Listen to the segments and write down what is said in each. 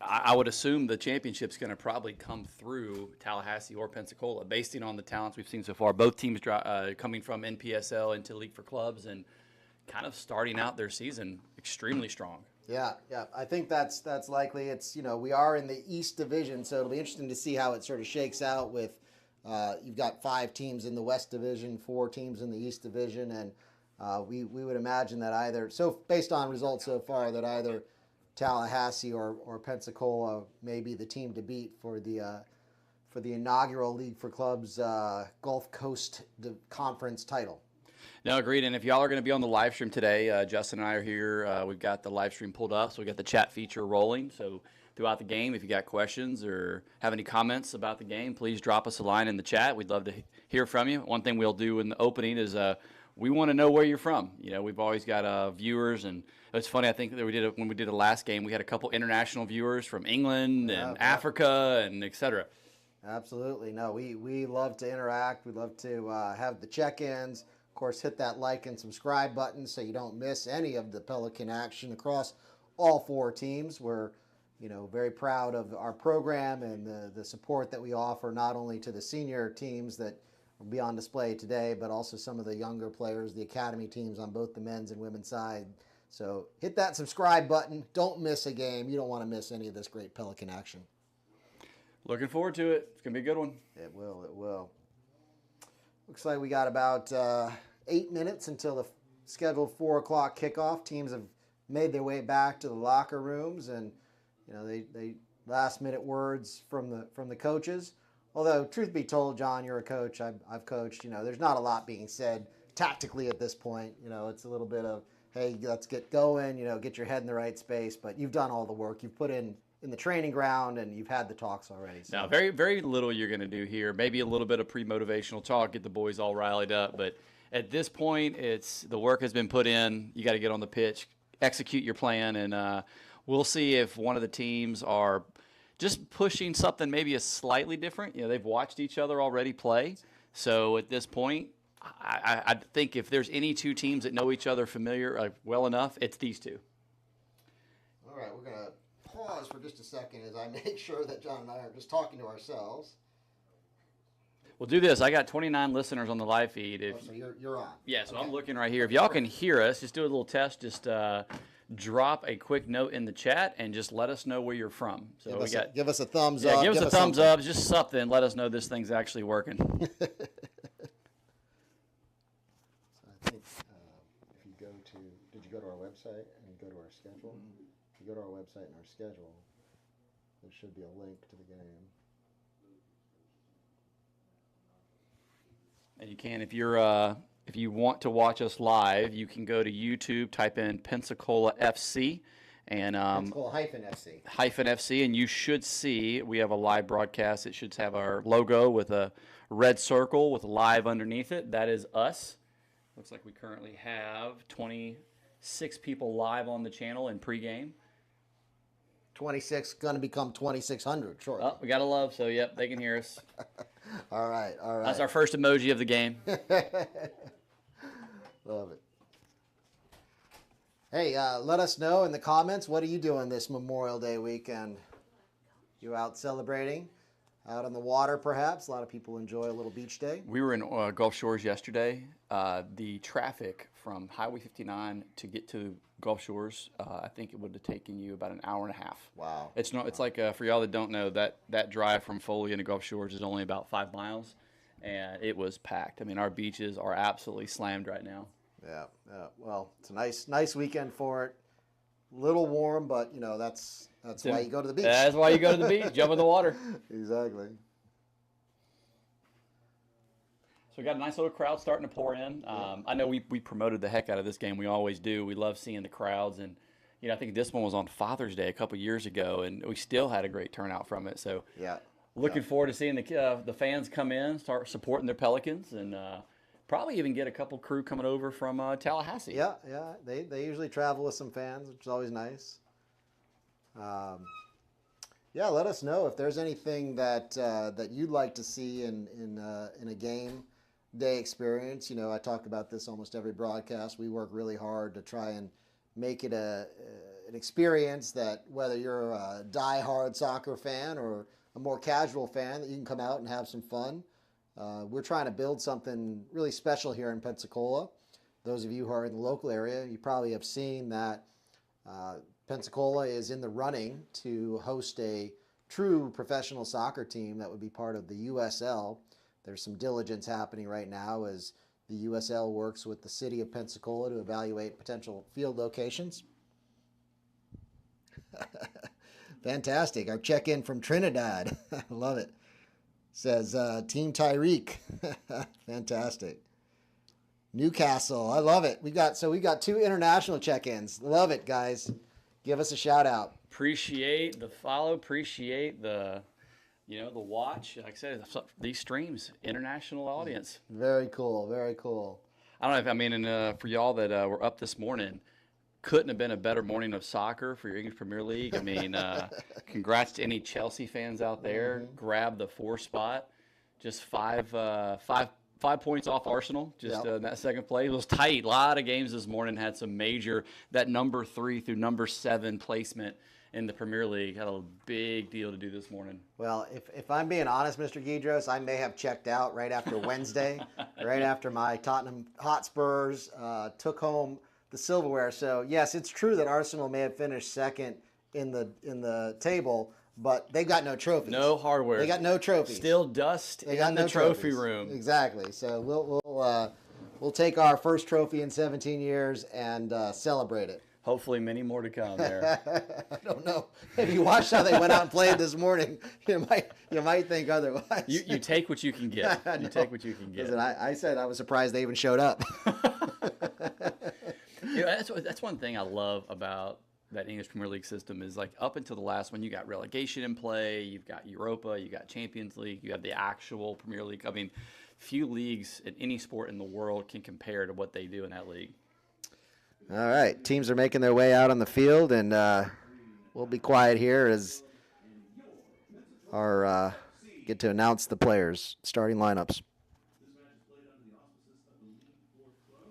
I would assume the championship's going to probably come through Tallahassee or Pensacola, based on the talents we've seen so far. Both teams coming from NPSL into League for Clubs and kind of starting out their season extremely strong. Yeah. I think that's likely. It's, we are in the East Division, so it'll be interesting to see how it sort of shakes out with you've got 5 teams in the West Division, 4 teams in the East Division, and we would imagine that based on results so far, that either Tallahassee or Pensacola may be the team to beat for the inaugural League for Clubs Gulf Coast Conference title. No, agreed. And if y'all are going to be on the live stream today, Justin and I are here. We've got the live stream pulled up, so we got the chat feature rolling. So throughout the game, if you got questions or have any comments about the game, please drop us a line in the chat. We'd love to hear from you. One thing we'll do in the opening is we want to know where you're from. We've always got viewers, and it's funny. I think that when we did the last game, we had a couple international viewers from England and Africa and et cetera. Absolutely. No, we love to interact. We love to have the check-ins. Of course, hit that like and subscribe button so you don't miss any of the Pelican action across all 4 teams. We're very proud of our program and the support that we offer, not only to the senior teams that will be on display today, but also some of the younger players, the academy teams on both the men's and women's side. So hit that subscribe button. Don't miss a game. You don't want to miss any of this great Pelican action. Looking forward to it. It's going to be a good one. It will. Looks like we got about 8 minutes until the scheduled 4 o'clock kickoff. Teams have made their way back to the locker rooms, and they last minute words from the coaches. Although, truth be told, John, you're a coach. I've coached. There's not a lot being said tactically at this point. It's a little bit of, hey, let's get going. Get your head in the right space. But you've done all the work. You've put in the training ground, and you've had the talks already. So. Now, very, very little you're going to do here. Maybe a little bit of pre-motivational talk, get the boys all rallied up. But at this point, the work has been put in. You got to get on the pitch, execute your plan, and we'll see if one of the teams are just pushing something maybe a slightly different. They've watched each other already play. So at this point, I think if there's any 2 teams that know each other well enough, it's these 2. All right, we're going to pause for just a second as I make sure that John and I are just talking to ourselves. We'll do this. I got 29 listeners on the live feed. So you're on. Yeah, so okay. I'm looking right here. If y'all can hear us, just do a little test. Just drop a quick note in the chat and just let us know where you're from. So give us a thumbs up. Give us a thumbs up, just something. Let us know this thing's actually working. So I think if you did you go to our website and go to our schedule? Mm-hmm. If you go to our website and our schedule, there should be a link to the game. And you can, if you want to watch us live, you can go to YouTube, type in Pensacola FC, and Pensacola-FC, and you should see we have a live broadcast. It should have our logo with a red circle with live underneath it. That is us. Looks like we currently have 26 people live on the channel in pregame. 26 going to become 2,600 shortly. Oh, we got a love, so yep, they can hear us. All right. That's our first emoji of the game. Love it. Hey, let us know in the comments, what are you doing this Memorial Day weekend? You out celebrating? Out on the water, perhaps? A lot of people enjoy a little beach day. We were in Gulf Shores yesterday. The traffic from Highway 59 to get to Gulf Shores, I think it would have taken you about an hour and a half. Wow. It's like, for y'all that don't know, that drive from Foley into Gulf Shores is only about 5 miles, and it was packed. I mean, our beaches are absolutely slammed right now. Yeah. Well, it's a nice weekend for it. A little warm, but, that's why you go to the beach. That's why you go to the beach, jump in the water. Exactly. So we got a nice little crowd starting to pour in. I know we promoted the heck out of this game. We always do. We love seeing the crowds. And, I think this one was on Father's Day a couple years ago, and we still had a great turnout from it. So looking forward to seeing the fans come in, start supporting their Pelicans, and probably even get a couple crew coming over from Tallahassee. Yeah. They usually travel with some fans, which is always nice. Let us know if there's anything that you'd like to see in a game day experience. I talk about this almost every broadcast. We work really hard to try and make it an experience that whether you're a die-hard soccer fan or a more casual fan, that you can come out and have some fun. We're trying to build something really special here in Pensacola. Those of you who are in the local area, you probably have seen that Pensacola is in the running to host a true professional soccer team that would be part of the USL. There's some diligence happening right now as the USL works with the city of Pensacola to evaluate potential field locations. Fantastic. Our check-in from Trinidad. I love it. Says Team Tyreek. Fantastic. Newcastle. I love it. We got 2 international check-ins. Love it, guys. Give us a shout out. Appreciate the follow. Appreciate the the watch. Like I said, these streams, international audience. Very cool. Very cool. I don't know if for y'all that were up this morning, couldn't have been a better morning of soccer for your English Premier League. I mean, congrats to any Chelsea fans out there. Mm-hmm. Grab the 4 spot. Just 5 points off Arsenal, just in that second place. It was tight. A lot of games this morning had some major, that number 3 through number 7 placement in the Premier League had a big deal to do this morning. Well, if I'm being honest, Mr. Guidros, I may have checked out right after Wednesday, right after my Tottenham Hotspurs took home the silverware. So, yes, it's true that Arsenal may have finished second in the table, but they've got no trophies. No hardware. They got no trophies. Still dust in the trophy room. Exactly. So we'll take our first trophy in 17 years and celebrate it. Hopefully many more to come there. I don't know. If you watched how they went out and played this morning, you might think otherwise. You take what you can get. You take what you can get. Listen, I said I was surprised they even showed up. That's one thing I love about that English Premier League system is, like, up until the last one, you got relegation in play, you've got Europa, you got Champions League, you have the actual Premier League. I mean, few leagues in any sport in the world can compare to what they do in that league. All right, teams are making their way out on the field, and we'll be quiet here as our get to announce the players, starting lineups.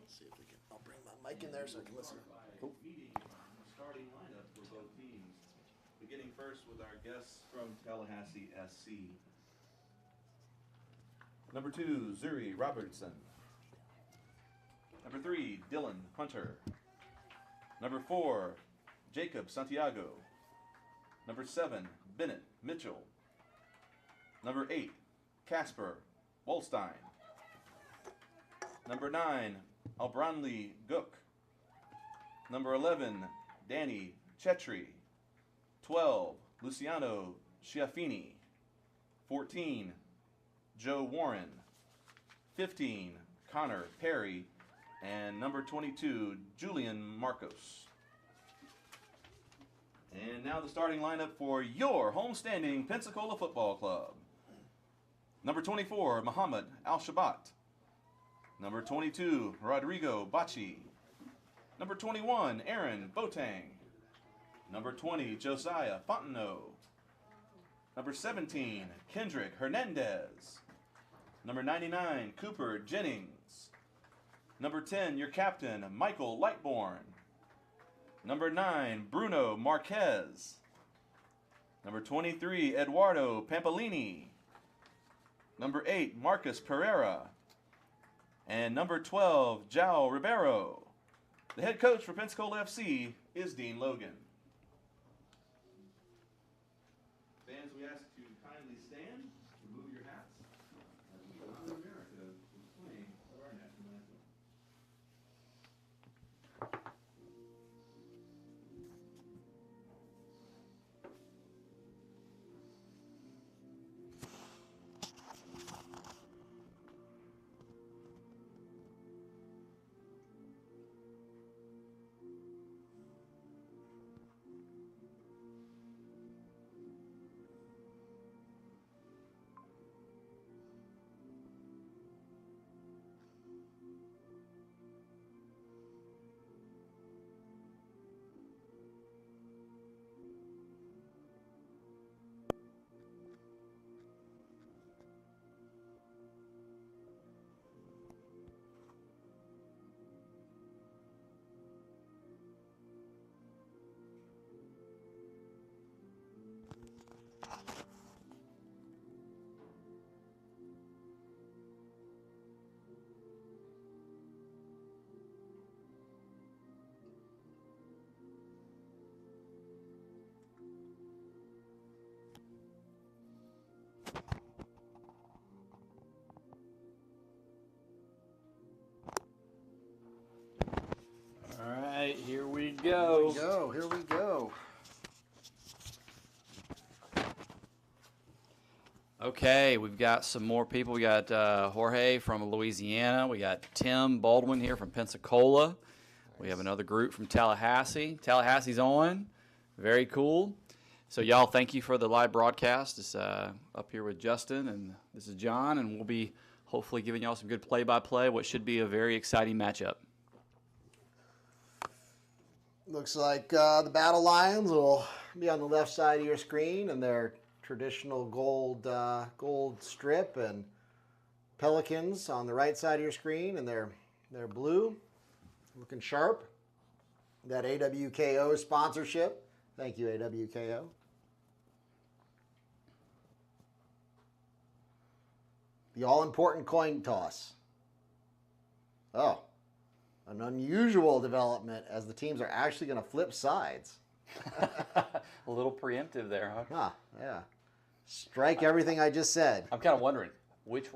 See if we can. I'll bring my mic in there so I can listen. Cool. Starting lineup for both teams. Beginning first with our guests from Tallahassee SC. Number 2, Zuri Robertson. Number 3, Dylan Hunter. Number 4, Jacob Santiago. Number 7, Bennett Mitchell. Number 8, Casper Wolstein. Number 9, Albranli Gook. Number 11, Danny Chetri. 12, Luciano Schiaffini. 14, Joe Warren. 15, Connor Perry. And number 22, Julian Marcos. And now the starting lineup for your homestanding Pensacola Football Club. Number 24, Muhammad Al-Shabat. Number 22, Rodrigo Bachi. Number 21, Aaron Botang. Number 20, Josiah Fontenot. Number 17, Kendrick Hernandez. Number 99, Cooper Jennings. Number 10, your captain, Michael Lightbourne. Number 9, Bruno Marquez. Number 23, Eduardo Pampolini. Number 8, Marcus Pereira. And number 12, João Ribeiro. The head coach for Pensacola FC is Dean Logan. Fans, we ask you to kindly stand, remove your hats, as we honor America with playing of our national anthem. Okay, we've got some more people. We got Jorge from Louisiana. We got Tim Baldwin here from Pensacola. Nice. We have another group from Tallahassee. Tallahassee's on. Very cool. So, y'all, thank you for the live broadcast. It's up here with Justin, and this is John, and we'll be hopefully giving y'all some good play-by-play, what should be a very exciting matchup. Looks like the Battle Lions will be on the left side of your screen, and their traditional gold strip, and Pelicans on the right side of your screen, and they're blue, looking sharp. That AWKO sponsorship. Thank you, AWKO. The all-important coin toss. Oh, an unusual development as the teams are actually going to flip sides. A little preemptive there, huh? Huh, yeah. Strike everything I just said. I'm kind of wondering which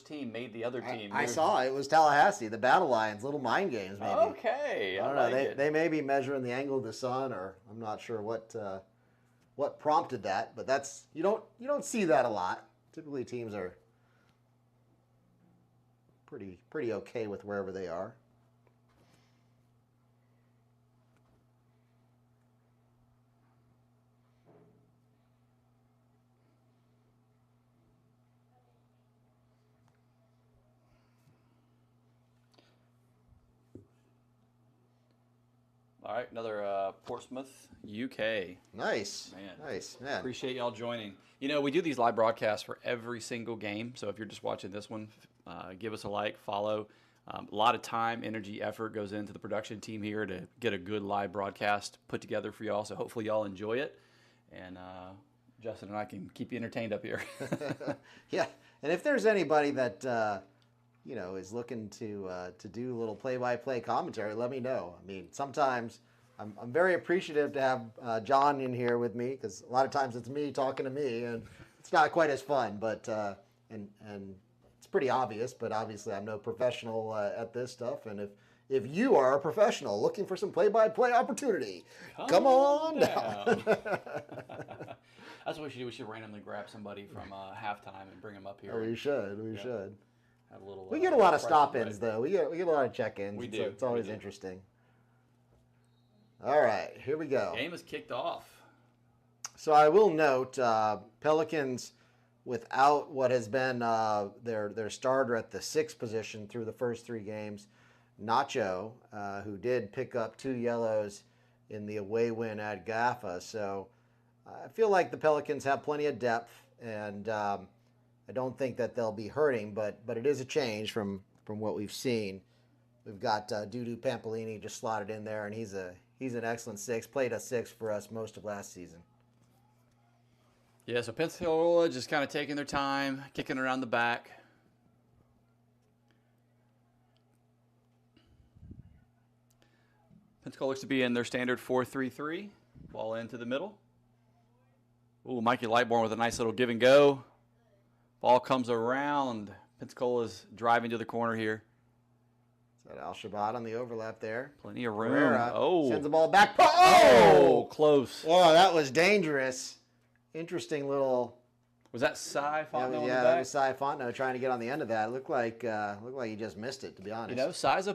team made the other team. I saw it was Tallahassee, the Battle Lions, little mind games maybe. Okay, I don't know. They may be measuring the angle of the sun, or I'm not sure what prompted that, but that's you don't see that a lot. Typically, teams are pretty okay with wherever they are. All right, another Portsmouth, UK. Nice. Man. Appreciate y'all joining. You know, we do these live broadcasts for every single game, so if you're just watching this one, give us a like, follow. A lot of time, energy, effort goes into the production team here to get a good live broadcast put together for y'all, so hopefully y'all enjoy it. And Justin and I can keep you entertained up here. Yeah, and if there's anybody that is looking to do a little play-by-play commentary, let me know. I mean, sometimes I'm very appreciative to have John in here with me, because a lot of times it's me talking to me, and it's not quite as fun. But and it's pretty obvious. But obviously, I'm no professional at this stuff. And if you are a professional looking for some play-by-play opportunity, come on down. That's what we should do. We should randomly grab somebody from halftime and bring them up here. Oh, we should. We should. Have a little, we get a lot of stop-ins, though. We get a lot of check-ins. We do. It's always interesting. All right, here we go. Game is kicked off. So I will note, Pelicans, without what has been their starter at the 6th position through the first 3 games, Nacho, who did pick up 2 yellows in the away win at GAFA. So I feel like the Pelicans have plenty of depth, and I don't think that they'll be hurting, but it is a change from what we've seen. We've got Dudu Pampolini just slotted in there, and he's an excellent 6. Played a 6 for us most of last season. Yeah, so Pensacola just kind of taking their time, kicking around the back. Pensacola looks to be in their standard 4-3-3. Ball into the middle. Ooh, Mikey Lightborn with a nice little give and go. Ball comes around. Pensacola's driving to the corner here. Is that Al-Shabaat on the overlap there? Plenty of room. Pereira sends the ball back. Oh, close. Oh, that was dangerous. Interesting little. Was that Cy Fontenot? Yeah, that was Cy Fontenot trying to get on the end of that. It looked like he just missed it, to be honest. You know, Cy's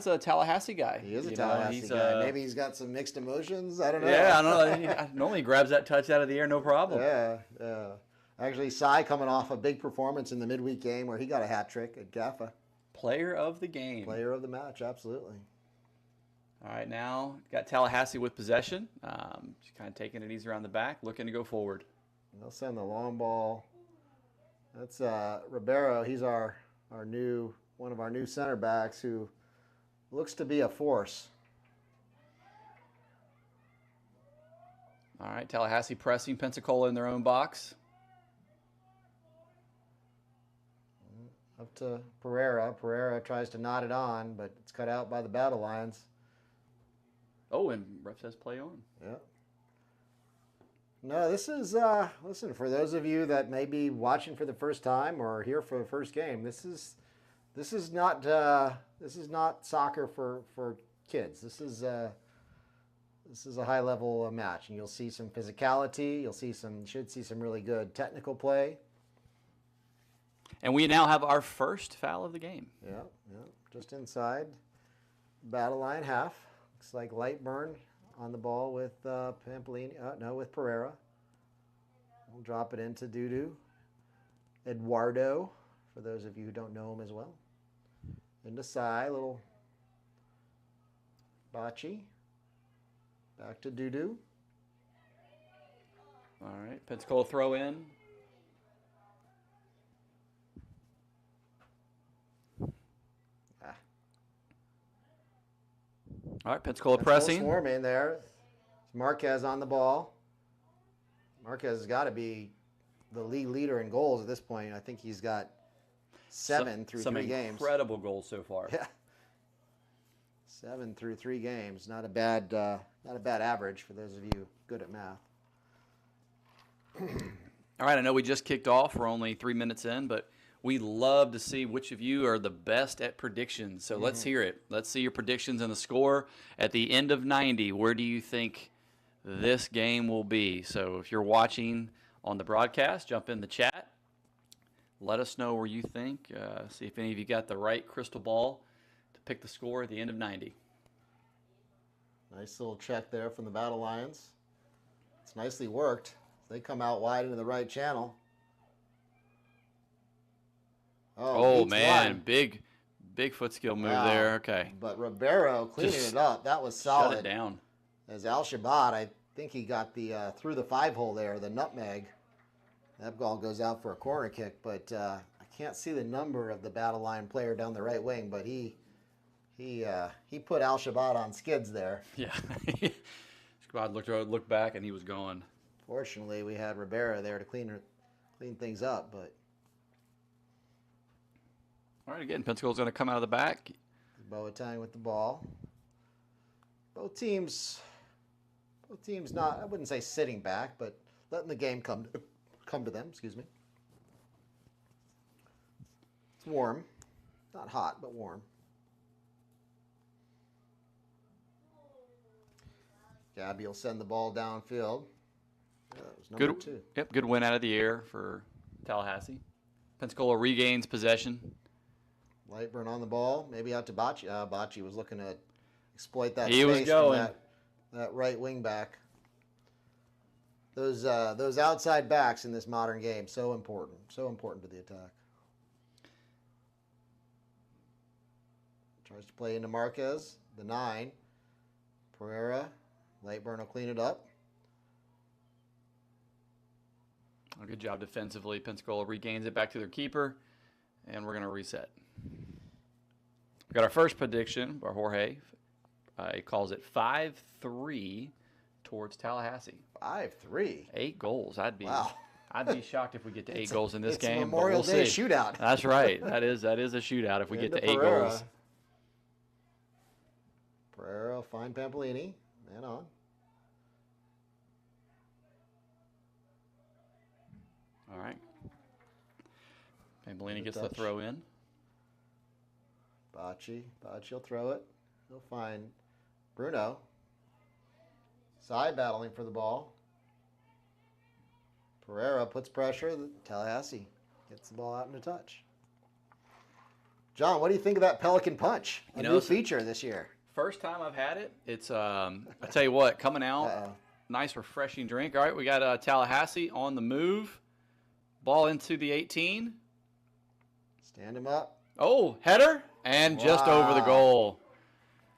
a Tallahassee guy. He is a Tallahassee guy. Maybe he's got some mixed emotions. I don't know. Yeah, I don't know. Normally he grabs that touch out of the air, no problem. Yeah. Actually, Cy coming off a big performance in the midweek game where he got a hat trick at GAFA. Player of the game. Player of the match, absolutely. All right, now got Tallahassee with possession. Just kind of taking it easy around the back, looking to go forward. They'll send the long ball. That's Ribeiro. He's one of our new center backs who looks to be a force. All right, Tallahassee pressing Pensacola in their own box. Up to Pereira. Pereira tries to knot it on, but it's cut out by the Battle Lions. Oh, and ref says play on. Yeah. No, this is, listen, for those of you that may be watching for the first time or here for the first game, this is not soccer for kids. This is this is a high-level match, and you'll see some physicality. Should see some really good technical play. And we now have our first foul of the game. Yeah, just inside battle line half. Looks like Lightburn on the ball with Pampolini. No, with Pereira. We'll drop it into Dudu. Eduardo, for those of you who don't know him as well. Into Sai, little Bocce. Back to Dudu. All right, Pensacola throw in. All right, Pensacola pressing. Swarm in there. Marquez on the ball. Marquez has got to be the league leader in goals at this point. I think he's got 7 through 3 games. Some incredible goals so far. Yeah, 7 through 3 games. Not a bad average for those of you good at math. All right, I know we just kicked off. We're only 3 minutes in, but we love to see which of you are the best at predictions. So let's hear it. Let's see your predictions and the score at the end of 90. Where do you think this game will be? So if you're watching on the broadcast, jump in the chat. Let us know where you think. See if any of you got the right crystal ball to pick the score at the end of 90. Nice little check there from the Battle Lions. It's nicely worked. They come out wide into the right channel. Oh man, one. big foot skill move there. Okay. But Ribeiro cleaning it up. That was solid. Shut it down. As Al-Shabaab, I think he got the through the 5-hole there, the nutmeg. That ball goes out for a corner kick, but I can't see the number of the Battle Line player down the right wing, but he put Al-Shabaab on skids there. Yeah. Squad looked back and he was gone. Fortunately, we had Ribeiro there to clean things up, but. All right, again, Pensacola's going to come out of the back. Boateng with the ball. Both teams not, I wouldn't say sitting back, but letting the game come to them, excuse me. It's warm. Not hot, but warm. Gabby will send the ball downfield. Yeah, that was number 2. Yep, good win out of the air for Tallahassee. Pensacola regains possession. Lightburn on the ball, maybe out to Bocce. Bocce was looking to exploit that space from that right wing back. Those outside backs in this modern game, so important to the attack. Tries to play into Marquez, the 9. Pereira, Lightburn will clean it up. Oh, good job defensively. Pensacola regains it back to their keeper, and we're going to reset. We got our first prediction by Jorge. He calls it 5-3 towards Tallahassee. 5-3. 8 goals. I'd be shocked if we get to 8 goals in this it's game. It's a Memorial Day see. shootout. That's right. That is a shootout if we get to 8 goals. Pereira, fine Pampolini. Man on. All right. Pampolini gets the throw in. Bocce will throw it. He'll find Bruno. Side battling for the ball. Pereira puts pressure. Tallahassee gets the ball out into touch. John, what do you think of that Pelican Punch? A new feature this year. First time I've had it. It's I tell you what, coming out, nice refreshing drink. All right, we got Tallahassee on the move. Ball into the 18. Stand him up. Oh, header and just over the goal.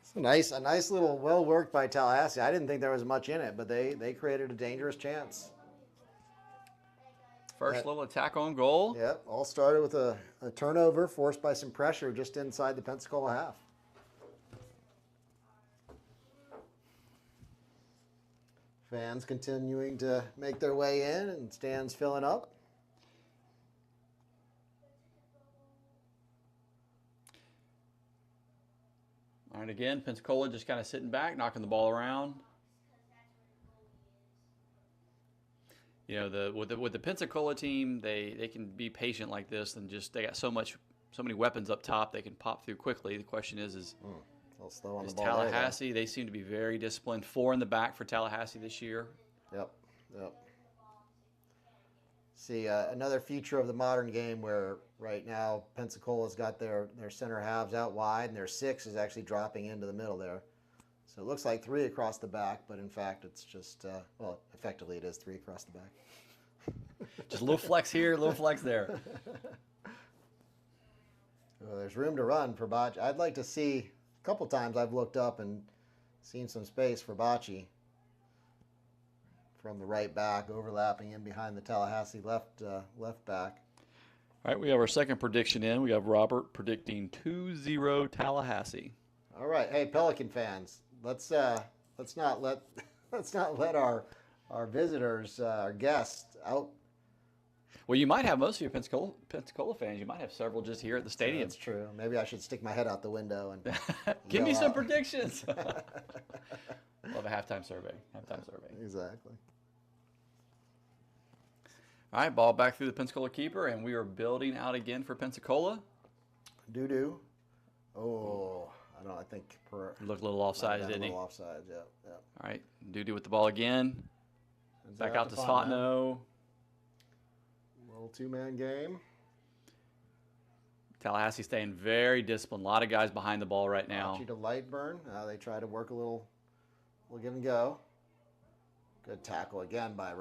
It's a nice little well worked by Tallahassee. I didn't think there was much in it, but they created a dangerous chance. First little attack on goal. Yep, all started with a turnover forced by some pressure just inside the Pensacola half. Fans continuing to make their way in and stands filling up. All right, again, Pensacola just kind of sitting back, knocking the ball around. You know, with the Pensacola team, they can be patient like this and just they got so many weapons up top they can pop through quickly. The question is A little slow on There's the ball. Tallahassee. They seem to be very disciplined. 4 in the back for Tallahassee this year. Yep. See, another feature of the modern game where right now Pensacola's got their center halves out wide, and their 6 is actually dropping into the middle there. So it looks like 3 across the back, but in fact it's just, well, effectively it is 3 across the back. Just a little flex here, a little flex there. Well, there's room to run for Bocce. I'd like to see, a couple times I've looked up and seen some space for Bocce from the right back, overlapping in behind the Tallahassee left back. All right, we have our second prediction in. We have Robert predicting 2-0 Tallahassee. All right, hey Pelican fans, let's not let our visitors, our guests out. Well, you might have most of your Pensacola fans. You might have several just here at the stadium. That's true. Maybe I should stick my head out the window and give me some out. predictions. Love a halftime survey. Exactly. All right, ball back through the Pensacola keeper, and we are building out again for Pensacola. Doo-doo. Oh, I don't know. I think Looked a little offside, didn't he? A little offside, yeah. All right, Doo-doo with the ball again. Back out to Spotno. Little two-man game. Tallahassee staying very disciplined. A lot of guys behind the ball right now. To Lightburn. They try to work a little give and go. Good tackle again by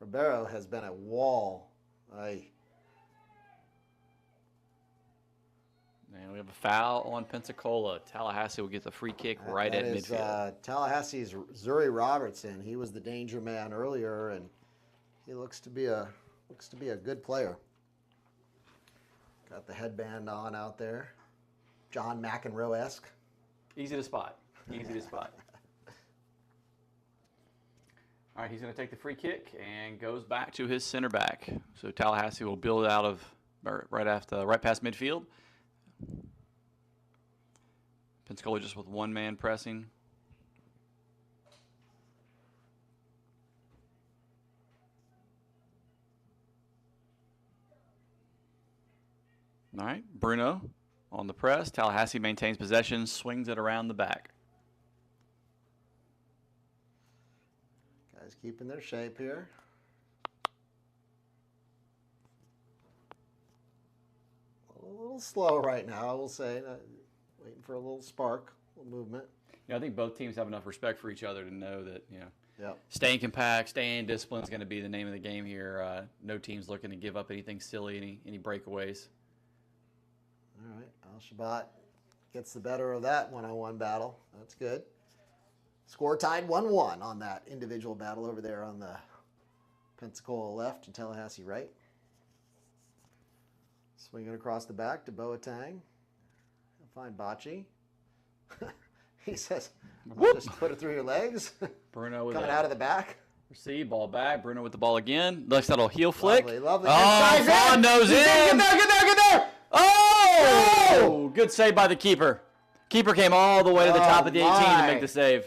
Ribeiro has been a wall. And we have a foul on Pensacola. Tallahassee will get the free kick right at midfield. Tallahassee's Zuri Robertson. He was the danger man earlier, and he looks to be a good player. Got the headband on out there. John McEnroe-esque. Easy to spot. All right, he's going to take the free kick and goes back to his center back. So Tallahassee will build out of right past midfield. Pensacola just with one man pressing. All right, Bruno on the press. Tallahassee maintains possession, swings it around the back. Guys keeping their shape here. A little slow right now, I will say. Waiting for a little spark, a little movement. I think both teams have enough respect for each other to know that, Yep. Staying compact, staying disciplined is going to be the name of the game here. No team's looking to give up anything silly, any breakaways. All right, Al-Shabat gets the better of that one-on-one battle. That's good. Score tied 1-1 on that individual battle over there on the Pensacola left and Tallahassee right. Swinging across the back to Boateng. He'll find Bocce. He says, just put it through your legs. Bruno with coming out of the back. Receive, ball back. Bruno with the ball again. Looks that little heel flick. Lovely. Oh, Vaughn knows in. Get there. Oh! Good save by the keeper. Keeper came all the way to the top of the 18 to make the save.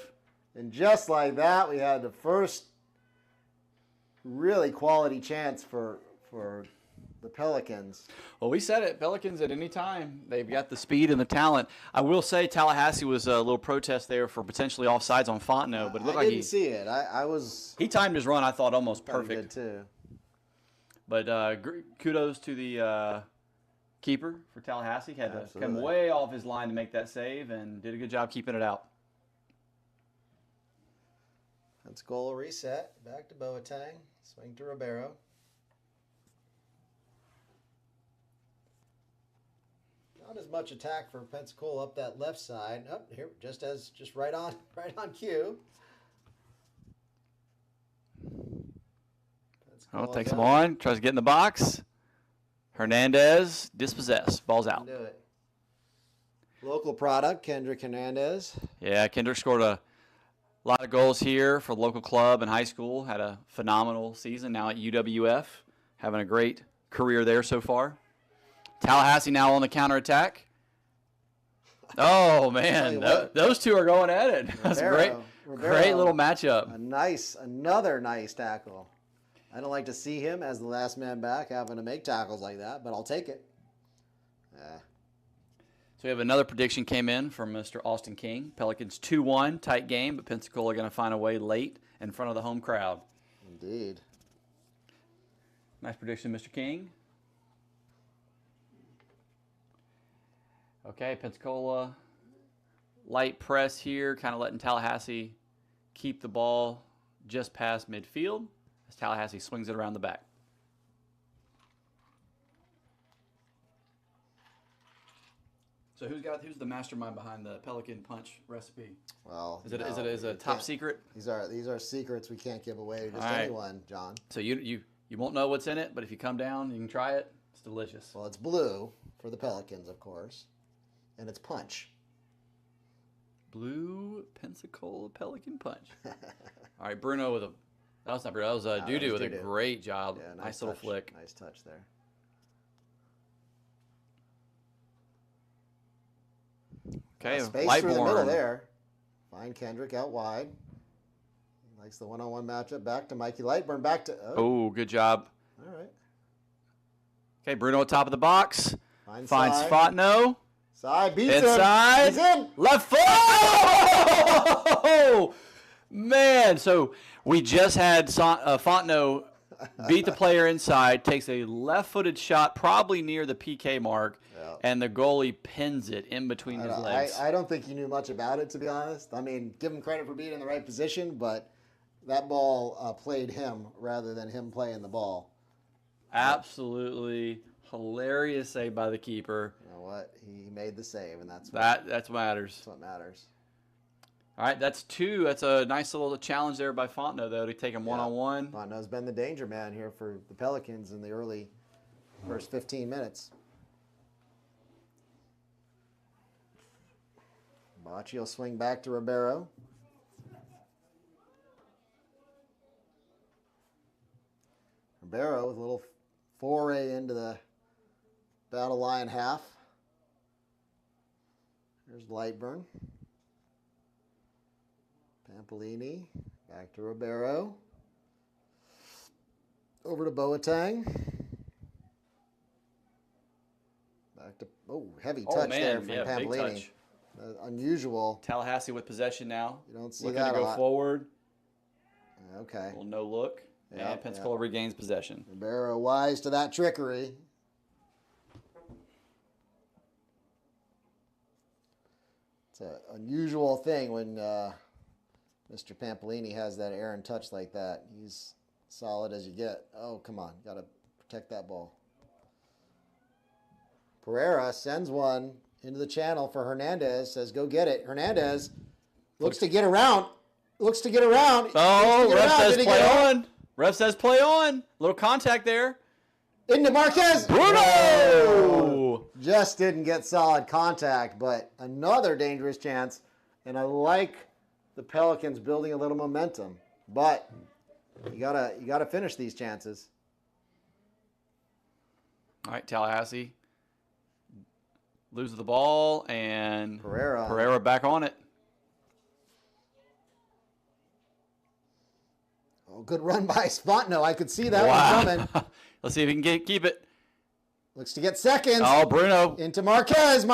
And just like that, we had the first really quality chance for the Pelicans. Well, we said it. Pelicans at any time. They've got the speed and the talent. I will say Tallahassee was a little protest there for potentially offsides on Fontenot, but it looked I like didn't see it. I was. He timed his run, I thought, almost Good perfect. too. But kudos to the keeper for Tallahassee. Had to come way off his line to make that save and did a good job keeping it out. Pensacola reset. Back to Boateng. Swing to Ribeiro. Not as much attack for Pensacola up that left side. Up here, just right on cue. Oh, takes him on, tries to get in the box. Hernandez dispossessed. Ball's out. Do it. Local product, Kendrick Hernandez. Yeah, Kendrick scored a lot of goals here for the local club in high school. Had a phenomenal season now at UWF. Having a great career there so far. Tallahassee now on the counterattack. Oh, man. Those two are going at it. That's Ribeiro, great little matchup. Another nice tackle. I don't like to see him as the last man back having to make tackles like that, but I'll take it. So we have another prediction came in from Mr. Austin King. Pelicans 2-1, tight game, but Pensacola going to find a way late in front of the home crowd. Indeed. Nice prediction, Mr. King. Okay, Pensacola, light press here, kind of letting Tallahassee keep the ball just past midfield as Tallahassee swings it around the back. So who's the mastermind behind the Pelican Punch recipe? Well, is it a top secret? These are secrets we can't give away to just anyone, John. So you won't know what's in it, but if you come down, you can try it. It's delicious. Well, it's blue for the Pelicans, of course, and it's punch. Blue Pensacola Pelican Punch. All right, Bruno with a that was not Bruno. That was Dudu with a great job. Yeah, nice little flick. Nice touch there. Okay, space through the middle there. Find Kendrick out wide. He likes the one-on-one matchup. Back to Mikey Lightburn. Back to oh, good job. All right. Okay, Bruno at top of the box. Finds Fontenot. Side beats inside. Him. He's in. Left foot. Oh, man. So we just had Fontenot beat the player inside, takes a left-footed shot probably near the PK mark, and the goalie pins it in between his legs. I don't think he knew much about it, to be honest. I mean, give him credit for being in the right position, but that ball played him rather than him playing the ball. Hilarious save by the keeper. You know what? He made the save, and that's what matters. That's what matters. All right, that's two. That's a nice little challenge there by Fontenot, though, to take him one-on-one. Fontenot's been the danger man here for the Pelicans in the early first 15 minutes. Bocci will swing back to Ribeiro. Ribeiro with a little foray into the battle line half. Here's Lightburn. Pampolini. Back to Ribeiro. Over to Boateng. Back to, heavy touch there from Pampolini. Big touch. Unusual. Tallahassee with possession now. You don't see looking that to go forward. Okay. A little no look. And Pensacola regains possession. Ribeiro wise to that trickery. It's an unusual thing when Mr. Pampolini has that errant touch like that. He's solid as you get. Oh, come on. Got to protect that ball. Pereira sends one into the channel for Hernandez. Says, go get it. Hernandez looks to get around. Oh, ref says play on. Ref says play on. Little contact there. Into Marquez. Bruno! Just didn't get solid contact, but another dangerous chance. And I like the Pelicans building a little momentum. But you gotta finish these chances. All right, Tallahassee loses the ball, and Pereira back on it. Oh, good run by Fontenot. I could see that one coming. Let's see if he can keep it. Looks to get seconds. Oh, Bruno. Into Marquez. Just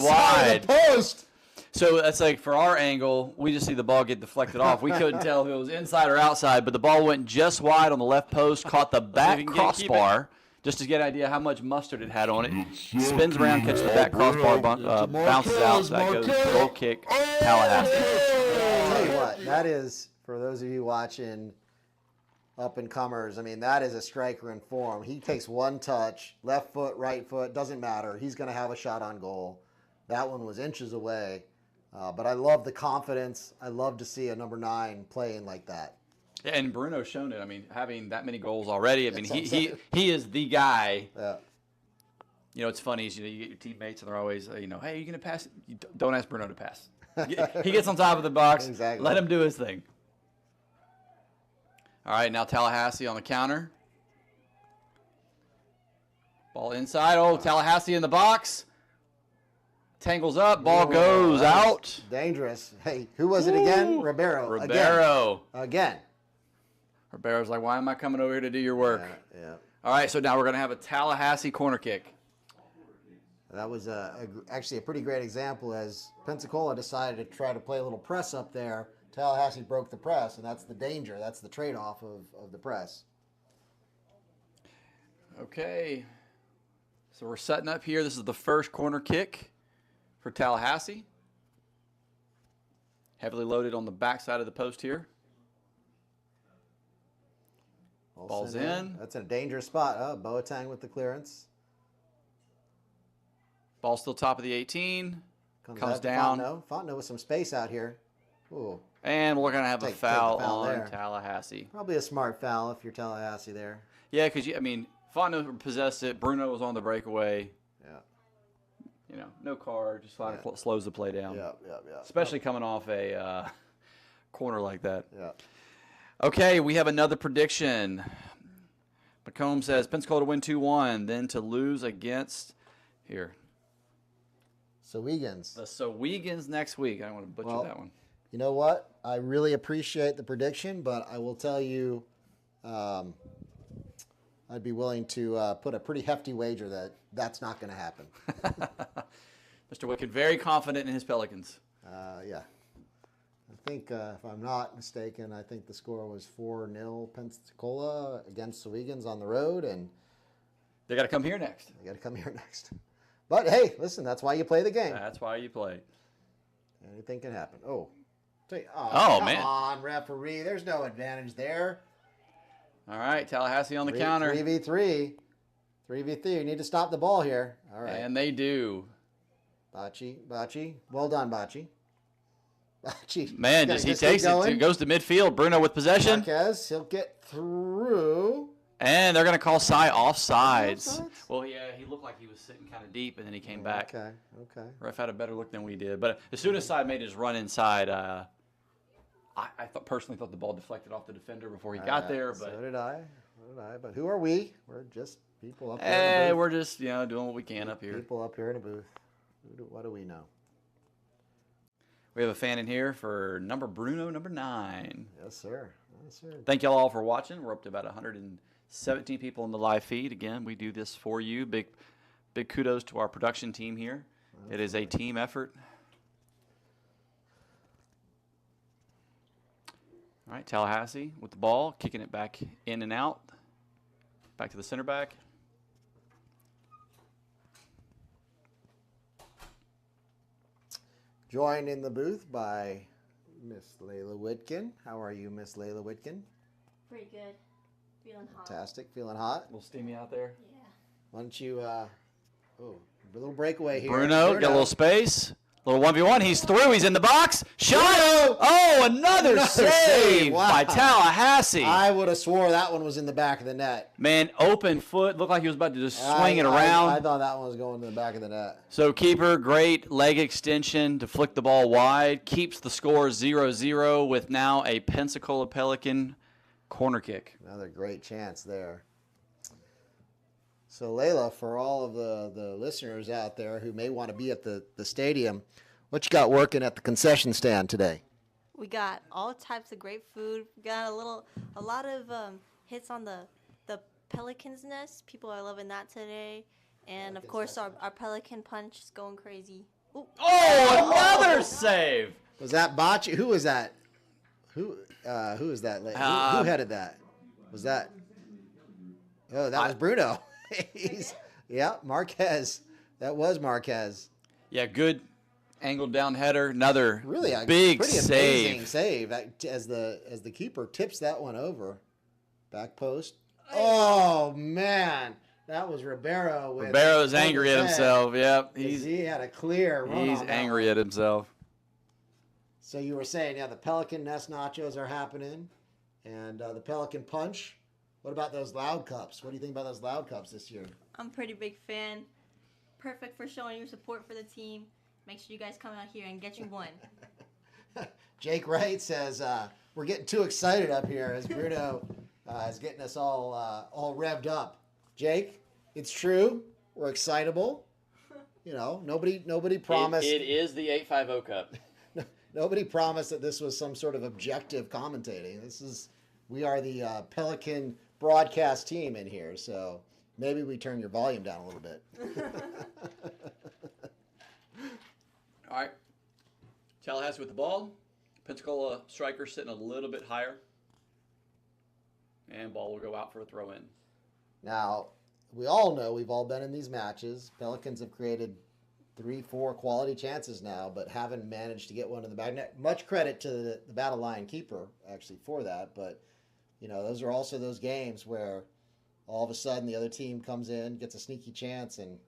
wide. The post. So that's like for our angle, we just see the ball get deflected off. We couldn't tell if it was inside or outside, but the ball went just wide on the left post, caught the back crossbar, just to get an idea how much mustard it had on it. Spins around, catches the back crossbar, bounces out, so that goes goal kick, Tallahassee. I'll tell you what, that is, for those of you watching up-and-comers, I mean, that is a striker in form. He takes one touch, left foot, right foot, doesn't matter. He's going to have a shot on goal. That one was inches away. But I love the confidence. I love to see a number 9 playing like that. Yeah, and Bruno's shown it. I mean, having that many goals already, I mean, he is the guy. Yeah. You know, it's funny. You get your teammates, and they're always, hey, are you going to pass? Don't ask Bruno to pass. He gets on top of the box. Exactly. Let him do his thing. All right, now Tallahassee on the counter. Ball inside. Oh, Tallahassee in the box. Tangles up. Ball goes out. Dangerous. Hey, who was it again? Ribeiro. Again. Ribeiro's like, why am I coming over here to do your work? Yeah. All right, so now we're going to have a Tallahassee corner kick. That was actually a pretty great example as Pensacola decided to try to play a little press up there. Tallahassee broke the press, and that's the danger. That's the trade-off of the press. Okay. So we're setting up here. This is the first corner kick for Tallahassee. Heavily loaded on the backside of the post here. Ball's in. That's in a dangerous spot. Boateng with the clearance. Ball still top of the 18. Comes out to down. Fontenot with some space out here. Ooh. And we're going to have a foul on there. Tallahassee. Probably a smart foul if you're Tallahassee there. Yeah, because, Fontenot possessed it. Bruno was on the breakaway. Yeah. No card. Just slows the play down. Yeah. Especially coming off a corner like that. Yeah. Okay, we have another prediction. McComb says Pensacola to win 2-1, then to lose against here. Sowegans. The Sowegans next week. I don't want to butcher that one. You know what? I really appreciate the prediction, but I will tell you I'd be willing to put a pretty hefty wager that that's not going to happen. Mr. Wicken, very confident in his Pelicans. Yeah. I think, if I'm not mistaken, I think the score was 4-0 Pensacola against Sowegans on the road, and They got to come here next. they got to come here next. But hey, listen, that's why you play the game. That's why you play. Anything can happen. Oh, man. Come on, referee. There's no advantage there. All right, Tallahassee on the counter. 3v3. 3v3. You need to stop the ball here. All right. And they do. Bocce. Well done, Bocce. Bocce. Man, he takes it. He goes to midfield. Bruno with possession. Marquez, he'll get through. And they're going to call Cy offsides. Well, yeah, he looked like he was sitting kind of deep, and then he came back. Okay. Ref had a better look than we did. But as soon as Cy made his run inside, I personally thought the ball deflected off the defender before he got there. But So did I. But who are we? We're just people up here. Hey, we're just doing what we can up here. People up here in a booth. What do we know? We have a fan in here for Bruno, number 9. Yes, sir. Thank y'all all for watching. We're up to about 117 people in the live feed. Again, we do this for you. Big kudos to our production team here. It is a team effort. All right, Tallahassee with the ball, kicking it back in and out. Back to the center back. Joined in the booth by Miss Layla Whitkin. How are you, Miss Layla Whitkin? Pretty good. Feeling hot. Fantastic. Feeling hot? A little steamy out there. Yeah. Why don't you, a little breakaway here. Bruno, got a little space. Little 1v1. He's through. He's in the box. Shot. Oh, another save Wow. by Tallahassee. I would have swore that one was in the back of the net. Man, open foot. Looked like he was about to just swing it around. I thought that one was going to the back of the net. So keeper, great leg extension to flick the ball wide. Keeps the score 0-0 with now a Pensacola Pelican corner kick. Another great chance there. So, Layla, for all of the listeners out there who may want to be at the stadium, what you got working at the concession stand today? We got all types of great food. We got a lot of hits on the Pelican's nest. People are loving that today. And, of course, our Pelican punch is going crazy. Ooh. Oh, another save. Was that Bocce? Who was that? Who is that? Who headed that? Was that? Oh, that was Bruno. Marquez. That was Marquez. Yeah, good angled down header. Another Really a big pretty save. amazing save as the keeper tips that one over. Back post. Oh man, that was Ribeiro. Ribeiro's angry at himself. Yep, he had a clear run. He's on that angry one. at himself. So you were saying, the Pelican Nest nachos are happening, and the Pelican Punch. What about those loud cups? What do you think about those loud cups this year? I'm a pretty big fan. Perfect for showing your support for the team. Make sure you guys come out here and get you one. Jake Wright says, we're getting too excited up here as Bruno is getting us all revved up. Jake, it's true. We're excitable. Nobody promised. It is the 850 Cup. Nobody promised that this was some sort of objective commentating. We are the Pelican broadcast team in here, so maybe we turn your volume down a little bit. All right. Tallahassee with the ball. Pensacola striker sitting a little bit higher. And ball will go out for a throw in. Now, we all know, we've all been in these matches. Pelicans have created 3-4 quality chances now, but haven't managed to get one in the back net. Much credit to the battle line keeper, actually, for that. But, you know, those are also those games where all of a sudden the other team comes in, gets a sneaky chance, and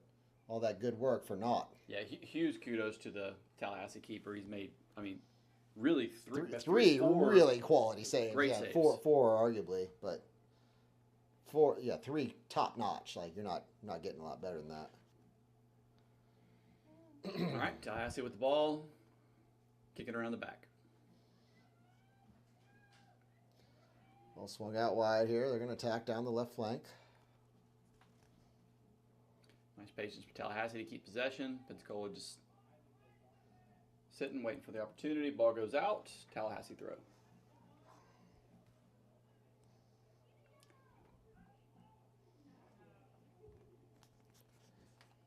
all that good work for naught. Yeah, huge kudos to the Tallahassee keeper. He's made, I mean, really three four really quality saves. great Yeah, saves. Four arguably, but three top notch. Like you're not getting a lot better than that. All right, Tallahassee with the ball, kicking around the back. Ball swung out wide here. They're going to attack down the left flank. Nice patience for Tallahassee to keep possession. Pensacola just sitting, waiting for the opportunity. Ball goes out. Tallahassee throw.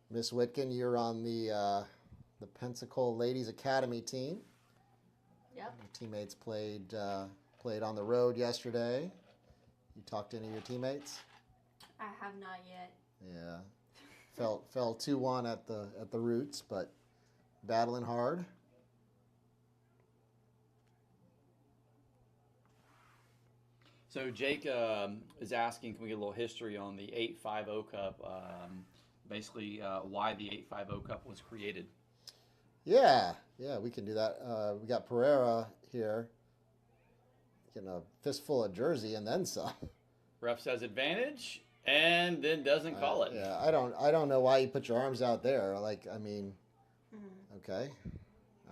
Miss Whitkin, you're on the Pensacola Ladies Academy team. Yep. Your teammates played on the road yesterday. You talked to any of your teammates? I have not yet. Yeah. Fell 2-1 at the Roots, but battling hard. So Jake is asking, can we get a little history on the 850 Cup? Basically, why the 850 Cup was created. Yeah, we can do that. We got Pereira here, getting a fistful of jersey and then some. Ref says advantage, and then doesn't call it. Yeah, I don't know why you put your arms out there. Like, I mean, okay,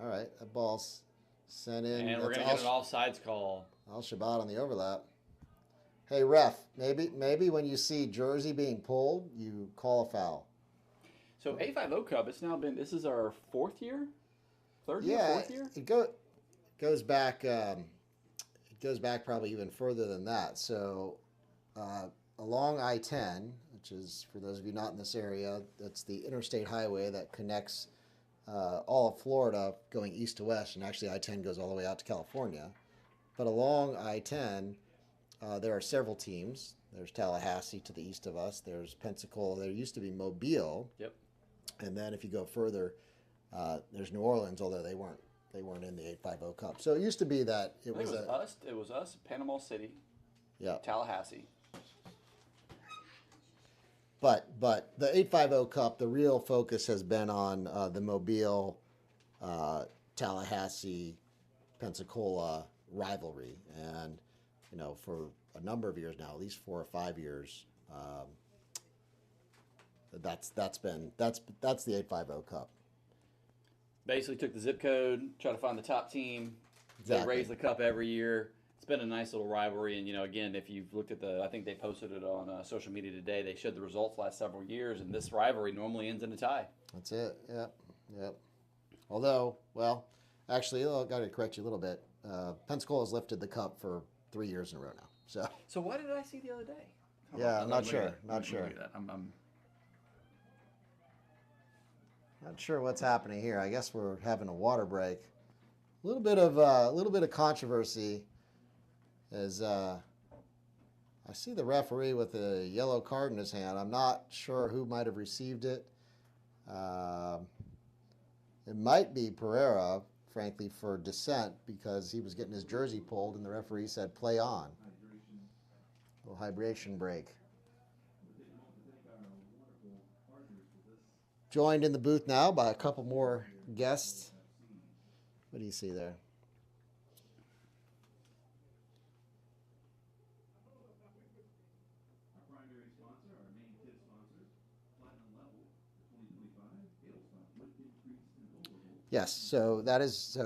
all right, that ball's sent in. And we're gonna get an offsides call. Al-Shabaat on the overlap. Hey, ref, maybe when you see jersey being pulled, you call a foul. So 850 Cup, it's now been, this is our fourth year? Fourth year? It goes back probably even further than that. So along I-10, which is, for those of you not in this area, that's the interstate highway that connects all of Florida going east to west, and actually I-10 goes all the way out to California. But along I-10, there are several teams. There's Tallahassee to the east of us. There's Pensacola. There used to be Mobile. Yep. And then if you go further, there's New Orleans, although they weren't in the 850 Cup. So it used to be that it was us. It was us, Panama City, yeah, Tallahassee. But the 850 Cup, the real focus has been on the Mobile, Tallahassee, Pensacola rivalry, and you know, for a number of years now, at least 4 or 5 years, that's the 850 Cup. Basically took the zip code, try to find the top team. They Exactly. raise the cup every year. It's been a nice little rivalry, and you know, again, if you've looked at I think they posted it on social media today. They showed the results last several years, and this rivalry normally ends in a tie. That's it. Yep. Although, well, actually, I've got to correct you a little bit. Pensacola's lifted the cup for 3 years in a row now. So what did I see the other day? Yeah, I'm not Look sure. at that. Not Look sure. at that. I'm Not sure what's happening here. I guess we're having a water break. A little bit of controversy, as I see the referee with a yellow card in his hand. I'm not sure who might have received it. It might be Pereira, frankly, for dissent, because he was getting his jersey pulled, and the referee said, "Play on." A little hydration break. Joined in the booth now by a couple more guests. What do you see there? Yes, so that is,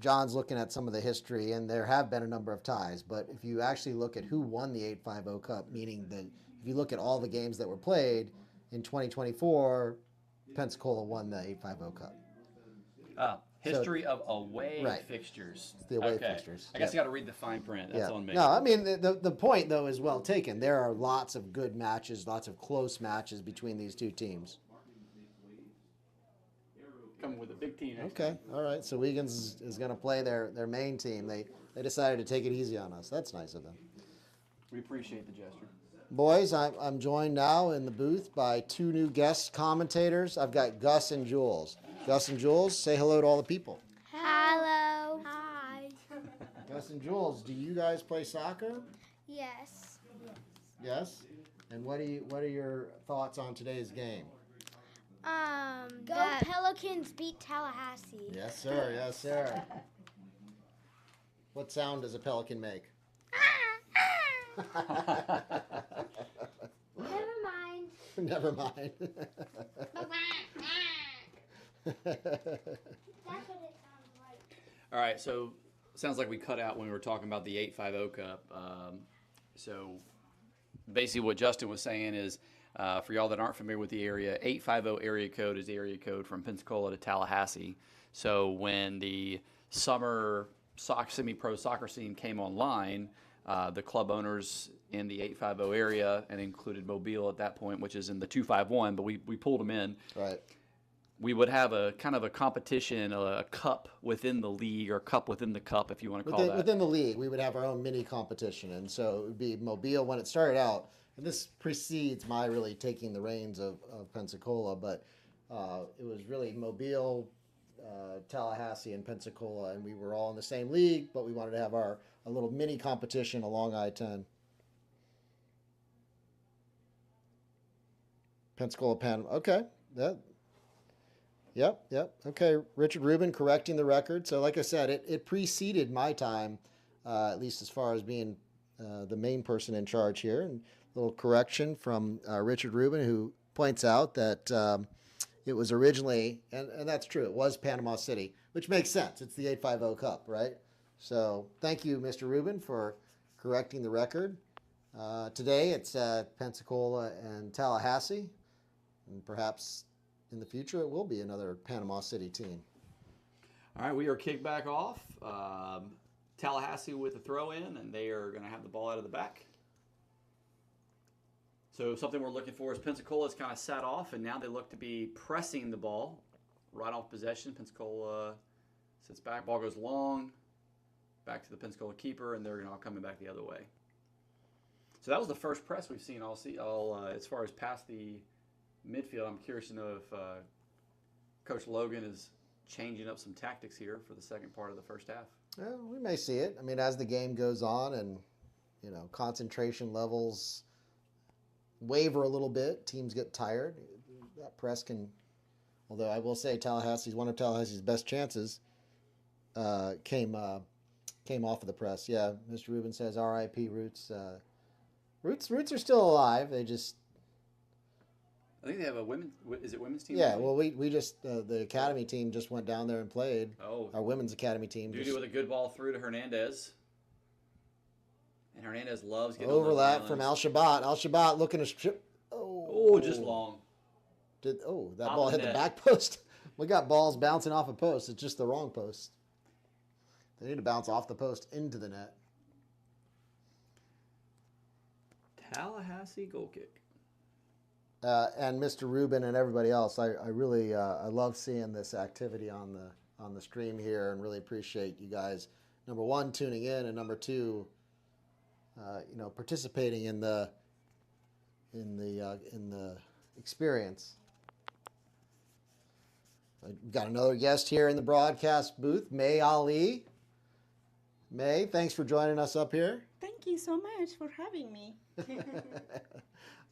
John's looking at some of the history, and there have been a number of ties, but if you actually look at who won the 850 Cup, meaning that if you look at all the games that were played in 2024, Pensacola won the 850 Cup. History of away Right. fixtures. It's the away fixtures. I guess Yep. I got to read the fine print. That's on me. No, I mean, the point, though, is well taken. There are lots of good matches, lots of close matches between these two teams. coming with a big team. Okay, all right. So Wiegans is going to play their main team. They decided to take it easy on us. That's nice of them. We appreciate the gesture. Boys, I'm joined now in the booth by two new guest commentators. I've got Gus and Jules. Gus and Jules, say hello to all the people. Hello. Hi. Gus and Jules, do you guys play soccer? Yes. Yes. And what are your thoughts on today's game? Go Pelicans beat Tallahassee. Yes, sir. Yes, sir. What sound does a pelican make? Never mind. Never mind. That's what it sounds like. All right, so sounds like we cut out when we were talking about the 850 Cup. So basically what Justin was saying is, for y'all that aren't familiar with the area, 850 area code is the area code from Pensacola to Tallahassee. So when the summer semi-pro soccer scene came online, the club owners in the 850 area, and included Mobile at that point, which is in the 251, but we pulled them in. Right. We would have a kind of a competition, a cup within the league, or cup within the cup, if you want to call that. Within the league, we would have our own mini competition. And so it would be Mobile when it started out. And this precedes my really taking the reins of Pensacola, but it was really Mobile, Tallahassee, and Pensacola, and we were all in the same league, but we wanted to have a little mini competition along I-10. Pensacola, Panama. Okay. Yep. Okay, Richard Rubin correcting the record. So like I said, it preceded my time, at least as far as being the main person in charge here. And a little correction from Richard Rubin, who points out that it was originally, and that's true, it was Panama City, which makes sense. It's the 850 Cup, right? So thank you, Mr. Rubin, for correcting the record. Today it's Pensacola and Tallahassee, and perhaps in the future it will be another Panama City team. All right, we are kicked back off. Tallahassee with a throw in, and they are going to have the ball out of the back. So something we're looking for is Pensacola's kind of sat off, and now they look to be pressing the ball right off possession. Pensacola sits back, ball goes long, back to the Pensacola keeper, and they're now coming back the other way. So that was the first press we've seen all as far as past the midfield. I'm curious to know if Coach Logan is changing up some tactics here for the second part of the first half. Well, we may see it. I mean, as the game goes on and, concentration levels waver a little bit, teams get tired. That press can, although I will say one of Tallahassee's best chances came off of the press. Yeah, Mr. Rubin says R.I.P. Roots. Roots are still alive. They just... I think they have women's team? Yeah, well, we just, the academy team just went down there and played. Oh. Our women's academy team. Duty with a good ball through to Hernandez. And Hernandez loves getting overlap from Al-Shabat. Al-Shabat looking to strip. Oh, just long. That ball hit the back post. We got balls bouncing off a post. It's just the wrong post. They need to bounce off the post into the net. Tallahassee goal kick. And Mr. Rubin and everybody else, I really I love seeing this activity on the stream here, and really appreciate you guys. Number one, tuning in, and number two, participating in the experience. We've got another guest here in the broadcast booth, May Ali. May, thanks for joining us up here. Thank you so much for having me.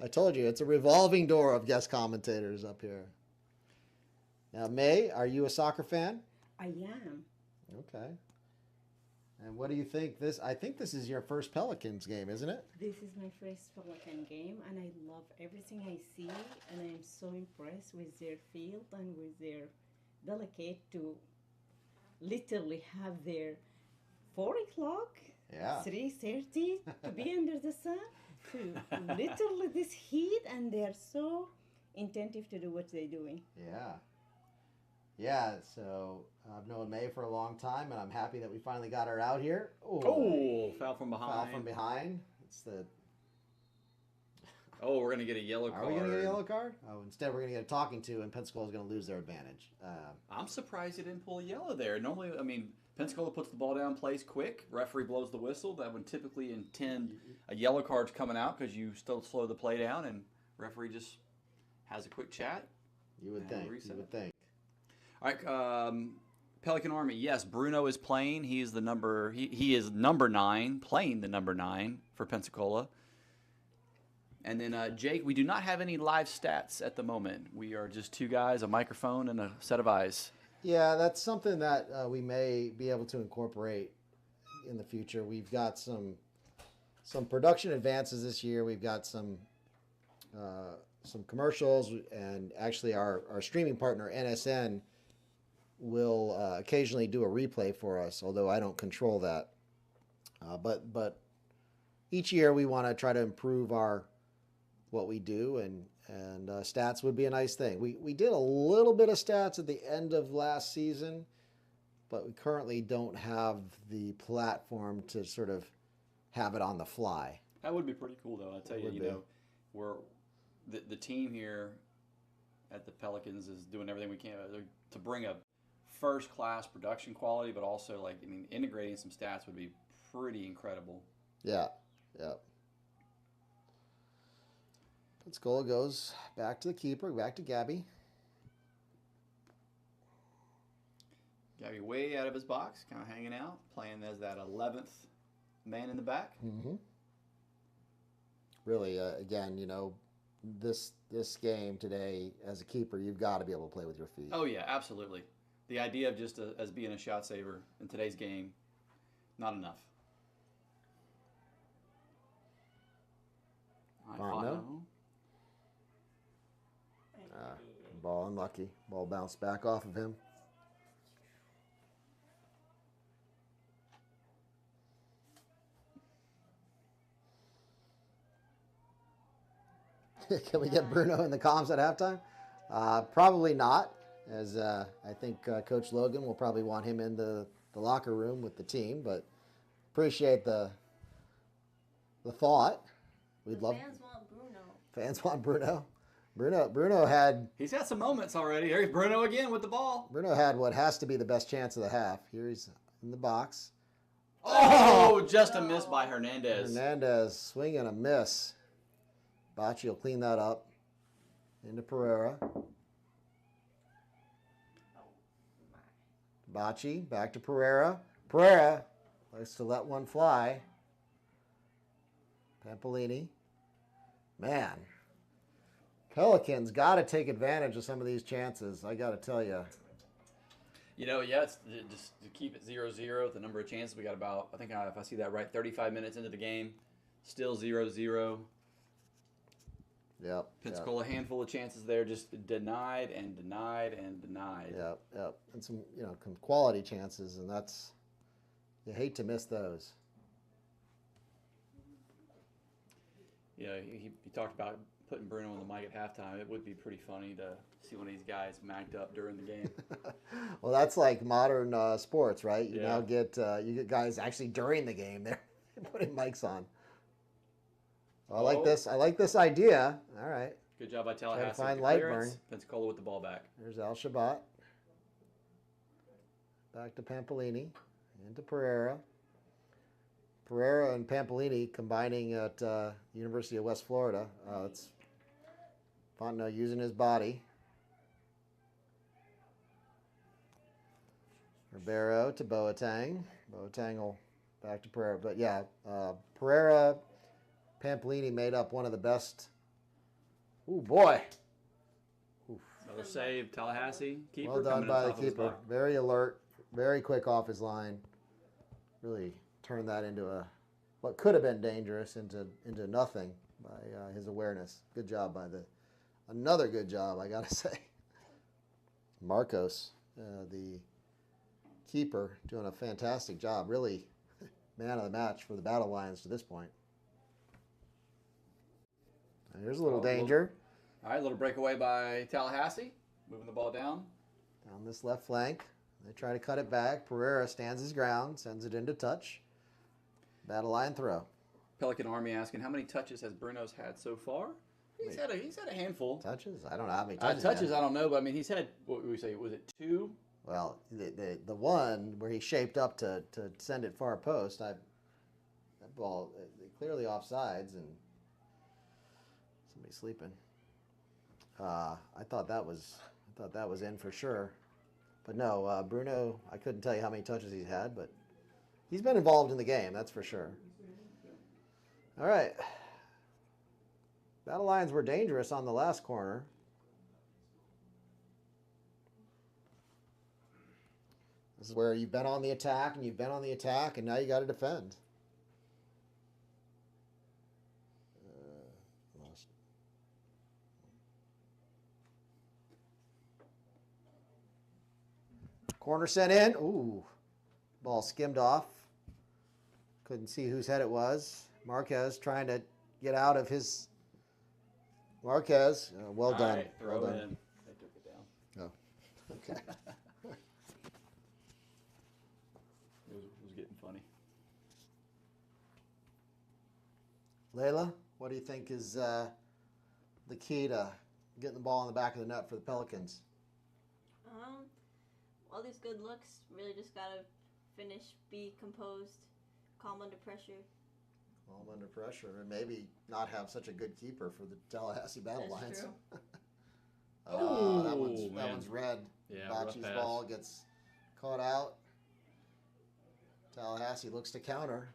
I told you, it's a revolving door of guest commentators up here. Now, May, are you a soccer fan? I am. Okay. And what do you think? I think this is your first Pelicans game, isn't it? This is my first Pelican game, and I love everything I see, and I'm so impressed with their field and with their delicate to literally have their 4 o'clock, 3:30 to be under the sun, to literally this heat, and they're so attentive to do what they're doing. Yeah, so I've known May for a long time, and I'm happy that we finally got her out here. Oh, foul from behind. Foul from behind. It's the Oh, we're going to get a yellow card. Are we going to get a yellow card? Oh, instead we're going to get a talking to, and Pensacola's going to lose their advantage. I'm surprised he didn't pull a yellow there. Normally, I mean, Pensacola puts the ball down, plays quick. Referee blows the whistle. That would typically intend a yellow card's coming out because you still slow the play down, and referee just has a quick chat. You would think. You would think. All right, Pelican Army. Yes, Bruno is playing. He is the number. He is number 9, playing the number 9 for Pensacola. And then Jake, we do not have any live stats at the moment. We are just 2 guys, a microphone, and a set of eyes. Yeah, that's something that we may be able to incorporate in the future. We've got some production advances this year. We've got some commercials, and actually our streaming partner NSN will occasionally do a replay for us, although I don't control that. But each year we want to try to improve what we do, and stats would be a nice thing. We did a little bit of stats at the end of last season, but we currently don't have the platform to sort of have it on the fly. That would be pretty cool, though. I tell you, we're the team here at the Pelicans is doing everything we can to bring a first-class production quality, but also integrating some stats would be pretty incredible. Yeah. Pensacola goes back to the keeper, back to Gabby. Gabby way out of his box, kind of hanging out, playing as that 11th man in the back. Mm-hmm. Really, again, this game today, as a keeper, you've got to be able to play with your feet. Oh, yeah, absolutely. The idea of just as being a shot saver in today's game, not enough. Ball unlucky. Ball bounced back off of him. Can we get Bruno in the comms at halftime? Probably not, as I think Coach Logan will probably want him in the locker room with the team, but appreciate the thought. Fans want Bruno. Fans want Bruno. Bruno had... He's had some moments already. There's Bruno again with the ball. Bruno had what has to be the best chance of the half. Here he's in the box. Oh, just a miss by Hernandez. Hernandez, swing and a miss. Bocce will clean that up. Into Pereira. Bocce, back to Pereira. Pereira likes to let one fly. Pampolini. Man, Pelicans got to take advantage of some of these chances. I got to tell you. It's just to keep it 0-0, the number of chances we got about, I think if I see that right, 35 minutes into the game, still 0-0. Yep. Pensacola, a handful of chances there, just denied and denied and denied. Yep. And some, some quality chances, and you hate to miss those. He talked about putting Bruno on the mic at halftime. It would be pretty funny to see one of these guys magged up during the game. Well, that's like modern sports, right? You now get guys actually during the game they're putting mics on. I like this idea. All right. Good job by Tallahassee. Try to find light burn. Pensacola with the ball back. There's Al-Shabat. Back to Pampolini. Into Pereira. Pereira and Pampolini combining at University of West Florida. It's Fontenot using his body. Ribeiro to Boateng. Boateng will back to Pereira. But yeah, Pereira, Pampolini made up one of the best. Ooh, boy. Oof. Another save, Tallahassee. Keeper well done by the keeper. Very alert, very quick off his line. Really turned that into what could have been dangerous into nothing by his awareness. Good job by another good job, I gotta say. Marcos, the keeper, doing a fantastic job. Really, man of the match for the Battle Lions to this point. And here's a little danger. All right, a little breakaway by Tallahassee. Moving the ball down. Down this left flank. They try to cut it back. Pereira stands his ground, sends it into touch. Battle line throw. Pelican Army asking, how many touches has Bruno's had so far? He's had a handful. Touches? I don't know how many touches. Touches, I don't know, but I mean, he's had, what would we say, was it 2? Well, the one where he shaped up to send it far post, that ball clearly offsides and somebody sleeping. I thought that was in for sure, but no, Bruno. I couldn't tell you how many touches he's had, but he's been involved in the game. That's for sure. All right. Battle Lions were dangerous on the last corner. This is where you've been on the attack and you've been on the attack and now you got to defend. Lost. Corner sent in. Ooh. Ball skimmed off. Couldn't see whose head it was. Marquez trying to get out of his. Marquez, well done. Right, throw well done. in. They took it down. Oh, okay. It was getting funny. Layla, what do you think is the key to getting the ball in the back of the net for the Pelicans? All these good looks, really just gotta finish, be composed, calm under pressure. Calm under pressure, and maybe not have such a good keeper for the Tallahassee Battle That's Lions. true. That Ooh, man. one's red. Yeah, rough Bocce's pass. ball gets caught out. Tallahassee looks to counter.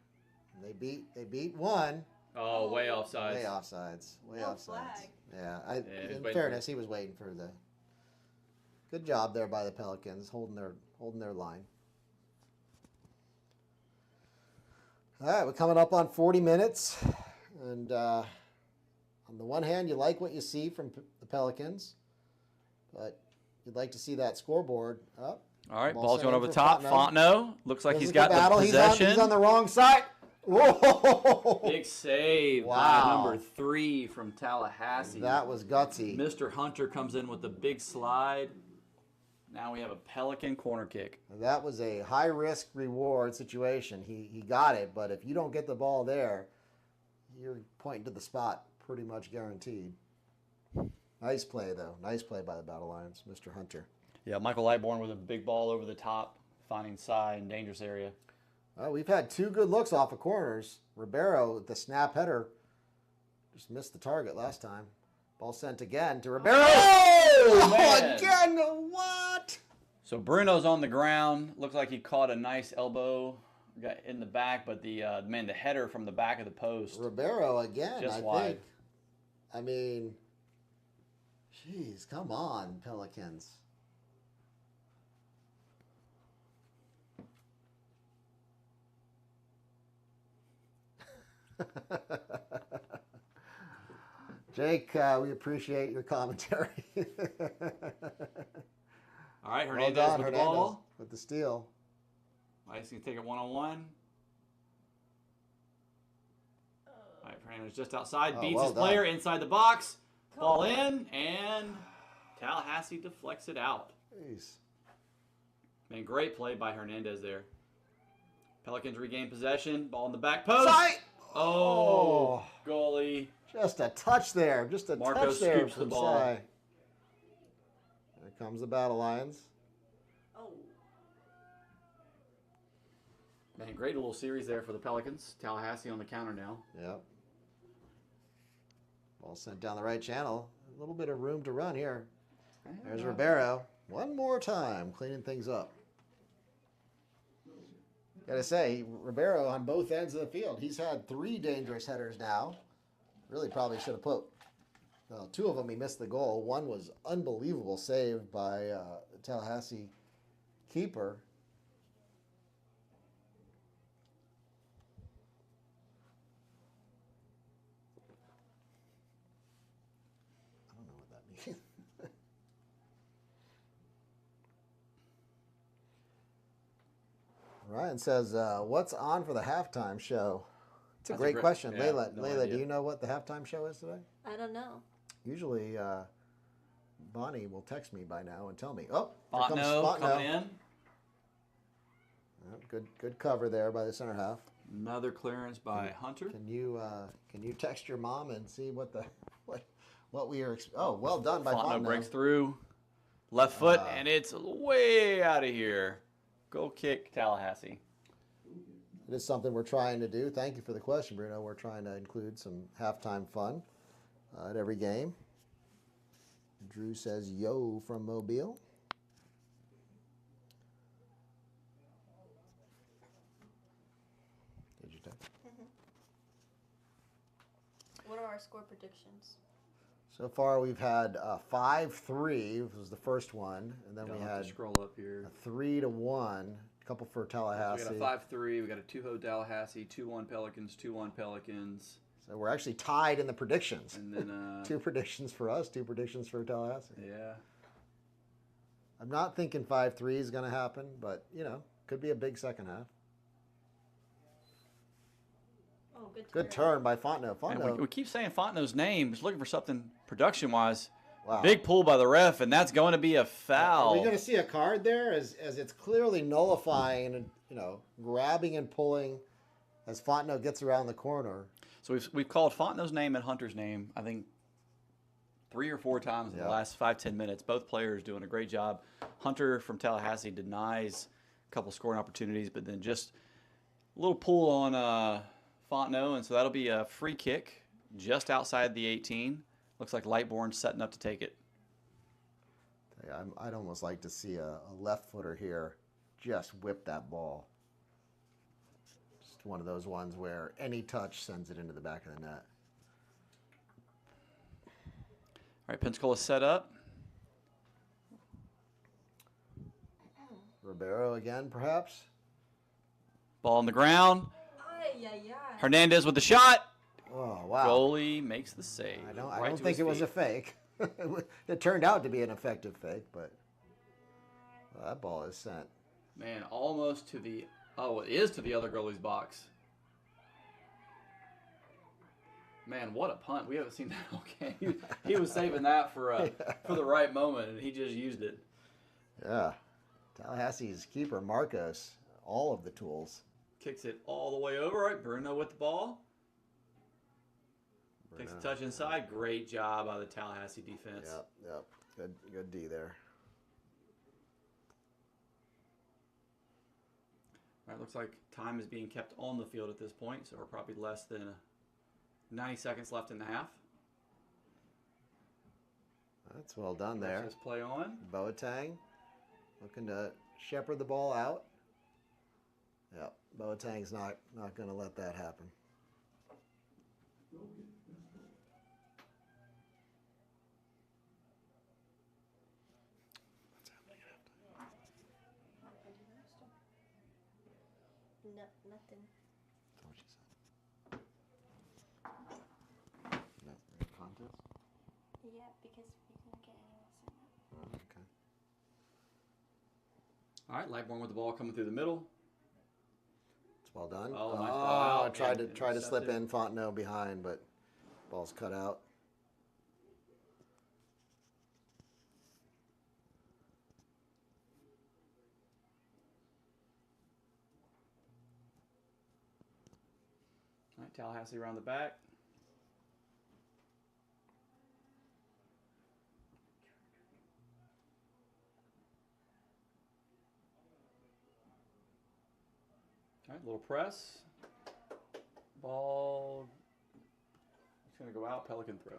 They beat one. Oh, way offsides. Way offsides. Way No offsides. flag. Yeah, he was in waiting fairness, he was waiting for the. Good job there by the Pelicans, holding their line. All right, we're coming up on 40 minutes, and on the one hand, you like what you see from the Pelicans, but you'd like to see that scoreboard up. All right, Ball ball's sent going in over the for top. Fontenot. Fontenot looks like he's got Physical the possession. He's on the wrong side. Whoa! Big save Wow. by number 3 from Tallahassee. That was gutsy. Mr. Hunter comes in with the big slide. Now we have a Pelican corner kick. That was a high-risk reward situation. He got it, but if you don't get the ball there, you're pointing to the spot pretty much guaranteed. Nice play, though. Nice play by the Battle Lions, Mr. Hunter. Yeah, Michael Lightbourne with a big ball over the top, finding side in dangerous area. Well, we've had 2 good looks off of corners. Ribeiro, the snap header, just missed the target last time. Ball sent again to Ribeiro. Oh, man. Again, what? So Bruno's on the ground. Looks like he caught a nice elbow got in the back, but the header from the back of the post. Ribeiro again, Just I wide. think. I mean, jeez, come on, Pelicans. Jake, we appreciate your commentary. All right, Well Hernandez done, with the Hernandez, ball. with the steal. Nice, he can take it one-on-one. All right, Hernandez just outside, Oh, beats well his done. player inside the box. Ball in, and Tallahassee deflects it out. Jeez. Man, great play by Hernandez there. Pelicans regain possession. Ball in the back post. Sight! Oh, goalie. Just a touch there. Just a Marco touch there scoops the from ball. Sai. There comes the Battle Lions. Oh. Man, great little series there for the Pelicans. Tallahassee on the counter now. Yep. Ball sent down the right channel. A little bit of room to run here. There's Ribeiro. One more time, cleaning things up. Gotta say, Ribeiro on both ends of the field. He's had 3 dangerous headers now. Really probably should have put, well, 2 of them he missed the goal. One was unbelievable save by the Tallahassee keeper. I don't know what that means. Ryan says, what's on for the halftime show? It's a That's great question. yeah, Layla, no Layla, idea. do you know what the halftime show is today? I don't know. Usually, Bonnie will text me by now and tell me. Oh, here comes Fontenot Fontenot. coming in. Yep, good cover there by the center half. Another clearance by Hunter. Can you text your mom and see what what we are. Oh, well done by Fontenot Fontenot. breaks through. Left foot, and it's way out of here. Goal kick, Tallahassee. It is something we're trying to do. Thank you for the question, Bruno. We're trying to include some halftime fun at every game. Drew says, yo, from Mobile. Did you type? What are our score predictions? So far, we've had 5-3 was the first one, and then we had scroll up here. a 3-1. A couple for Tallahassee. So we got a 5-3. We got a 2-0 Tallahassee, 2-1 Pelicans, 2-1 Pelicans. So we're actually tied in the predictions. And then 2 predictions for us, 2 predictions for Tallahassee. yeah. I'm not thinking 5-3 is going to happen, but could be a big second half. Oh, Good turn by Fontenot. And Fontenot. we keep saying Fontenot's name. Just looking for something production-wise. Wow. Big pull by the ref, and that's going to be a foul. Are we going to see a card there as it's clearly nullifying and grabbing and pulling as Fontenot gets around the corner? So we've called Fontenot's name and Hunter's name, I think, 3 or 4 times in the last 5-10 minutes. Both players doing a great job. Hunter from Tallahassee denies a couple scoring opportunities, but then just a little pull on Fontenot, and so that'll be a free kick just outside the 18. Looks like Lightbourne setting up to take it. Yeah, I'd almost like to see a left footer here just whip that ball. Just one of those ones where any touch sends it into the back of the net. All right, Pensacola set up. Ribeiro again, perhaps. Ball on the ground. Hernandez with the shot. Oh, wow. Goalie makes the save. I don't Right to think his it was feet. a fake. It turned out to be an effective fake, but that ball is sent. Man, almost to the... Oh, it is to the other goalie's box. Man, what a punt. We haven't seen that all game. He was saving that for the right moment, and he just used it. Yeah. Tallahassee's keeper, Marcos, all of the tools. Kicks it all the way over. Right, Bruno with the ball. Takes a touch inside. Great job by the Tallahassee defense. Yep. Good D there. All right, looks like time is being kept on the field at this point, so we're probably less than 90 seconds left in the half. That's well done there. Let's just play on. Boateng looking to shepherd the ball out. Yep. Boateng's not going to let that happen. No, nothing. That's what she said. No, contest? Yeah, because we couldn't get anyone Oh, okay. All right, Lightbourne with the ball coming through the middle. It's well done. Oh, nice ball out. Tried And to slip intercepted. in Fontenot behind, but ball's cut out. All right, Tallahassee around the back. All right, little press. Ball. It's going to go out. Pelican throw.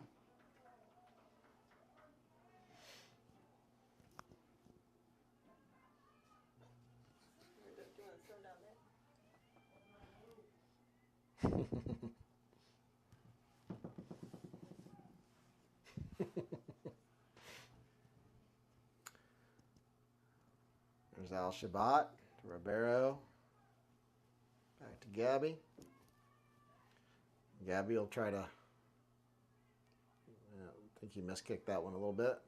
There's Al Shabat to Ribeiro. Back to Gabby. Gabby will try to. I think he miskicked that one a little bit.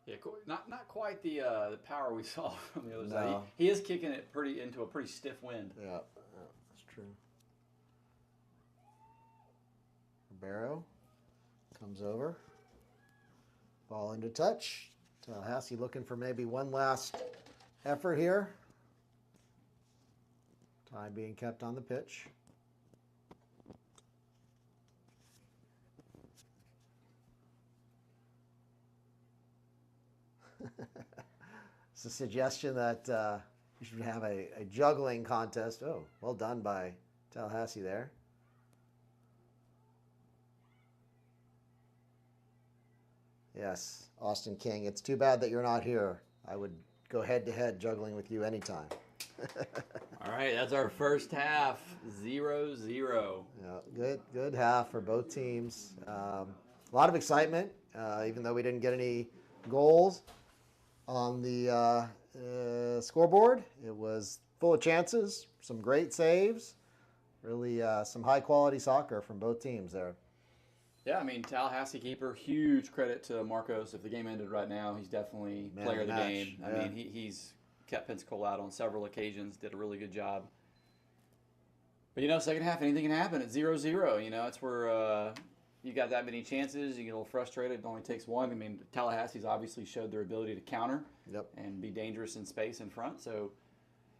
Yeah, not quite the power we saw from the other No. side. He is kicking it into a pretty stiff wind. Yeah, that's true. Ribeiro comes over. Ball into touch. Tallahassee looking for maybe one last effort here. Time being kept on the pitch. It's a suggestion that you should have a juggling contest. Oh, well done by Tallahassee there. Yes, Austin King. It's too bad that you're not here. I would go head-to-head juggling with you anytime. All right, that's our first half, 0-0. Yeah, good half for both teams. A lot of excitement, even though we didn't get any goals on the scoreboard. It was full of chances, some great saves, really some high-quality soccer from both teams there. Yeah, I mean, Tallahassee keeper, huge credit to Marcos. If the game ended right now, he's definitely Man player of the match, game. yeah. I mean, he's kept Pensacola out on several occasions, did a really good job. But, second half, anything can happen. It's 0-0. It's where you got that many chances. You get a little frustrated. It only takes one. I mean, Tallahassee's obviously showed their ability to counter and be dangerous in space in front. So,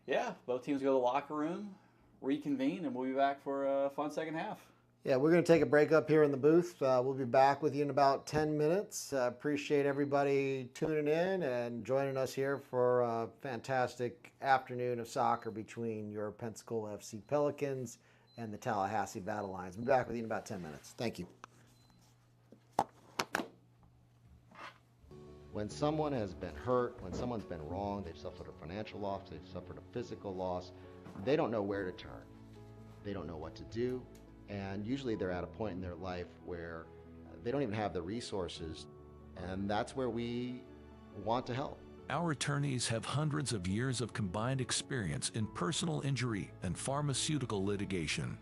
yeah, both teams go to the locker room, reconvene, and we'll be back for a fun second half. Yeah, we're going to take a break up here in the booth. We'll be back with you in about 10 minutes. Appreciate everybody tuning in and joining us here for a fantastic afternoon of soccer between your Pensacola FC Pelicans and the Tallahassee Battle Lions. We'll be back with you in about 10 minutes. Thank you. When someone has been hurt, when someone's been wrong, they've suffered a financial loss, they've suffered a physical loss, they don't know where to turn. They don't know what to do. And usually they're at a point in their life where they don't even have the resources, and that's where we want to help. Our attorneys have hundreds of years of combined experience in personal injury and pharmaceutical litigation.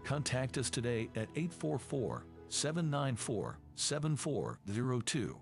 Contact us today at 844-794-7402.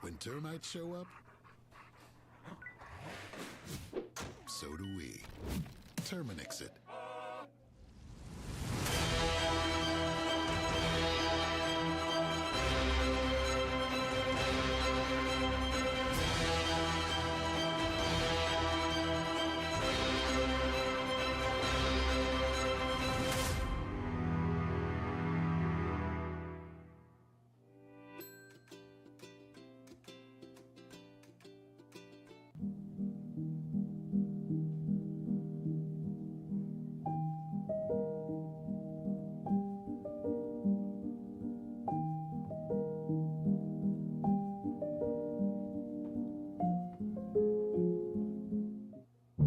When termites show up, so do we. Terminix it.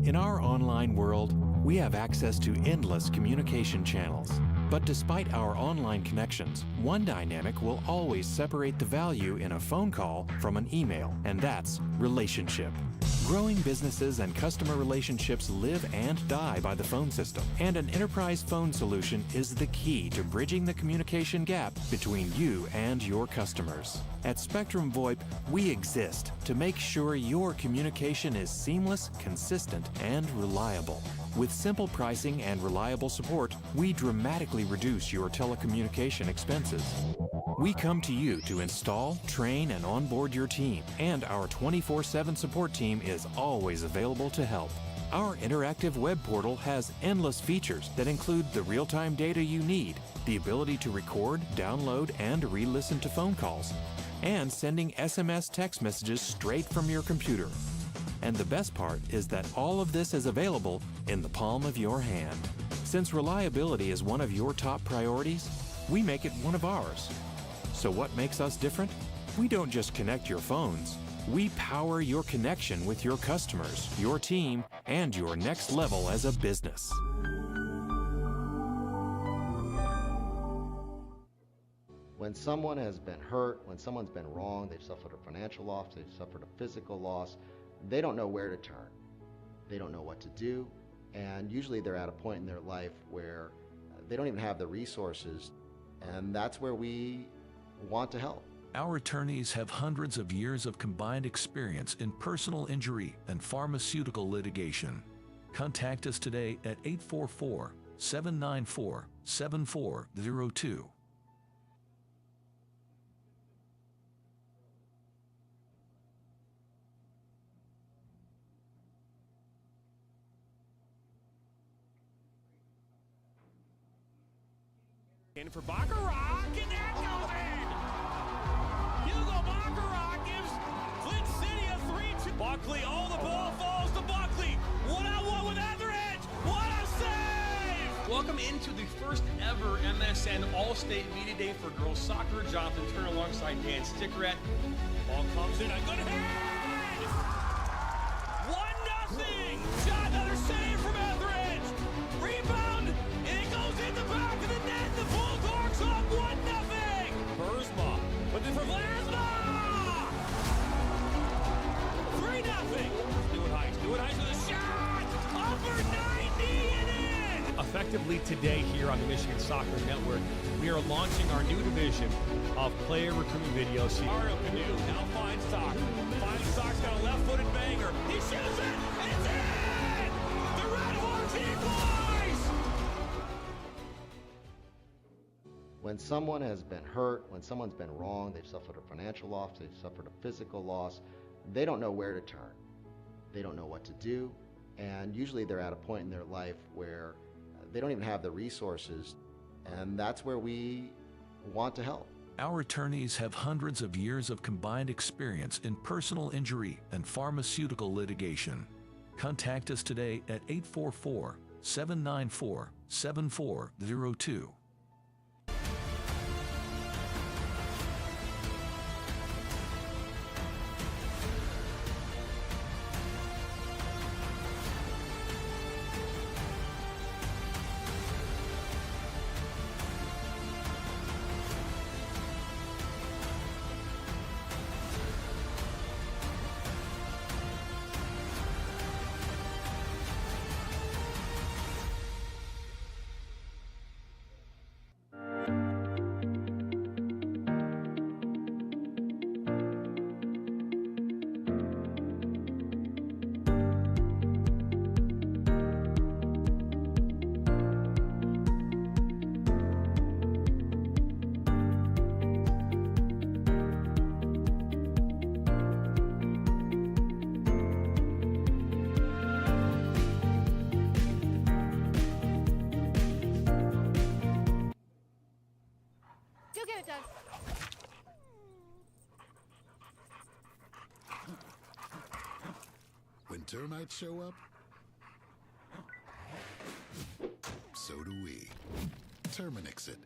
In our online world, we have access to endless communication channels. But despite our online connections, one dynamic will always separate the value in a phone call from an email, and that's relationship. Growing businesses and customer relationships live and die by the phone system, and an enterprise phone solution is the key to bridging the communication gap between you and your customers. At Spectrum VoIP, we exist to make sure your communication is seamless, consistent, and reliable. With simple pricing and reliable support, we dramatically reduce your telecommunication expenses. We come to you to install, train, and onboard your team, and our 24/7 support team is always available to help. Our interactive web portal has endless features that include the real-time data you need, the ability to record, download, and re-listen to phone calls, and sending SMS text messages straight from your computer. And the best part is that all of this is available in the palm of your hand. Since reliability is one of your top priorities, we make it one of ours. So what makes us different? We don't just connect your phones. We power your connection with your customers, your team, and your next level as a business. When someone has been hurt, when someone's been wrong, they've suffered a financial loss, they've suffered a physical loss, they don't know where to turn. They don't know what to do, and usually they're at a point in their life where they don't even have the resources, and that's where we want to help. Our attorneys have hundreds of years of combined experience in personal injury and pharmaceutical litigation. Contact us today at 844-794-7402. In for Baccarat, and that goes in! Hugo Baccarat gives Flint City a 3-2. Buckley, the ball falls to Buckley. 1-on-1 with Etheridge. What a save! Welcome into the first ever MSN All-State Media Day for girls soccer. Jonathan Turner alongside Dan Stickerett. Ball comes in, a good hit! 1-0! Shot, another save from Etheridge. Rebound, and it goes in the back of the net. The Bulldogs up 1-0. Bursma, but then for Vlasma! 3-0. Stewart Heights with a shot! Upper 90 and in! Effectively today here on the Michigan Soccer Network, we are launching our new division of player recruitment videos. Mario Canoe now finds Sock. Finds Sock's got a left-footed banger. He shoots it, and it's in! The Red Hawks equalize! When someone has been hurt, when someone's been wrong, they've suffered a financial loss, they've suffered a physical loss, they don't know where to turn. They don't know what to do, and usually they're at a point in their life where they don't even have the resources, and that's where we want to help. Our attorneys have hundreds of years of combined experience in personal injury and pharmaceutical litigation. Contact us today at 844-794-7402. When termites show up, so do we. Terminix it.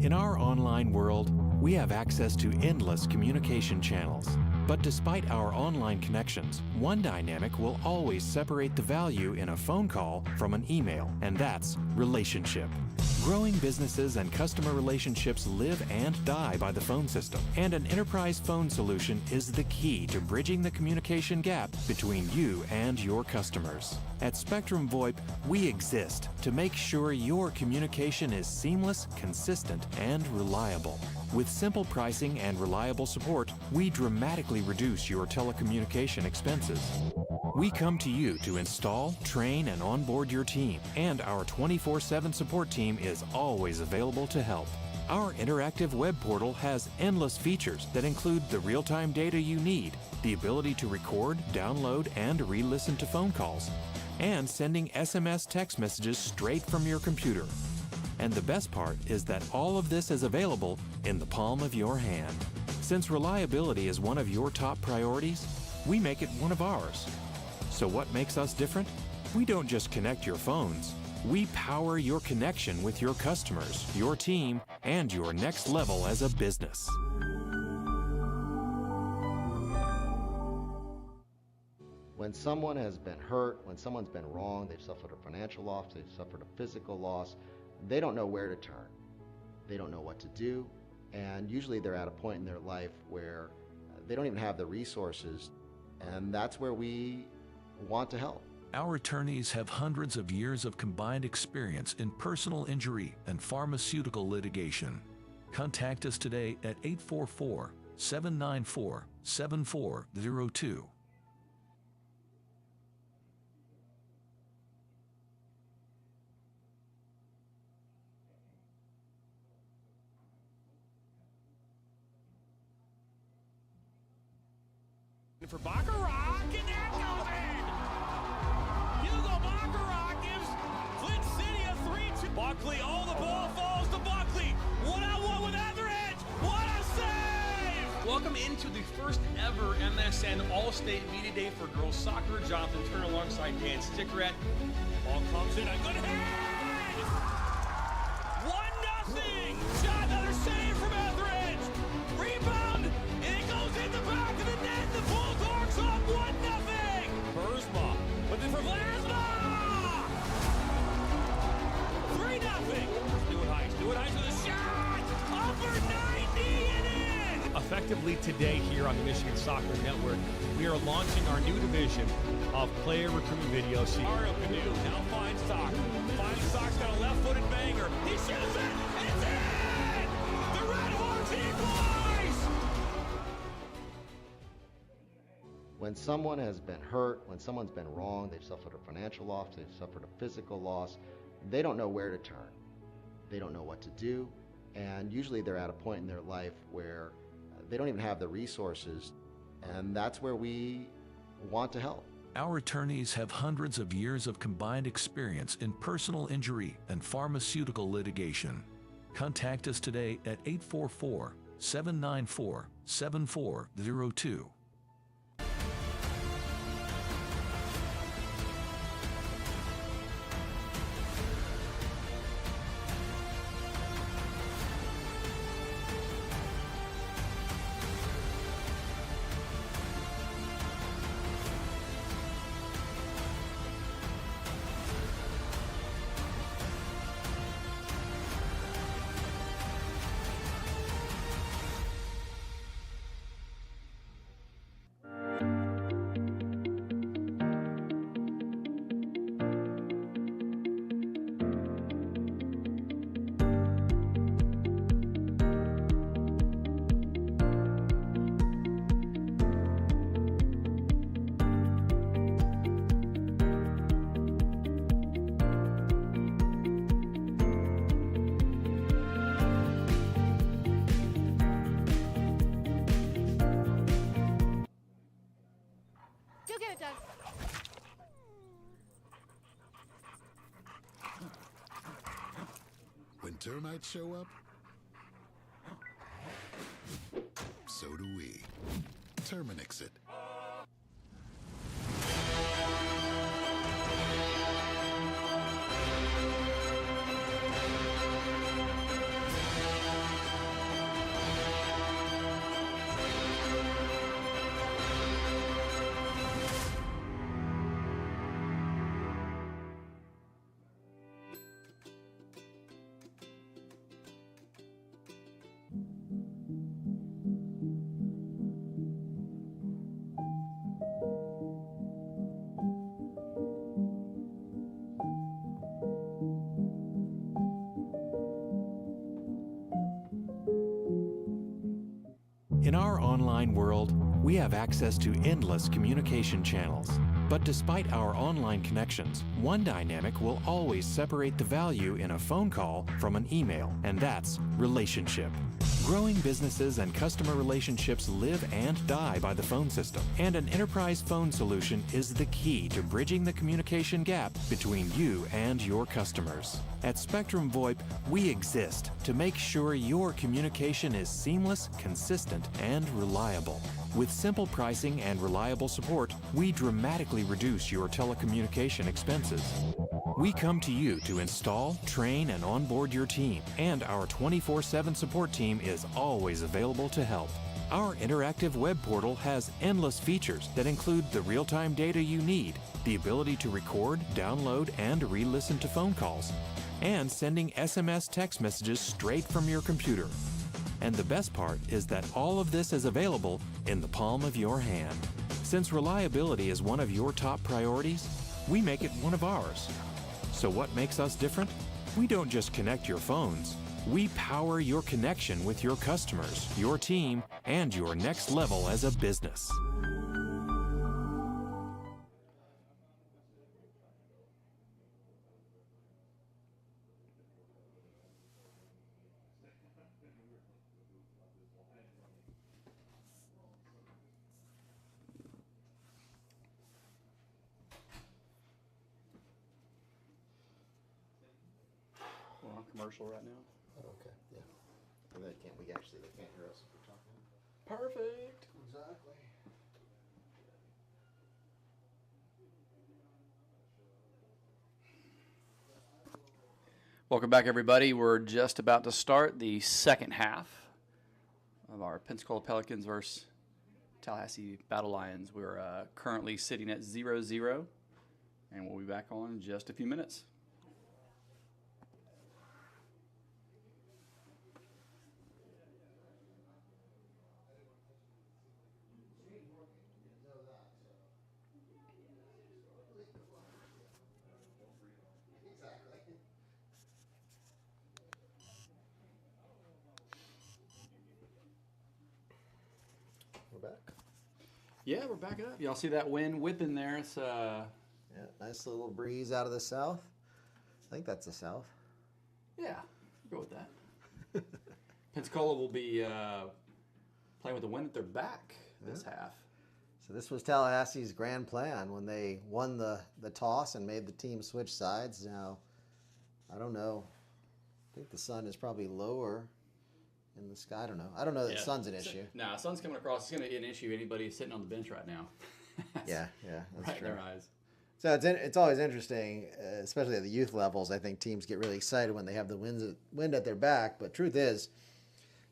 In our online world, we have access to endless communication channels. But despite our online connections, one dynamic will always separate the value in a phone call from an email, and that's relationship. Growing businesses and customer relationships live and die by the phone system, and an enterprise phone solution is the key to bridging the communication gap between you and your customers. At Spectrum VoIP, we exist to make sure your communication is seamless, consistent, and reliable. With simple pricing and reliable support, we dramatically reduce your telecommunication expenses. We come to you to install, train, and onboard your team, and our 24/7 support team is always available to help. Our interactive web portal has endless features that include the real-time data you need, the ability to record, download, and re-listen to phone calls, and sending SMS text messages straight from your computer. And the best part is that all of this is available in the palm of your hand. Since reliability is one of your top priorities, we make it one of ours. So what makes us different? We don't just connect your phones. We power your connection with your customers, your team, and your next level as a business. When someone has been hurt, when someone's been wrong, they've suffered a financial loss, they've suffered a physical loss, they don't know where to turn. They don't know what to do, and usually they're at a point in their life where they don't even have the resources, and that's where we want to help. Our attorneys have hundreds of years of combined experience in personal injury and pharmaceutical litigation. Contact us today at 844-794-7402. For Baccarat, and that goes in! Hugo Baccarat gives Flint City a 3-2. Buckley, oh, the ball falls to Buckley. One-on-one with Etheridge. What a save! Welcome into the first ever MSN All-State Media Day for Girls Soccer. Jonathan Turner alongside Dan Stickrett. Ball comes in, a good hit! 1-0! Shot, another save from Etheridge! Rebound, and it goes in the back of the net. The Bulldogs up 1-0! Burzma, looking for Vlasma! 3-0! Stewart Heights with a shot! Upper 90 and in! Effectively today here on the Michigan Soccer Network, we are launching our new division of player recruitment video. Mario Canoe now finds Sock. Finds Sock's got a left-footed banger. He shoots it! It's in! The Red Hawks equalize! When someone has been hurt, when someone's been wrong, they've suffered a financial loss, they've suffered a physical loss, they don't know where to turn. They don't know what to do, and usually they're at a point in their life where they don't even have the resources, and that's where we want to help. Our attorneys have hundreds of years of combined experience in personal injury and pharmaceutical litigation. Contact us today at 844-794-7402. When termites show up, so do we. Terminix it. In our online world, we have access to endless communication channels. But despite our online connections, one dynamic will always separate the value in a phone call from an email, and that's relationship. Growing businesses and customer relationships live and die by the phone system, and an enterprise phone solution is the key to bridging the communication gap between you and your customers. At Spectrum VoIP, we exist to make sure your communication is seamless, consistent, and reliable. With simple pricing and reliable support, we dramatically reduce your telecommunication expenses. We come to you to install, train, and onboard your team, and our 24/7 support team is always available to help. Our interactive web portal has endless features that include the real-time data you need, the ability to record, download, and re-listen to phone calls, and sending SMS text messages straight from your computer. And the best part is that all of this is available in the palm of your hand. Since reliability is one of your top priorities, we make it one of ours. So what makes us different? We don't just connect your phones. We power your connection with your customers, your team, and your next level as a business. We're on commercial right now. Okay, yeah. And they can't hear us if we're talking. Perfect. Exactly. Welcome back, everybody. We're just about to start the second half of our Pensacola Pelicans versus Tallahassee Battle Lions. We're currently sitting at 0-0, and we'll be back on in just a few minutes. We're back. Yeah, we're backing up. Y'all see that wind whipping there? It's Yeah, nice little breeze out of the south. I think that's the south. yeah, go with that. Pensacola will be playing with the wind at their back this half. So this was Tallahassee's grand plan when they won the toss and made the team switch sides. Now, I don't know. I think the sun is probably lower in the sky. I don't know. I don't know that the sun's an issue. No, sun's coming across. It's going to be an issue. Anybody sitting on the bench right now. Yeah, that's right true. in their eyes. So it's always interesting, especially at the youth levels. I think teams get really excited when they have the wind at their back. But truth is,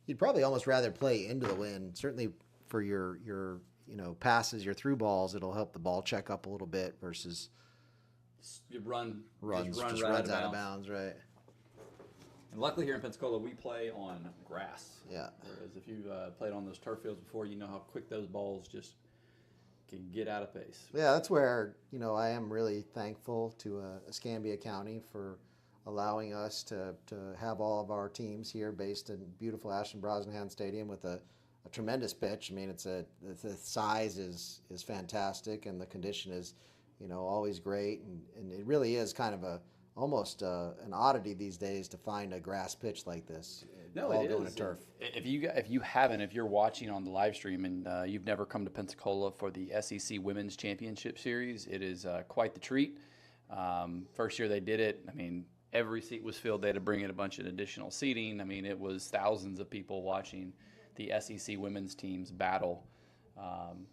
you'd probably almost rather play into the wind. Certainly for your passes, your through balls, it'll help the ball check up a little bit versus You runs right out of bounds, right? And luckily here in Pensacola, we play on grass. Yeah. Whereas if you've played on those turf fields before, you know how quick those balls just can get out of pace. Yeah, that's where, I am really thankful to Escambia County for allowing us to have all of our teams here based in beautiful Ashton Brosnaham Stadium with a tremendous pitch. I mean, the size is fantastic and the condition is, always great. And it really is kind of almost an oddity these days to find a grass pitch like this. No, all it going is. to turf. If you're watching on the live stream and you've never come to Pensacola for the SEC Women's Championship Series, it is quite the treat. First year they did it, I mean, every seat was filled. They had to bring in a bunch of additional seating. I mean, it was thousands of people watching the SEC women's teams battle.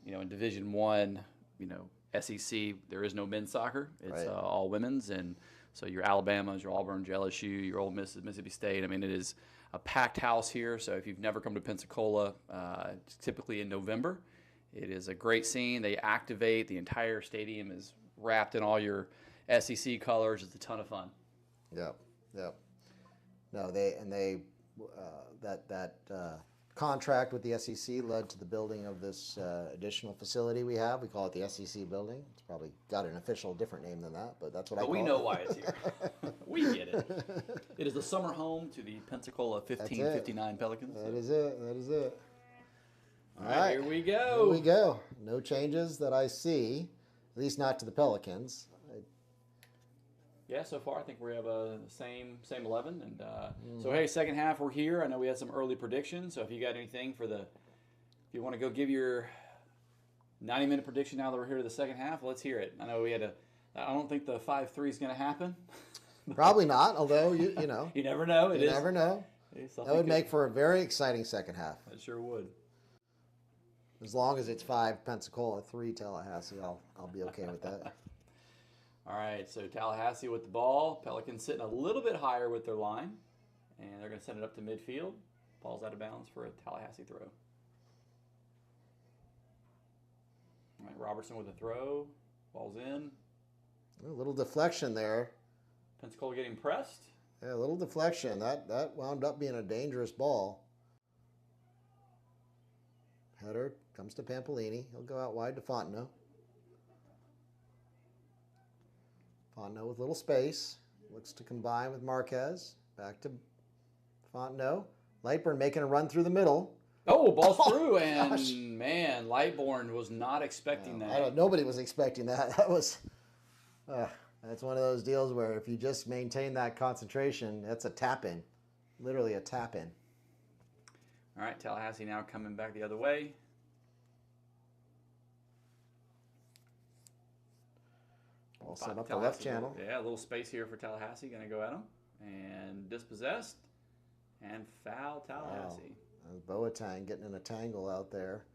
In Division I, SEC, there is no men's soccer. It's all women's, and so your Alabamas, your Auburn, your LSU, your Ole Miss, Mississippi State. I mean, it is a packed house here. So if you've never come to Pensacola, it's typically in November. It is a great scene. They activate. The entire stadium is wrapped in all your SEC colors. It's a ton of fun. Yep. No, that contract with the SEC led to the building of this additional facility we have. We call it the SEC building. It's probably got an official different name than that, but that's what I call it. But we know why it's here. We get it. It is the summer home to the Pensacola 1559 Pelicans. That is it. All right, here we go. Here we go. No changes that I see, at least not to the Pelicans. Yeah, so far I think we have a same 11, and so hey, second half we're here. I know we had some early predictions, so if you got anything if you want to go give your 90-minute prediction now that we're here to the second half, let's hear it. I know I don't think the 5-3 is going to happen. Probably not, although you know. You never know. You never know. That would make for a very exciting second half. It sure would. As long as it's 5 Pensacola, 3 Tallahassee, I'll be okay with that. All right, so Tallahassee with the ball. Pelicans sitting a little bit higher with their line, and they're going to send it up to midfield. Ball's out of bounds for a Tallahassee throw. All right, Robertson with a throw. Ball's in. A little deflection there. Pensacola getting pressed. Yeah, a little deflection. That wound up being a dangerous ball. Header comes to Pampolini. He'll go out wide to Fontenot. Fontenot with little space. Looks to combine with Marquez. Back to Fontenot. Lightburn making a run through the middle. Oh, ball's through, and man, Lightborn was not expecting that. Nobody was expecting that. That was, that's one of those deals where if you just maintain that concentration, that's a tap-in. Literally a tap-in. All right, Tallahassee now coming back the other way. All set up the left channel. Yeah, a little space here for Tallahassee. Going to go at him. And dispossessed. And foul Tallahassee. Wow. Boateng getting in a tangle out there.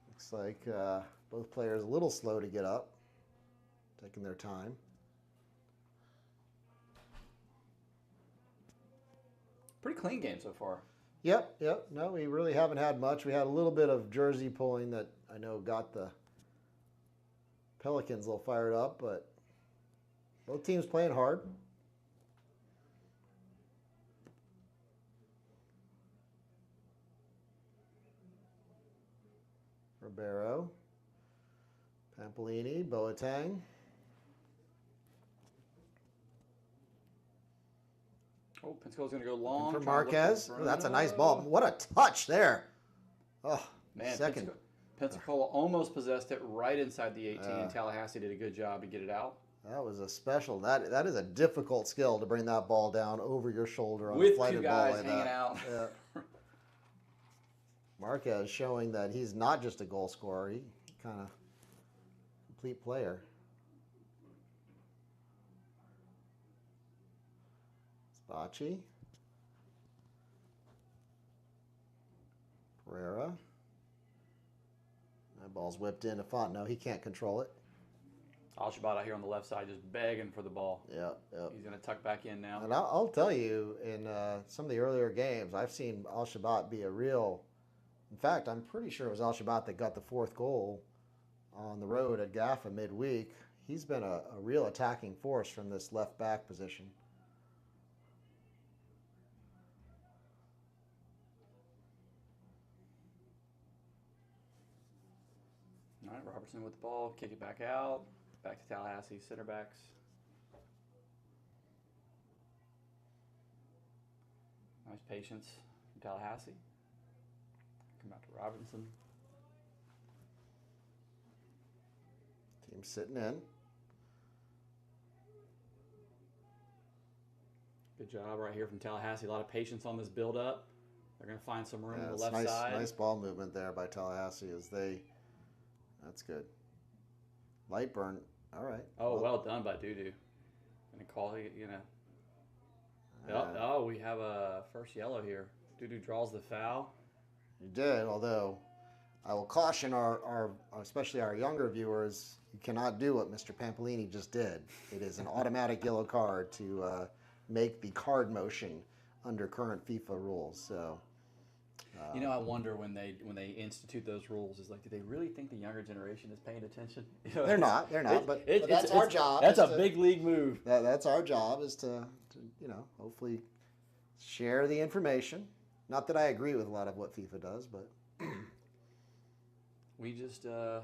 Looks like both players a little slow to get up. Taking their time. Pretty clean game so far. Yep. No, we really haven't had much. We had a little bit of jersey pulling that I know got the Pelicans a little fired up, but both teams playing hard. Ribeiro, Pampolini, Boateng. Oh, Pensacola's going to go long. For Marquez. Oh, that's a nice ball. What a touch there. Oh, man. Second. Pensacola almost possessed it right inside the 18. Tallahassee did a good job to get it out. That was a special. That is a difficult skill to bring that ball down over your shoulder on with a flighted two ball guys like hanging that. out. Yeah. Marquez showing that he's not just a goal scorer. He kind of complete player. Spacci. Pereira. That ball's whipped into Fontenot. He can't control it. Al-Shabaat out here on the left side just begging for the ball. Yep. He's going to tuck back in now. And I'll tell you, in some of the earlier games, I've seen Al-Shabaat be a real... In fact, I'm pretty sure it was Al-Shabaat that got the 4th goal on the road at Gaffa midweek. He's been a real attacking force from this left back position. All right, Robertson with the ball, kick it back out. Back to Tallahassee, center backs. Nice patience from Tallahassee. Come out to Robinson. Team sitting in. Good job right here from Tallahassee. A lot of patience on this build-up. They're going to find some room on the left nice, side. Nice ball movement there by Tallahassee as they... That's good. Lightburn, all right. Oh, well done by Dudu. Gonna call it, Oh, we have a first yellow here. Dudu draws the foul. You did, although I will caution our especially our younger viewers, you cannot do what Mr. Pampolini just did. It is an automatic yellow card to make the card motion under current FIFA rules. So. I wonder when they institute those rules, is like, do they really think the younger generation is paying attention? They're not, but that's that's our job. That's a big league move. That's our job, is to hopefully share the information. Not that I agree with a lot of what FIFA does, but we just the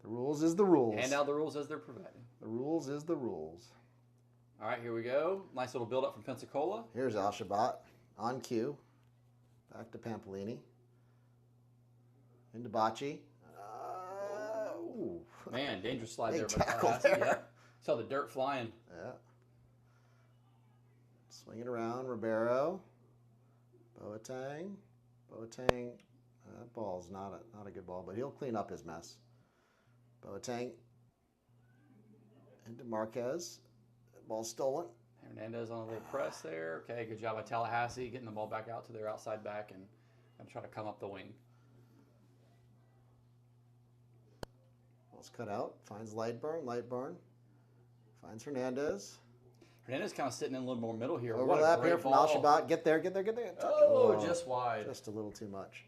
rules is the rules. Hand out the rules as they're provided. The rules is the rules. All right, here we go. Nice little build up from Pensacola. Here's Al-Shabaat on cue. Back to Pampolini. Into Bocce. Ooh. Man, dangerous slide Big there. By tackle Tallahassee. there. Yep. Saw the dirt flying. Yeah. Swing it around, Ribeiro. Boateng. That ball's not a good ball, but he'll clean up his mess. Boateng into Marquez. Ball stolen. Hernandez on a little press there. Okay, good job by Tallahassee getting the ball back out to their outside back and try to come up the wing. Ball's cut out. Finds Lightburn. Finds Hernandez. Hernandez kind of sitting in a little more middle here. Overlap what a here great from ball. Al-Shabaat. Get there. Oh, just wide. Just a little too much.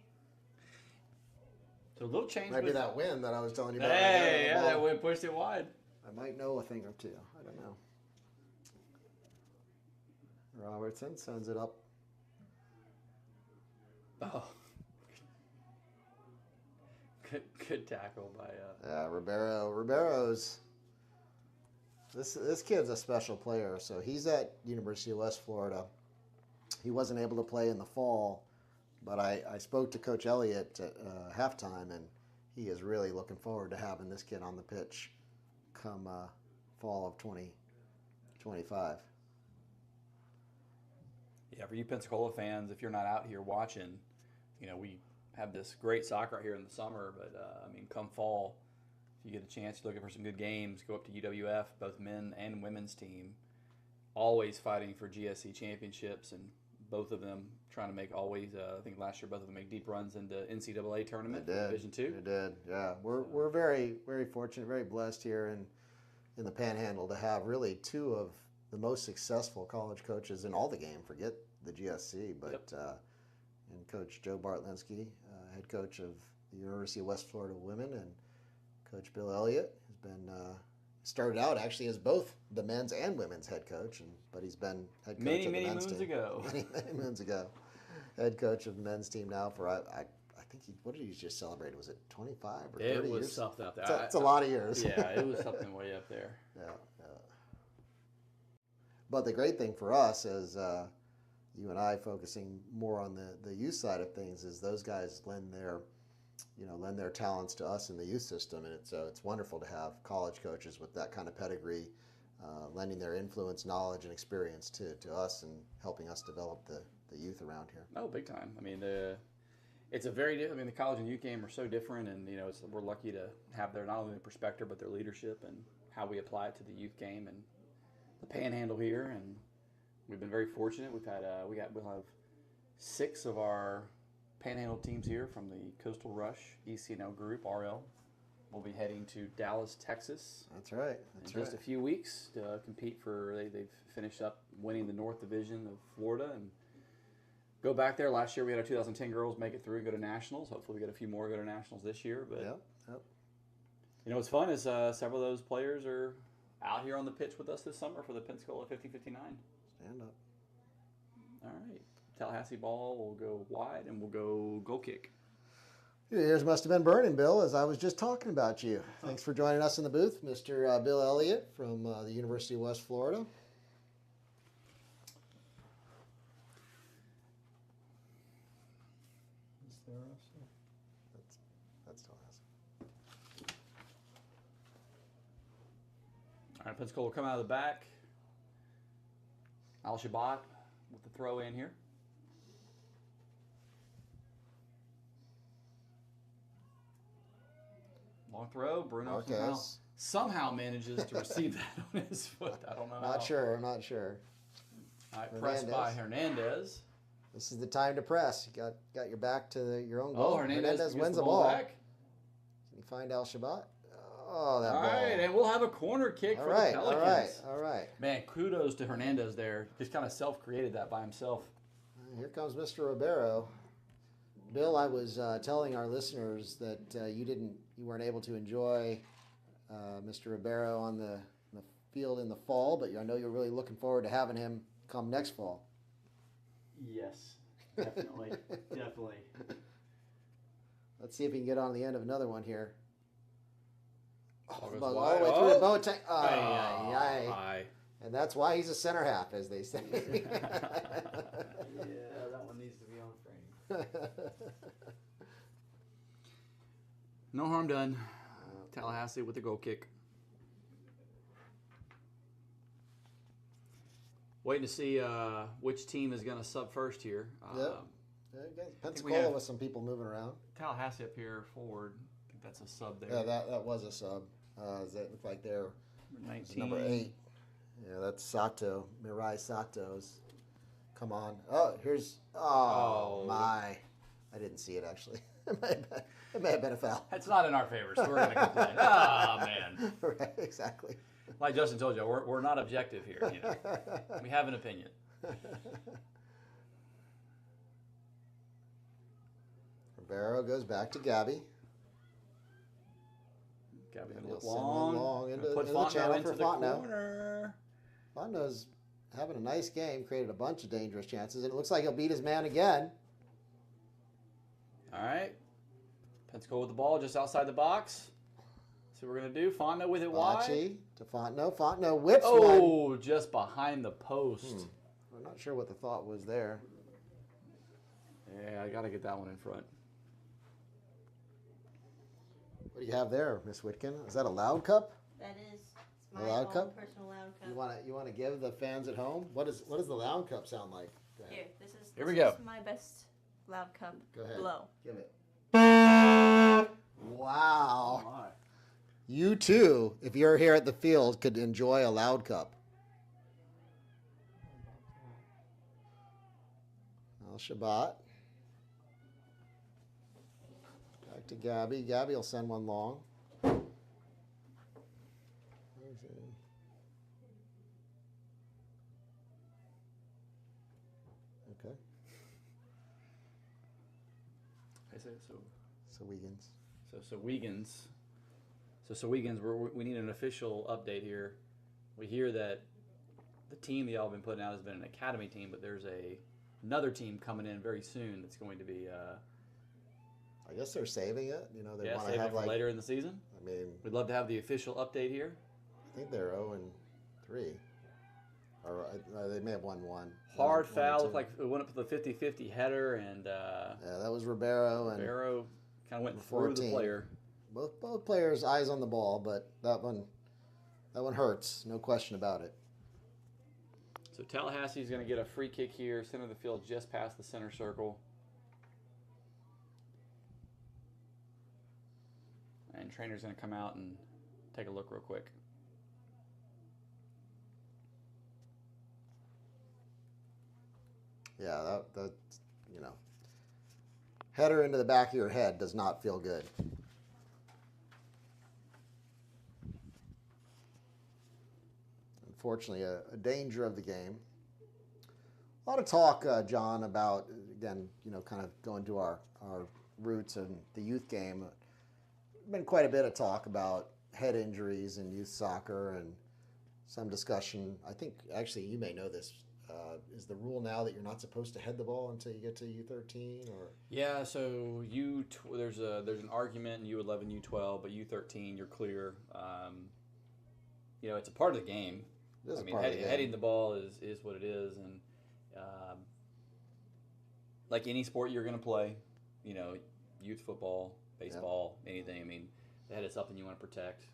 So a little change. Might be that wind that I was telling you about. Hey, yeah, that wind pushed it wide. I might know a thing or two. I don't know. Robertson sends it up. Oh. Good tackle by. Yeah, Ribeiro's. This kid's a special player. So he's at University of West Florida. He wasn't able to play in the fall, but I spoke to Coach Elliott at halftime, and he is really looking forward to having this kid on the pitch come fall of 2025. Yeah, for you Pensacola fans, if you're not out here watching, we have this great soccer out here in the summer, but come fall, if you get a chance, you're looking for some good games, go up to UWF, both men and women's team, always fighting for GSC championships, and both of them trying to make always, I think last year both of them make deep runs into NCAA tournament, Division II. They did, yeah. We're very, very fortunate, very blessed here in the Panhandle to have really two of the most successful college coaches in all the game. Forget the GSC, but and Coach Joe Bartlinski, head coach of the University of West Florida Women, and Coach Bill Elliott has been started out actually as both the men's and women's head coach, but he's been head coach many of the men's moons team. ago. Many moons ago, head coach of the men's team now for I think what did he just celebrate? Was it 25 or 30 years? It was something up there. It's a lot of years. Yeah, it was something way up there. Yeah. But the great thing for us is you and I focusing more on the youth side of things is those guys lend their talents to us in the youth system, and it's wonderful to have college coaches with that kind of pedigree lending their influence, knowledge, and experience to us and helping us develop the youth around here. Oh, big time. It's a very different. The college and youth game are so different, and we're lucky to have their not only their perspective but their leadership and how we apply it to the youth game and the Panhandle here. And we've been very fortunate. We'll have 6 of our Panhandle teams here from the Coastal Rush ECNL group RL. We'll be heading to Dallas, Texas. That's right. In just a few weeks to compete for. They've finished up winning the North Division of Florida and go back there. Last year we had our 2010 girls make it through and go to nationals. Hopefully we get a few more go to nationals this year. But yep. What's fun is several of those players are out here on the pitch with us this summer for the Pensacola 50-59. Stand up. All right. Tallahassee ball will go wide and we'll go goal kick. Your ears must have been burning, Bill, as I was just talking about you. Thanks for joining us in the booth, Mr. Bill Elliott from the University of West Florida. That's Tallahassee. All right, Pensacola will come out of the back. Al-Shabaat with the throw in here. Long throw. Bruno somehow manages to receive that on his foot. I don't know. Not sure. All right, pressed by Hernandez. This is the time to press. You got your back to your own goal. Oh, Hernandez wins the ball. Back. Can you find Al-Shabaat? Oh, that ball. All right, and we'll have a corner kick for the Pelicans. All right. Man, kudos to Hernandez there. Just kind of self-created that by himself. Here comes Mr. Ribeiro. Bill, I was telling our listeners that you weren't able to enjoy Mr. Ribeiro on the field in the fall, but I know you're really looking forward to having him come next fall. Yes, definitely. Let's see if he can get on the end of another one here. All the way through the Boateng. And that's why he's a center half, as they say. Yeah, that one needs to be on frame. No harm done. Tallahassee with the goal kick. Waiting to see which team is going to sub first here. Pensacola with some people moving around. Tallahassee up here forward. I think that's a sub there. Yeah, that was a sub. Does that look like they're 19. Number 8. Yeah, that's Sato. Mirai Sato's. Come on. Oh, here's. Oh, my. I didn't see it, actually. It may have been a foul. It's not in our favor, so we're going to complain. Oh, man. Right, exactly. Like Justin told you, we're not objective here. You know? We have an opinion. Ribeiro goes back to Gabby. Gabby going to look long into the channel for Fontenot. Fontenot's having a nice game, created a bunch of dangerous chances, and it looks like he'll beat his man again. All right. Pensacola with the ball just outside the box. See what we're going to do. Fontenot with it wide. To Fontenot. Fontenot whips one. Oh, just behind the post. I'm not sure what the thought was there. Yeah, I got to get that one in front. What do you have there, Miss Whitkin? Is that a Loud Cup? That is. It's A my Loud own Cup? personal Loud Cup. You want to give the fans at home? What does the Loud Cup sound like? Here, this we go. is my best Loud Cup. Go ahead. Blow. Give it. Wow. Oh, You too, if you're here at the field, could enjoy a Loud Cup. Al-Shabat. Back to Gabby. Gabby will send one long. Okay. I say so. Wiegans. So Wiegans. So Wiegans, we need an official update here. We hear that the team y'all have been putting out has been an academy team, but there's another team coming in very soon that's going to be. I guess they're saving it. You know, they want to saving have it for later in the season. I mean, we'd love to have the official update here. I think they're 0-3, or they may have won one. Hard foul, looked like it went up to the 50-50 header, and yeah, that was Ribeiro. And Ribeiro kind of went through the player. Both players' eyes on the ball, but that one hurts, no question about it. So Tallahassee's going to get a free kick here, center of the field, just past the center circle. And trainer's going to come out and take a look real quick. Yeah, that you know, header into the back of your head does not feel good. Unfortunately, a danger of the game. A lot of talk, John, about, again, you know, kind of going to our roots and the youth game. Been quite a bit of talk about head injuries in youth soccer and some discussion. I think, actually, you may know this. Is the rule now that you're not supposed to head the ball until you get to U13? Or yeah, so there's an argument in U11, U12, but U13 you're clear. You know, it's a part of the game. I mean, heading the ball is what it is, and like any sport you're going to play, you know, youth football, baseball, anything. I mean, the head is something you want to protect.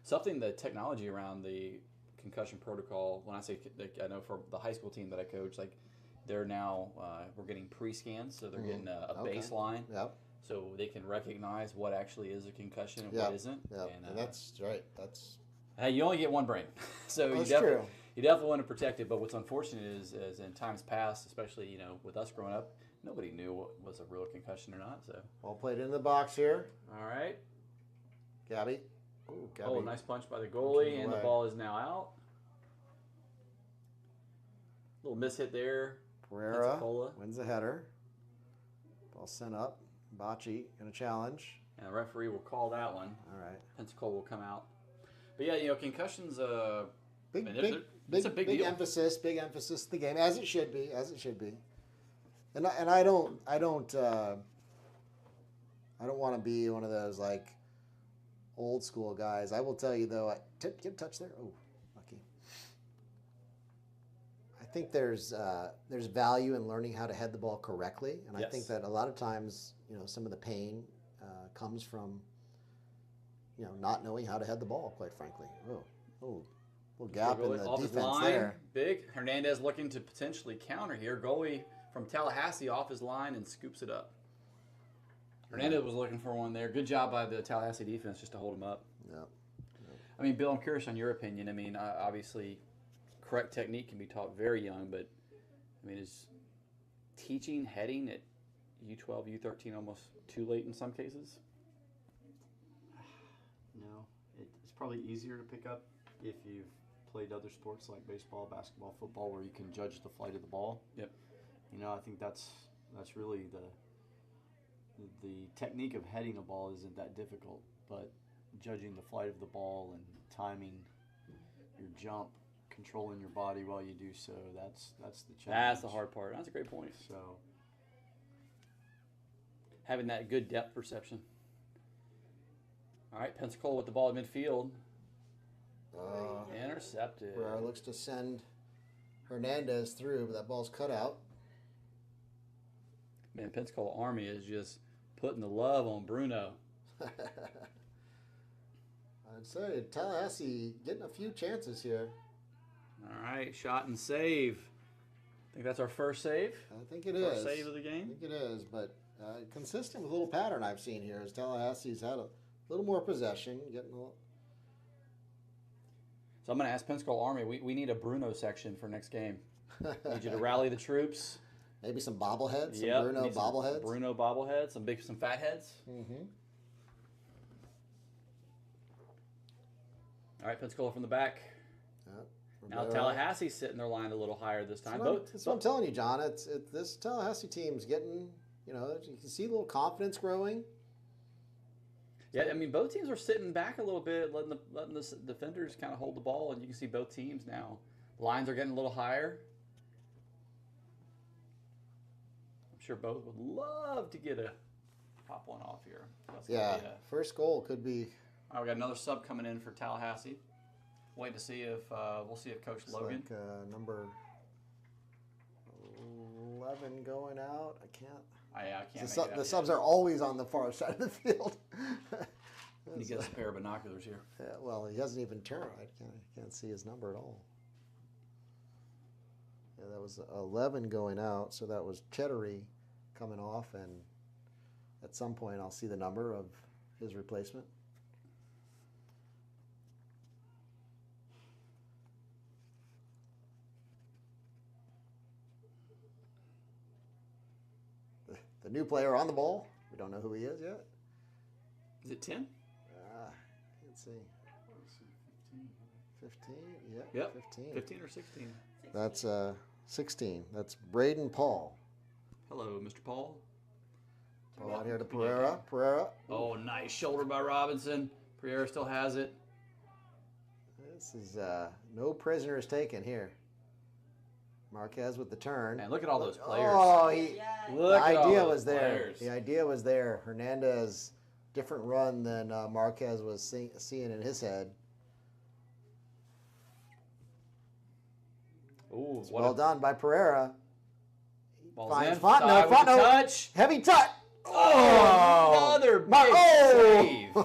Something the technology around the concussion protocol. When I say, I know for the high school team that I coach, like they're now we're getting pre-scans, so they're getting a baseline, so they can recognize what actually is a concussion and what isn't. And that's right. That's you only get one brain, so you definitely want to protect it. But what's unfortunate is in times past, especially with us growing up, nobody knew what was a real concussion or not. So ball played in the box here. All right, Gabby. Ooh, Gabby. Oh, nice punch by the goalie, and the ball is now out. Little miss hit there. Pereira wins the header. Ball sent up. Bocce going to challenge. And the referee will call that one. All right. Pensacola will come out. But yeah, concussions. It's a big deal. Emphasis. Big emphasis to the game, as it should be. And I don't want to be one of those like old school guys. I will tell you though, get a touch there. Oh, lucky. I think there's value in learning how to head the ball correctly, and I think that a lot of times some of the pain comes from not knowing how to head the ball, quite frankly. Oh, little gap in the Off his defense line, there. big. Hernandez looking to potentially counter here. Goalie from Tallahassee off his line and scoops it up. Hernandez was looking for one there. Good job by the Tallahassee defense just to hold him up. Yeah. I mean, Bill, I'm curious on your opinion. I mean, obviously, correct technique can be taught very young, but I mean, is teaching heading at U12, U13 almost too late in some cases? No, it's probably easier to pick up if you've played other sports like baseball, basketball, football, where you can judge the flight of the ball. Yep. I think that's really the technique of heading a ball isn't that difficult, but judging the flight of the ball and timing your jump, controlling your body while you do so, that's the challenge. That's the hard part. That's a great point. So having that good depth perception. All right, Pensacola with the ball at midfield. Intercepted. Pereira looks to send Hernandez through, but that ball's cut out. Man, Pensacola Army is just putting the love on Bruno. I'd say Tallahassee getting a few chances here. All right, shot and save. I think that's our first save. I think it first is. Save of the game. I think it is, but consistent with a little pattern I've seen here is Tallahassee's had a little more possession, getting a little. So I'm going to ask Pensacola Army, we need a Bruno section for next game. Need you to rally the troops. Maybe some bobbleheads, some Yep, Bruno need some bobbleheads. Bruno bobbleheads, some fat heads. Mm-hmm. All right, Pensacola from the back. Yep. Now Tallahassee's sitting their line a little higher this time. That's what I'm telling you, John. It's this Tallahassee team's getting, you can see a little confidence growing. Yeah, I mean, both teams are sitting back a little bit, letting the defenders kind of hold the ball, and you can see both teams now. Lines are getting a little higher. I'm sure both would love to get a pop one off here. First goal could be. All right, we got another sub coming in for Tallahassee. Waiting to see if we'll see if Coach Logan. Like, number 11 going out. I can't. I can't. The subs are always on the far side of the field. He gets a pair of binoculars here. Yeah, well, he hasn't even turned. I can't see his number at all. Yeah, that was 11 going out, so that was Chettery coming off, and at some point I'll see the number of his replacement. The new player on the ball. We don't know who he is yet. Is it 10? Let's see. 15? Yep. 15. 15 or 16. That's 16. That's Braden Paul. Hello, Mr. Paul. Paul out here to Pereira. Pereira. Oh, nice shoulder by Robinson. Pereira still has it. This is no prisoners taken here. Marquez with the turn. And look at all those players. Oh, look the at all idea those was there. players. The idea was there. Hernandez, different run than Marquez was seeing in his head. Ooh, well done by Pereira. Finds Fontenot. Touch. Heavy touch. Oh, another big save.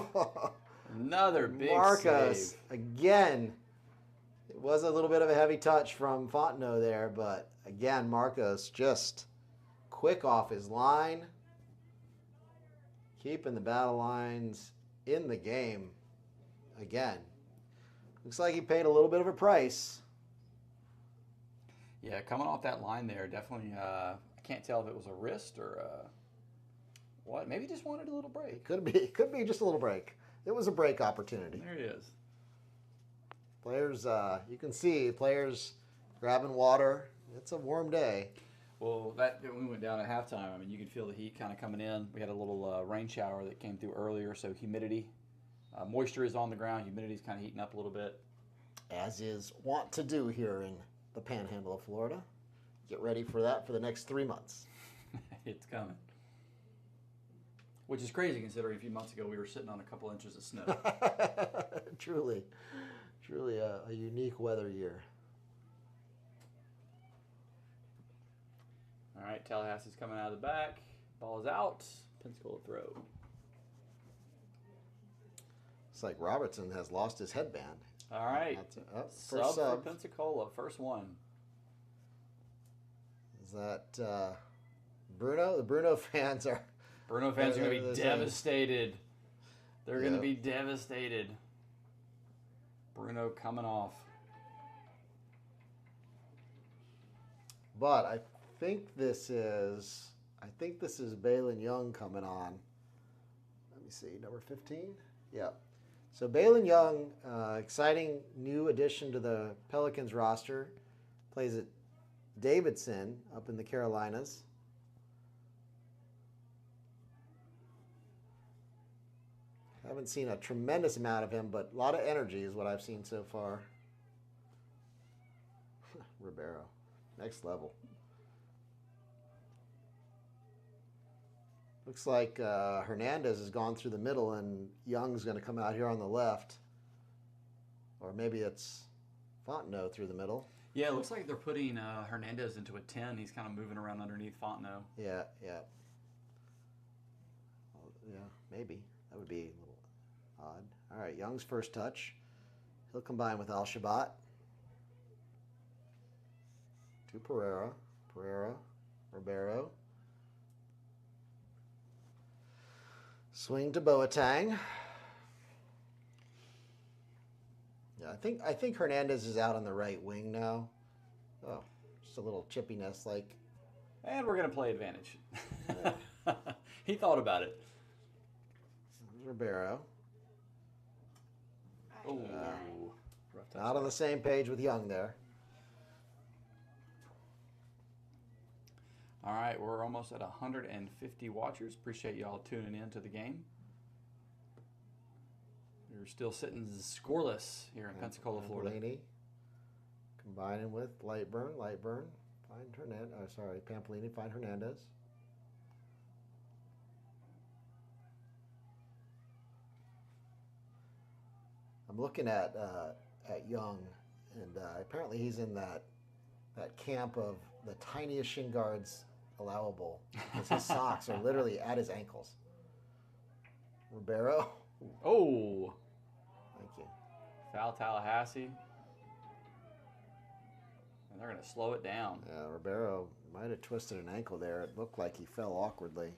Another big Marcus save. Again. It was a little bit of a heavy touch from Fontenot there, but again, Marcos just quick off his line, keeping the battle lines in the game again. Looks like he paid a little bit of a price. Yeah, coming off that line there, definitely, I can't tell if it was a wrist or what. Maybe just wanted a little break. Could be just a little break. It was a break opportunity. There he is. Players, you can see players grabbing water. It's a warm day. Well, we went down at halftime. I mean, you can feel the heat kind of coming in. We had a little rain shower that came through earlier, so humidity, moisture is on the ground. Humidity is kind of heating up a little bit. As is wont to do here in the Panhandle of Florida. Get ready for that for the next 3 months. It's coming. Which is crazy considering a few months ago we were sitting on a couple inches of snow. Truly a unique weather year. All right, Tallahassee's coming out of the back. Ball is out. Pensacola throw. Looks like Robertson has lost his headband. All right. First for Pensacola, first one. Is that Bruno? The Bruno fans are. Bruno fans are going to be devastated. They're going to be devastated. Bruno coming off. But I think this is Balin Young coming on. Let me see, number 15? Yeah. So Balin Young, exciting new addition to the Pelicans roster. Plays at Davidson up in the Carolinas. Haven't seen a tremendous amount of him, but a lot of energy is what I've seen so far. Ribeiro, next level. Looks like Hernandez has gone through the middle and Young's going to come out here on the left. Or maybe it's Fontenot through the middle. Yeah, it looks like they're putting Hernandez into a 10. He's kind of moving around underneath Fontenot. Yeah. Well, yeah, maybe. That would be a little odd. All right, Young's first touch. He'll combine with Al-Shabat. To Pereira, Ribeiro. Swing to Boateng. Yeah, I think Hernandez is out on the right wing now. Oh, just a little chippiness like. And we're going to play advantage. He thought about it. Ribeiro. Oh, not on the same page with Young there. All right, we're almost at 150 watchers. Appreciate y'all tuning in to the game. We're still sitting scoreless here in Pensacola, Florida. Pampolini combining with Lightburn. Find Hernandez. Pampolini. Find Hernandez. I'm looking at Young, and apparently he's in that camp of the tiniest shin guards allowable, because his socks are literally at his ankles. Ribeiro. Oh. Thank you. Foul Tallahassee. And they're going to slow it down. Yeah, Ribeiro might have twisted an ankle there. It looked like he fell awkwardly.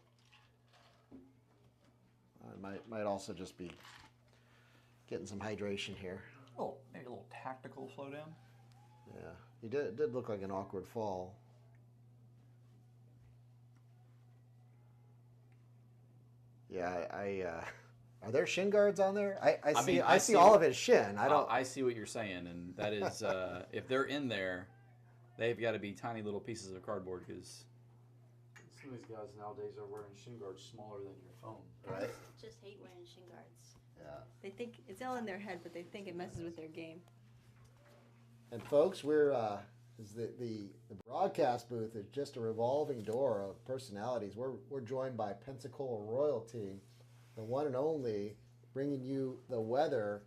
Might also just be getting some hydration here. Oh, maybe a little tactical slowdown. Yeah, it did look like an awkward fall. Yeah, are there shin guards on there? I see all of his shin. I see what you're saying, and that is if they're in there, they've got to be tiny little pieces of cardboard because some of these guys nowadays are wearing shin guards smaller than your phone. Right. Just hate wearing shin guards. Yeah. They think it's all in their head, but they think it messes with their game. And folks, we're the broadcast booth is just a revolving door of personalities. We're joined by Pensacola royalty, the one and only, bringing you the weather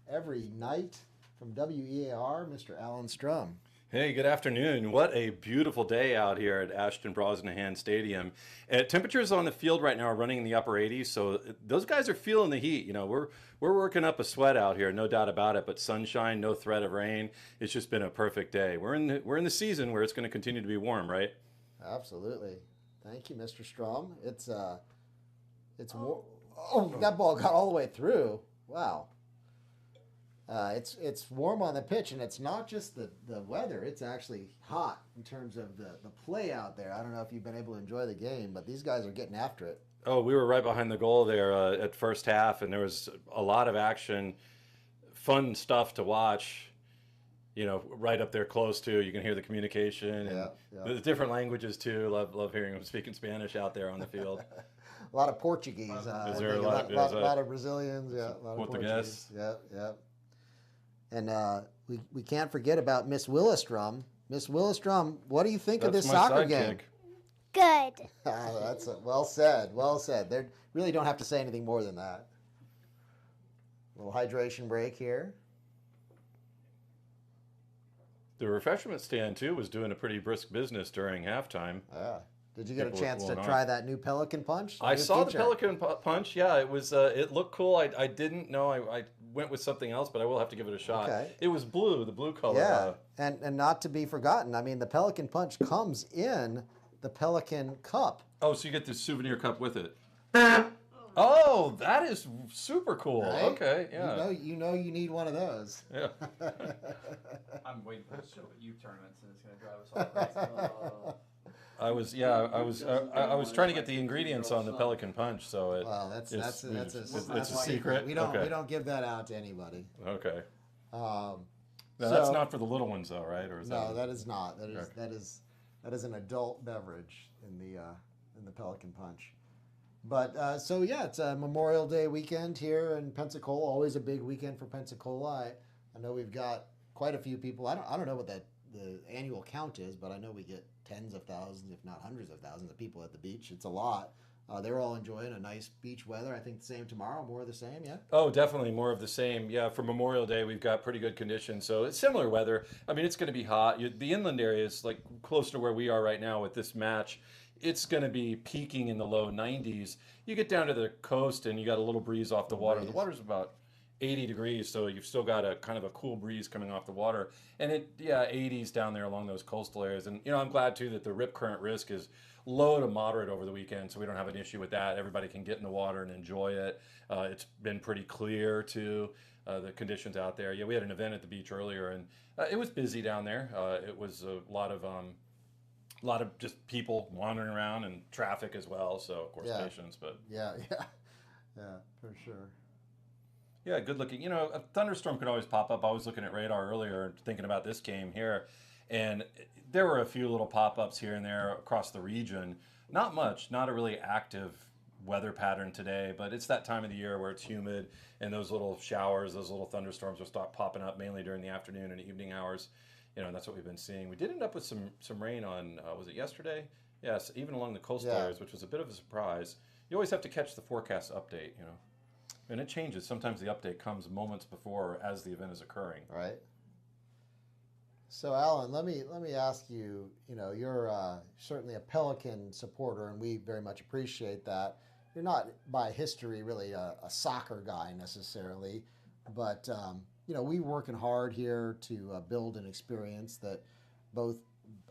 every night from WEAR, Mr. Alan Strum. Hey, good afternoon. What a beautiful day out here at Ashton Brosnaham Stadium. Temperatures on the field right now are running in the upper 80s, so those guys are feeling the heat. You know, we're working up a sweat out here, no doubt about it. But sunshine, no threat of rain. It's just been a perfect day. We're in the season where it's going to continue to be warm, right? Absolutely. Thank you, Mr. Strum. It's warm. Oh, that ball got all the way through. Wow. It's warm on the pitch, and it's not just the weather. It's actually hot in terms of the play out there. I don't know if you've been able to enjoy the game, but these guys are getting after it. Oh, we were right behind the goal there at first half, and there was a lot of action, fun stuff to watch. You know, right up there close to. You can hear the communication and the different languages too. Love hearing them speaking Spanish out there on the a lot of Portuguese. Is there a lot of Brazilians? Yeah, a lot of Portuguese. Yeah. And we can't forget about Miss Willistrom. Miss Willistrom, what do you think of this soccer game? Good. That's well said. Well said. They really don't have to say anything more than that. A little hydration break here. The refreshment stand too was doing a pretty brisk business during halftime. Yeah, Did you get a people are chance to cooling try off. that new Pelican Punch? I New saw the feature. Pelican Punch. Yeah, it was. It looked cool. I didn't know. I went with something else, but I will have to give it a shot. Okay. It was blue, the blue color. Yeah, and not to be forgotten, I mean, the Pelican Punch comes in the Pelican Cup. Oh, so you get this souvenir cup with it. Oh, that is super cool. Right? Okay, yeah. You know you need one of those. Yeah. I'm waiting for the show at youth tournaments, and it's going to drive us all crazy. I was trying to get the ingredients on the Pelican Punch, so it. Well, that's a secret. We don't give that out to anybody. Okay. Now, that's not for the little ones, though, right? Or is no, that is not. That is an adult beverage in the Pelican Punch. But so yeah, it's a Memorial Day weekend here in Pensacola. Always a big weekend for Pensacola. I know we've got quite a few people. I don't know what the annual count is, but I know we get tens of thousands, if not hundreds of thousands of people at the beach. It's a lot. They're all enjoying a nice beach weather. I think the same tomorrow, more of the same, yeah? Oh, definitely more of the same. Yeah, for Memorial Day, we've got pretty good conditions. So it's similar weather. I mean, it's going to be hot. The inland area is like close to where we are right now with this match. It's going to be peaking in the low 90s. You get down to the coast and you got a little breeze off the water. The water's about 80 degrees, so you've still got a kind of a cool breeze coming off the water. And 80s down there along those coastal areas. And, I'm glad, too, that the rip current risk is low to moderate over the weekend, so we don't have an issue with that. Everybody can get in the water and enjoy it. It's been pretty clear, too, the conditions out there. Yeah, we had an event at the beach earlier, and it was busy down there. It was a lot of just people wandering around and traffic as well, so, of course, patience. But Yeah, for sure. Yeah, good looking. A thunderstorm could always pop up. I was looking at radar earlier, thinking about this game here, and there were a few little pop-ups here and there across the region. Not much, not a really active weather pattern today, but it's that time of the year where it's humid, and those little showers, those little thunderstorms will start popping up mainly during the afternoon and evening hours. And that's what we've been seeing. We did end up with some rain on, was it yesterday? Yes, even along the coastal areas, which was a bit of a surprise. You always have to catch the forecast update, And it changes. Sometimes the update comes moments before as the event is occurring. Right. So, Alan, let me ask you, you're certainly a Pelican supporter, and we very much appreciate that. You're not, by history, really a soccer guy necessarily, but, we're working hard here to build an experience that both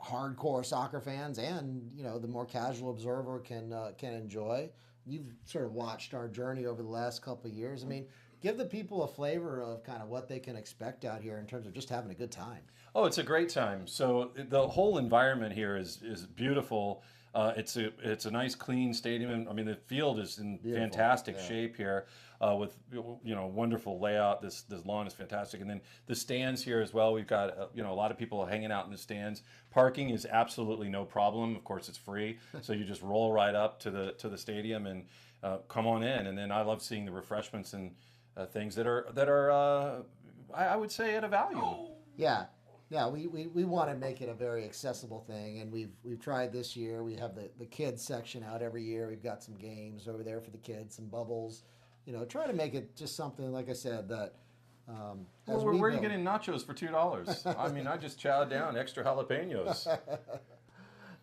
hardcore soccer fans and, the more casual observer can enjoy. You've sort of watched our journey over the last couple of years. I mean, give the people a flavor of kind of what they can expect out here in terms of just having a good time. Oh, it's a great time. So the whole environment here is beautiful. It's a nice, clean stadium. I mean, the field is in fantastic shape here, with wonderful layout. This lawn is fantastic, and then the stands here as well. We've got a lot of people hanging out in the stands. Parking is absolutely no problem. Of course, it's free, so you just roll right up to the stadium and come on in. And then I love seeing the refreshments and things that are I would say at a value. Yeah. Yeah, we want to make it a very accessible thing, and we've tried this year. We have the kids section out every year. We've got some games over there for the kids, some bubbles. Try to make it just something, like I said, that. Where are you getting nachos for $2? I mean, I just chowed down extra jalapenos.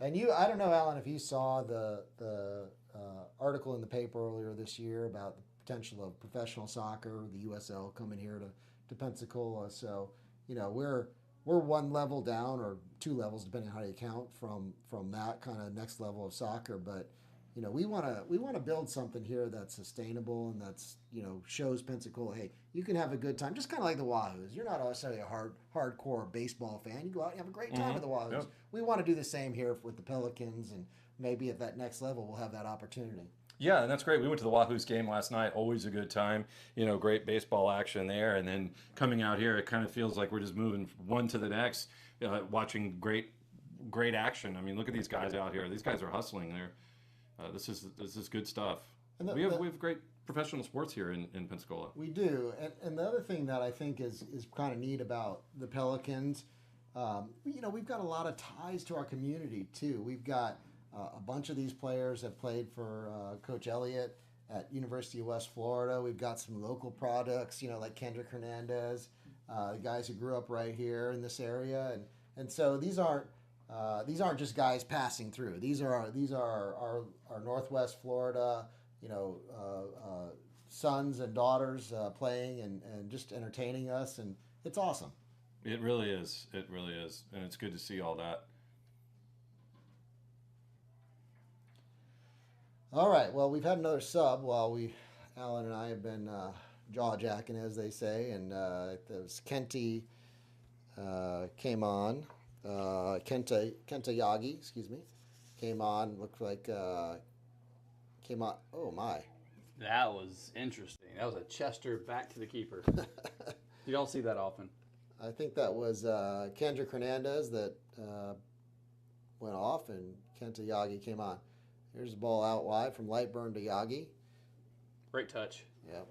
And I don't know, Alan, if you saw the article in the paper earlier this year about the potential of professional soccer, the USL coming here to Pensacola. So, we're one level down, or two levels, depending on how you count, from that kind of next level of soccer. But we want to build something here that's sustainable and that's shows Pensacola, hey, you can have a good time, just kind of like the Wahoos. You're not necessarily a hardcore baseball fan. You go out and have a great time with the Wahoos. Yep. We want to do the same here with the Pelicans, and maybe at that next level we'll have that opportunity. Yeah, and that's great. We went to the Wahoos game last night. Always a good time. Great baseball action there. And then coming out here, it kind of feels like we're just moving one to the next, watching great action. I mean, look at these guys out here. These guys are hustling there. This is good stuff. And we have great professional sports here in Pensacola. We do. And the other thing that I think is kind of neat about the Pelicans, we've got a lot of ties to our community, too. We've got a bunch of these players have played for Coach Elliott at University of West Florida. We've got some local products, like Kendrick Hernandez, the guys who grew up right here in this area. And so these aren't these aren't just guys passing through. These are our Northwest Florida, sons and daughters playing and just entertaining us, and it's awesome. It really is. It really is, and it's good to see all that. All right. Well, we've had another sub while Alan and I have been jaw jacking, as they say, and it was Kenta came on. Kenta Yagi, excuse me, came on. Looked like came on. Oh my! That was interesting. That was a Chester back to the keeper. You don't see that often. I think that was Kendrick Hernandez that went off, and Kenta Yagi came on. Here's the ball out wide from Lightburn to Yagi. Great touch. Yep.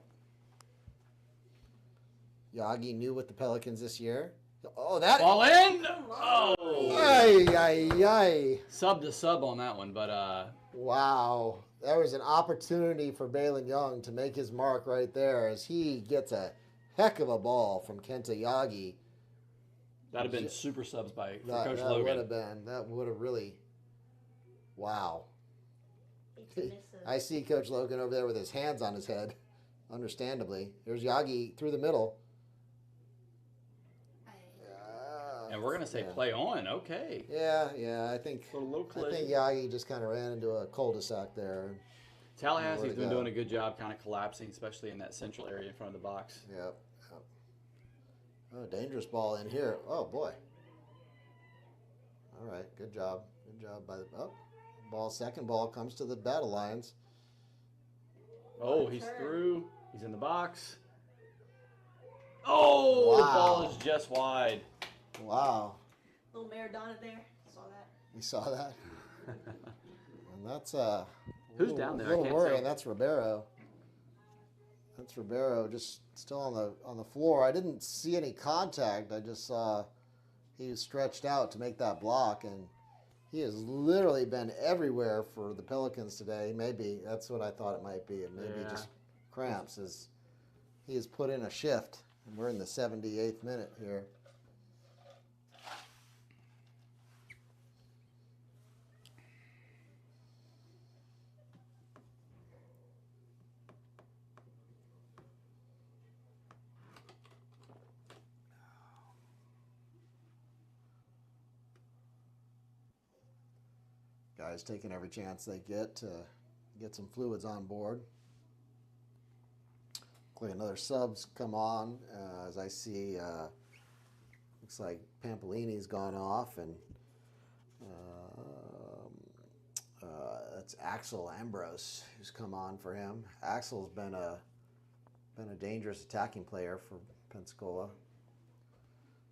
Yagi new with the Pelicans this year. Oh, that ball in! Oh! Ay, ay, ay. Sub to sub on that one, but wow. There was an opportunity for Balin Young to make his mark right there as he gets a heck of a ball from Kenta Yagi. That'd have been super subs for Coach that Logan. That would have really, wow. I see Coach Logan over there with his hands on his head, understandably. Here's Yagi through the middle. And we're going to say play on, okay. Yeah, I think Yagi just kind of ran into a cul-de-sac there. Tallahassee's been doing a good job kind of collapsing, especially in that central area in front of the box. Yep. Oh, dangerous ball in here. Oh, boy. All right, good job. Good job by the second ball comes to the Battle Lions. Oh, he's through. He's in the box. Oh, the ball is just wide. Wow. Little Maradona there. Saw that. You saw that? And that's who's down there? Little worry, and that's Ribeiro. That's Ribeiro just still on the floor. I didn't see any contact. I just saw he was stretched out to make that block, and he has literally been everywhere for the Pelicans today. Maybe that's what I thought it might be. Maybe just cramps as he has put in a shift. And we're in the 78th minute here. Guys taking every chance they get to get some fluids on board. Look like another sub's come on as I see. Looks like Pampolini's gone off, and that's Axel Ambrose who's come on for him. Axel's been a dangerous attacking player for Pensacola.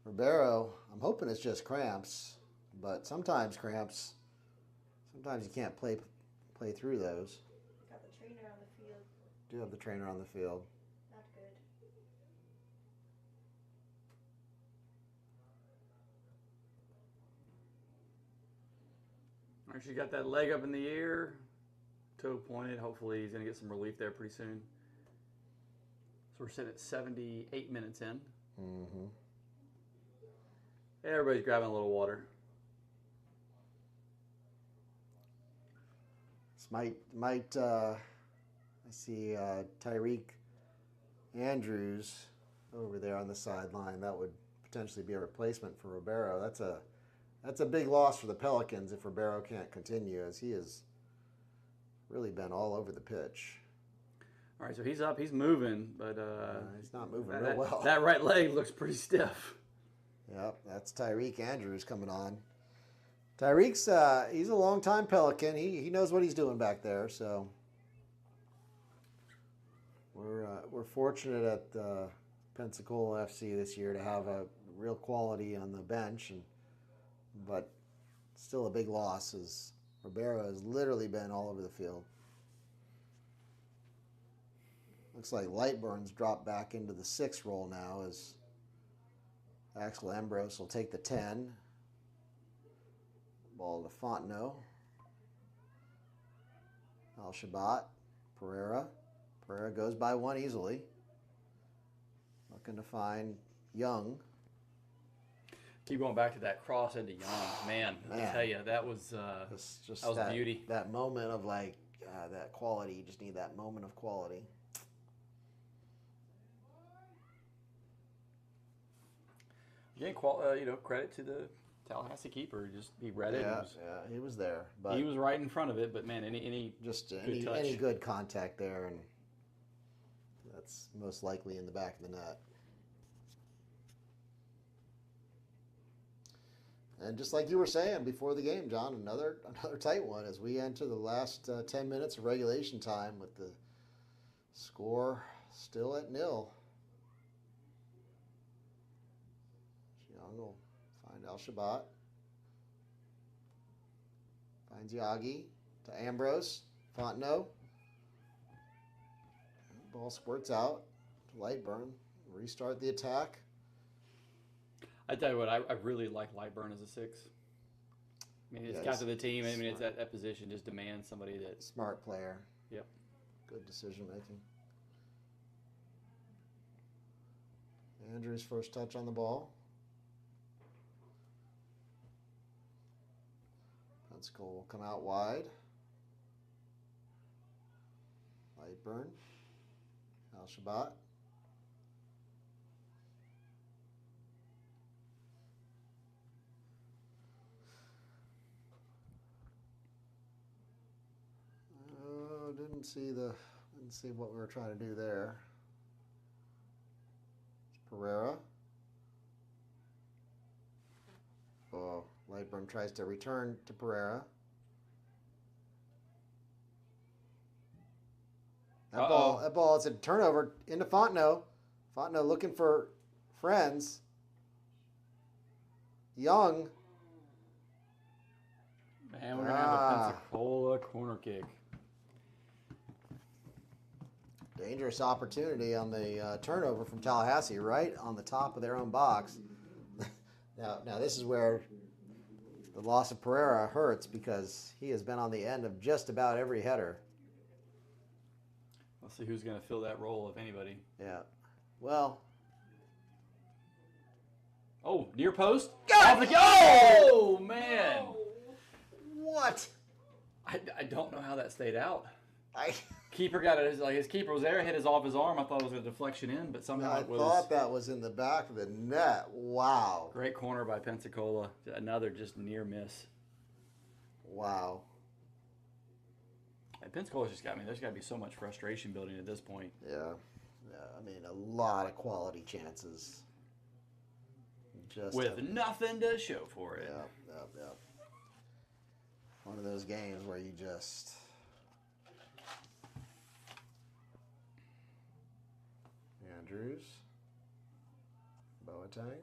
Ribeiro, I'm hoping it's just cramps, but sometimes you can't play through those. Got the trainer on the field. Do have the trainer on the field. Not good. All right, she's got that leg up in the air, toe pointed. Hopefully he's going to get some relief there pretty soon. So we're sitting at 78 minutes in. Mm-hmm. Everybody's grabbing a little water. Might I see Tyreek Andrews over there on the sideline. That would potentially be a replacement for Ribeiro. That's a big loss for the Pelicans if Ribeiro can't continue, as he has really been all over the pitch. All right, so he's up, he's moving, but he's not moving real well. That right leg looks pretty stiff. Yep, that's Tyreek Andrews coming on. Tyreek's he's a long-time Pelican. He knows what he's doing back there. So we're fortunate at Pensacola FC this year to have a real quality on the bench, but still a big loss as Ribeiro has literally been all over the field. Looks like Lightburn's dropped back into the 6 role now as Axel Ambrose will take the 10. Ball to Fontenot. Al-Shabat. Pereira. Pereira goes by one easily. Looking to find Young. Keep going back to that cross into Young. Man, I tell you, that was beauty. That moment of like that quality. You just need that moment of quality. Again, credit to the Tallahassee keeper. He read it. He was there. But he was right in front of it. But man, any good contact there, and that's most likely in the back of the net. And just like you were saying before the game, John, another tight one as we enter the last 10 minutes of regulation time with the score still at 0. Young will find Al-Shabat. Finds Yagi to Ambrose. Fontenot. Ball squirts out to Lightburn. Restart the attack. I tell you what, I really like Lightburn as a 6. I mean, it's captain of the team. I mean, it's that position just demands somebody that smart player. Yep. Good decision making. Andrews' first touch on the ball. Pensacola will come out wide. Lightburn. Al-Shabat. Didn't see what we were trying to do there. It's Pereira. Oh, Lightburn tries to return to Pereira. That ball, it's a turnover into Fontenot. Fontenot looking for friends. Young. Man, we're going to have a Pensacola corner kick. Dangerous opportunity on the turnover from Tallahassee, right on the top of their own box. Now this is where the loss of Pereira hurts because he has been on the end of just about every header. Let's see who's going to fill that role, if anybody. Yeah. Well. Oh, near post. Oh, man. What? I don't know how that stayed out. Keeper got it. His keeper was there, hit his off his arm. I thought it was a deflection in, but somehow it was. I thought that was in the back of the net. Wow. Great corner by Pensacola. Another just near miss. Wow. And Pensacola's just got me. There's got to be so much frustration building at this point. Yeah. I mean, a lot of quality chances. Just with nothing to show for it. Yeah. One of those games where you just. Andrews. Boateng.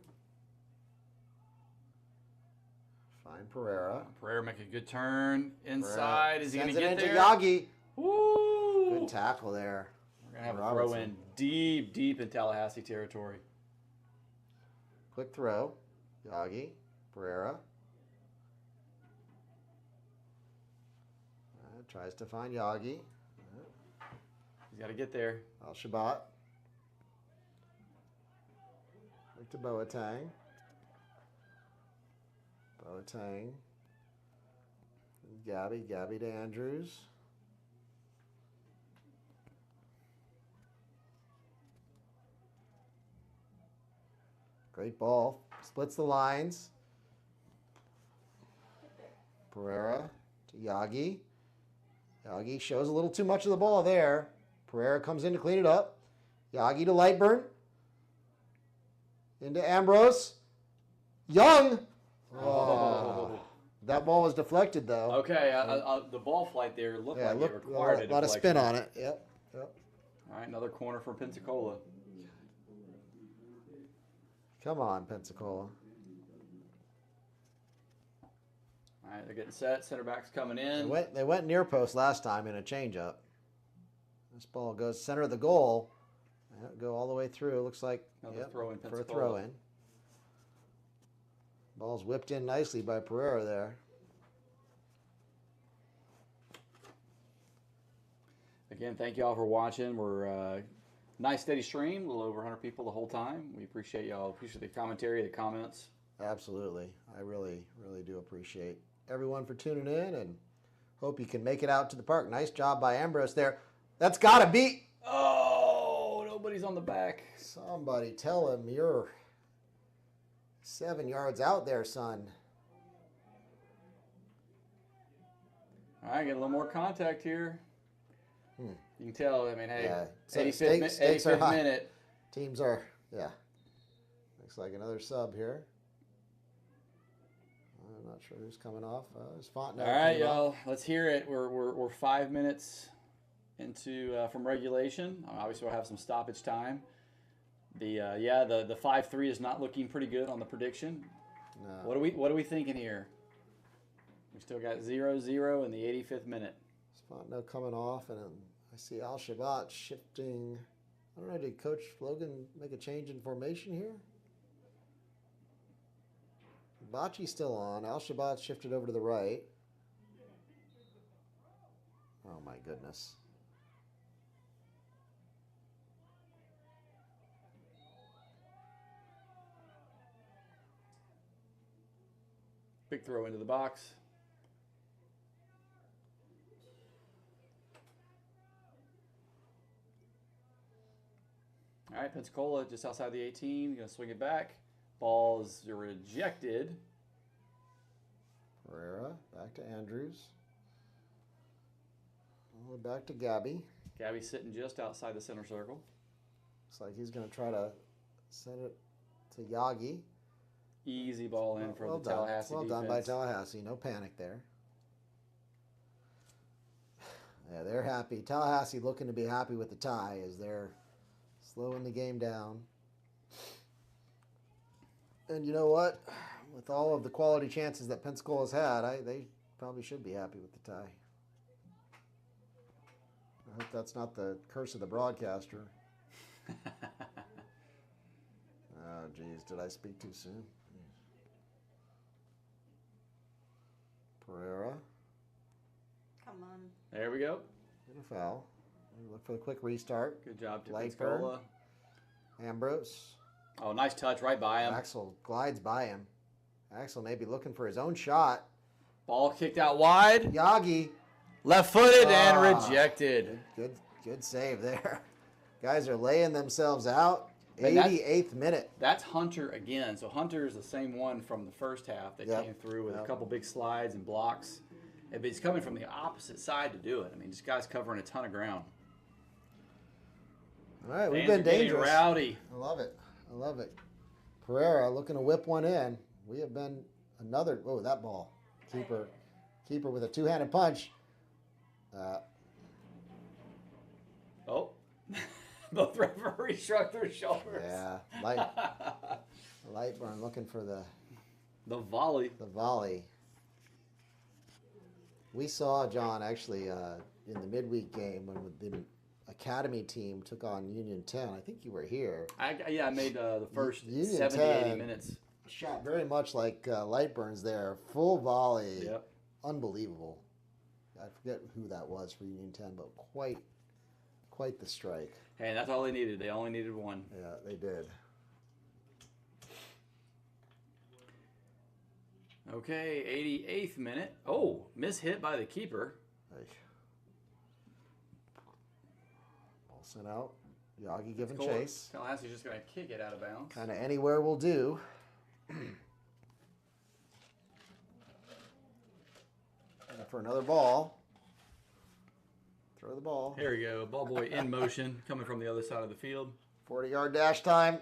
Find Pereira. Pereira make a good turn inside. Is he going to get there? Yagi. Woo! Good tackle there. We're going to have a throw in deep in Tallahassee territory. Quick throw. Yagi. Pereira. Tries to find Yagi. He's got to get there. Al-Shabat. Look to Boateng. Gabby to Andrews. Great ball. Splits the lines. Pereira to Yagi. Yagi shows a little too much of the ball there. Pereira comes in to clean it up. Yagi to Lightburn. Into Ambrose. Young. Oh. That ball was deflected, though. Okay, the ball flight there looked like it required a lot of spin on it. Yep. All right, another corner for Pensacola. Come on, Pensacola. All right, they're getting set. Center back's coming in. They went near post last time in a changeup. This ball goes center of the goal. Go all the way through. Looks like throw in for a throw in. Ball's whipped in nicely by Pereira there. Again, thank you all for watching. We're nice steady stream, a little over 100 people the whole time. We appreciate y'all. Appreciate the commentary, the comments. Absolutely. I really, really do appreciate everyone for tuning in and hope you can make it out to the park. Nice job by Ambrose there. That's got to be. Oh, nobody's on the back. Somebody tell him you're 7 yards out there, son. All right, get a little more contact here. You can tell, I mean, hey, Yeah. 85th are high. minute. Teams are, yeah. Looks like another sub here. I'm not sure who's coming off. It's Fontenot. All right, y'all, let's hear it. We're 5 minutes into from regulation. Obviously, we'll have some stoppage time. The 5-3 is not looking pretty good on the prediction. No. What are we thinking here? We still got 0-0 in the 85th minute. Fontenot coming off, and I see Al-Shabaat shifting. I don't know, did Coach Logan make a change in formation here? Bocce's still on. Al-Shabaat shifted over to the right. Oh, my goodness. Big throw into the box. All right, Pensacola just outside the 18. Going to swing it back. Ball is rejected. Pereira back to Andrews. Back to Gabby. Gabby's sitting just outside the center circle. Looks like he's going to try to send it to Yagi. Easy ball in from the done. Tallahassee Well defense. done by Tallahassee. No panic there. Yeah, they're happy. Tallahassee looking to be happy with the tie as they're slowing the game down. And you know what? With all of the quality chances that Pensacola's had, they probably should be happy with the tie. I hope that's not the curse of the broadcaster. Oh, geez, did I speak too soon? Pereira. Come on. There we go. Get a foul. Look for the quick restart. Good job to Lightburn. Pensacola. Ambrose. Oh, nice touch right by him. Axel glides by him. Axel may be looking for his own shot. Ball kicked out wide. Yagi. Left-footed and rejected. Good save there. Guys are laying themselves out. And 88th minute. That's Hunter again. So Hunter is the same one from the first half that came through with a couple big slides and blocks. But he's coming from the opposite side to do it. I mean, this guy's covering a ton of ground. All right, we've Fans been are getting dangerous. rowdy. I love it. I love it. Pereira looking to whip one in. We have been another. Oh, that ball. Keeper with a two-handed punch. Oh. Both referees shrugged their shoulders. Yeah. Lightburn looking for the volley. The volley. We saw, John, actually, in the midweek game when the Academy team took on Union 10. I think you were here. I made the first Union 70, 10 80 minutes. Shot very much like Lightburn's there. Full volley. Yep. Unbelievable. I forget who that was for Union 10, but quite the strike. Hey, that's all they needed. They only needed one. Yeah, they did. Okay, 88th minute. Oh, mishit by the keeper. Ball sent out. Yagi giving Cool. chase. Tallahassee's just going to kick it out of bounds. Kind of anywhere will do. And for another ball. Throw the ball. Here we go. Ball boy in motion, coming from the other side of the field. 40-yard dash time.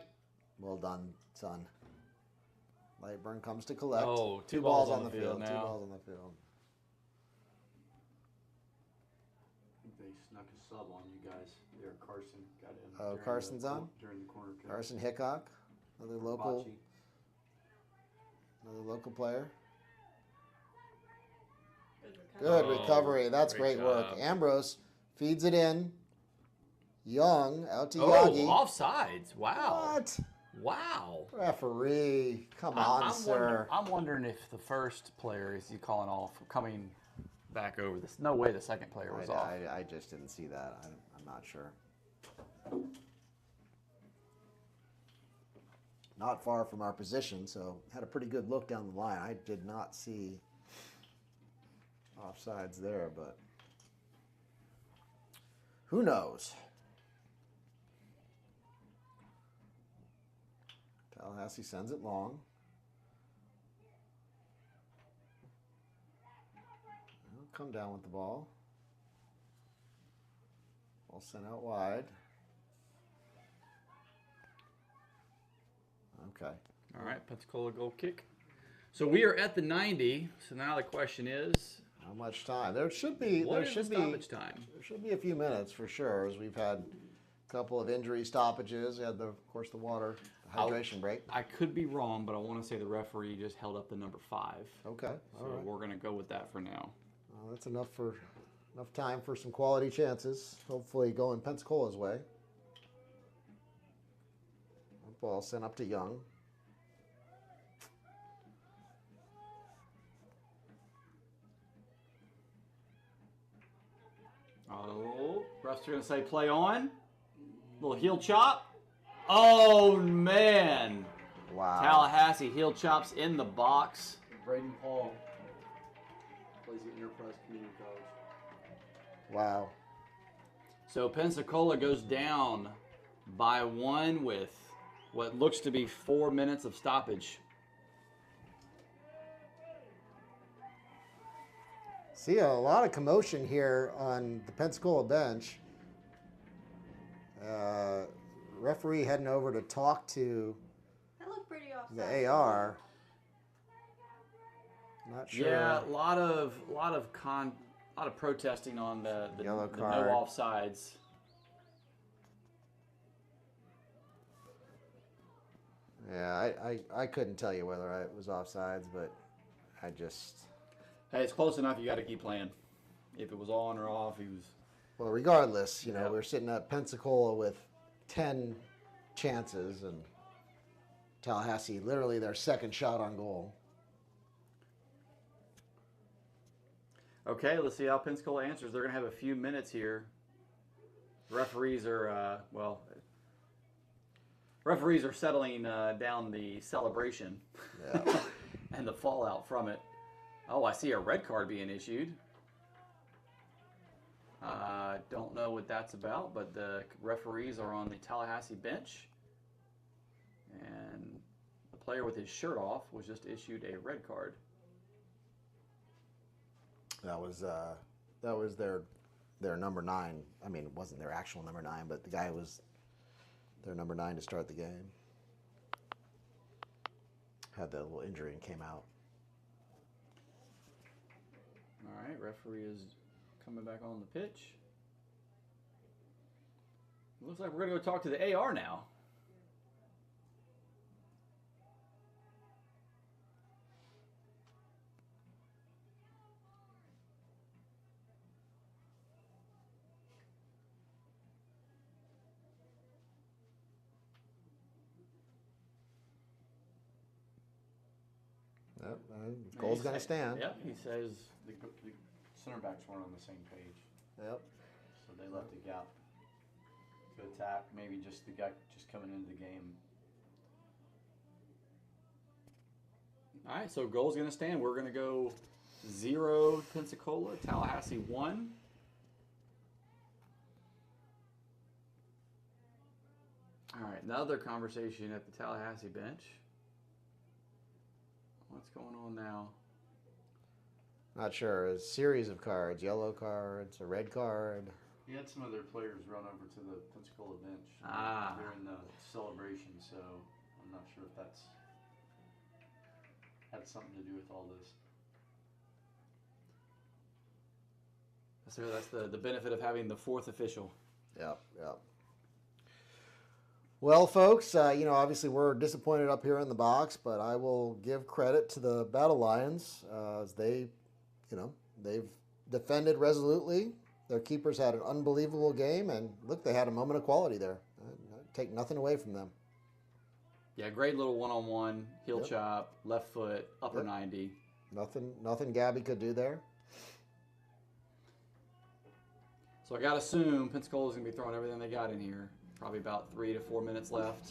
Well done, son. Lightburn comes to collect. Oh, two balls on the field now. 2 balls on the field. I think they snuck a sub on you guys. There, Carson got in. Oh, Carson's on? During the corner kick. Carson Hickok, another local player. Good recovery. That's great work. Ambrose feeds it in. Young out to Yagi. Offsides. Wow. What? Wow. Referee, come on, sir. I'm wondering if the first player is he calling off coming back over this. No way the second player was off. I just didn't see that. I'm not sure. not far from our position, so had a pretty good look down the line. I did not see offsides there, but who knows? Tallahassee sends it long. They'll come down with the ball. Ball sent out wide. Okay. All right, Pensacola goal kick. So we are at the 90. So now the question is, how much time? There should be. What is the stoppage time? There should be a few minutes for sure, as we've had a couple of injury stoppages. We had of course, the water hydration break. I could be wrong, but I want to say the referee just held up the number 5. Okay. So we're going to go with that for now. That's enough time for some quality chances. Hopefully, going Pensacola's way. Ball sent up to Young. Oh, refs are going to say play on. Little heel chop. Oh, man. Wow. Tallahassee heel chops in the box. Braden Paul plays at Enterprise Community College. Wow. So Pensacola goes down by 1 with what looks to be 4 minutes of stoppage. See a lot of commotion here on the Pensacola bench. Referee heading over to talk to That looked pretty offside. the AR. Not sure. Yeah, a lot of protesting on the Yellow the card. no offsides. Yeah, I couldn't tell you whether it was offsides, but I just. Hey, it's close enough. You got to keep playing. If it was on or off, he was. Well, regardless, we're sitting at Pensacola with 10 chances, and Tallahassee literally their second shot on goal. Okay, let's see how Pensacola answers. They're going to have a few minutes here. Referees are settling down the celebration and the fallout from it. Oh, I see a red card being issued. Don't know what that's about, but the referees are on the Tallahassee bench. And the player with his shirt off was just issued a red card. That was their number 9. I mean, it wasn't their actual number 9, but the guy was their number 9 to start the game. Had that little injury and came out. All right, referee is coming back on the pitch. Looks like we're going to go talk to the AR now. Yep, goal's going to stand. Yep, he says. The center backs weren't on the same page. Yep. So they left a gap to attack. Maybe just the guy just coming into the game. All right, so goal's going to stand. We're going to go 0 Pensacola, Tallahassee 1. All right, another conversation at the Tallahassee bench. What's going on now? Not sure. A series of cards, yellow cards, a red card. He had some other players run over to the Pensacola bench during the celebration, so I'm not sure if that's had something to do with all this. So that's the benefit of having the 4th official. Yep. Well, folks, obviously we're disappointed up here in the box, but I will give credit to the Battle Lions as they've defended resolutely. Their keepers had an unbelievable game, and look, they had a moment of quality there. Take nothing away from them. Yeah, great little one-on-one, heel chop, left foot, upper 90. Nothing Gabby could do there. So I got to assume Pensacola's going to be throwing everything they got in here. Probably about 3 to 4 minutes left.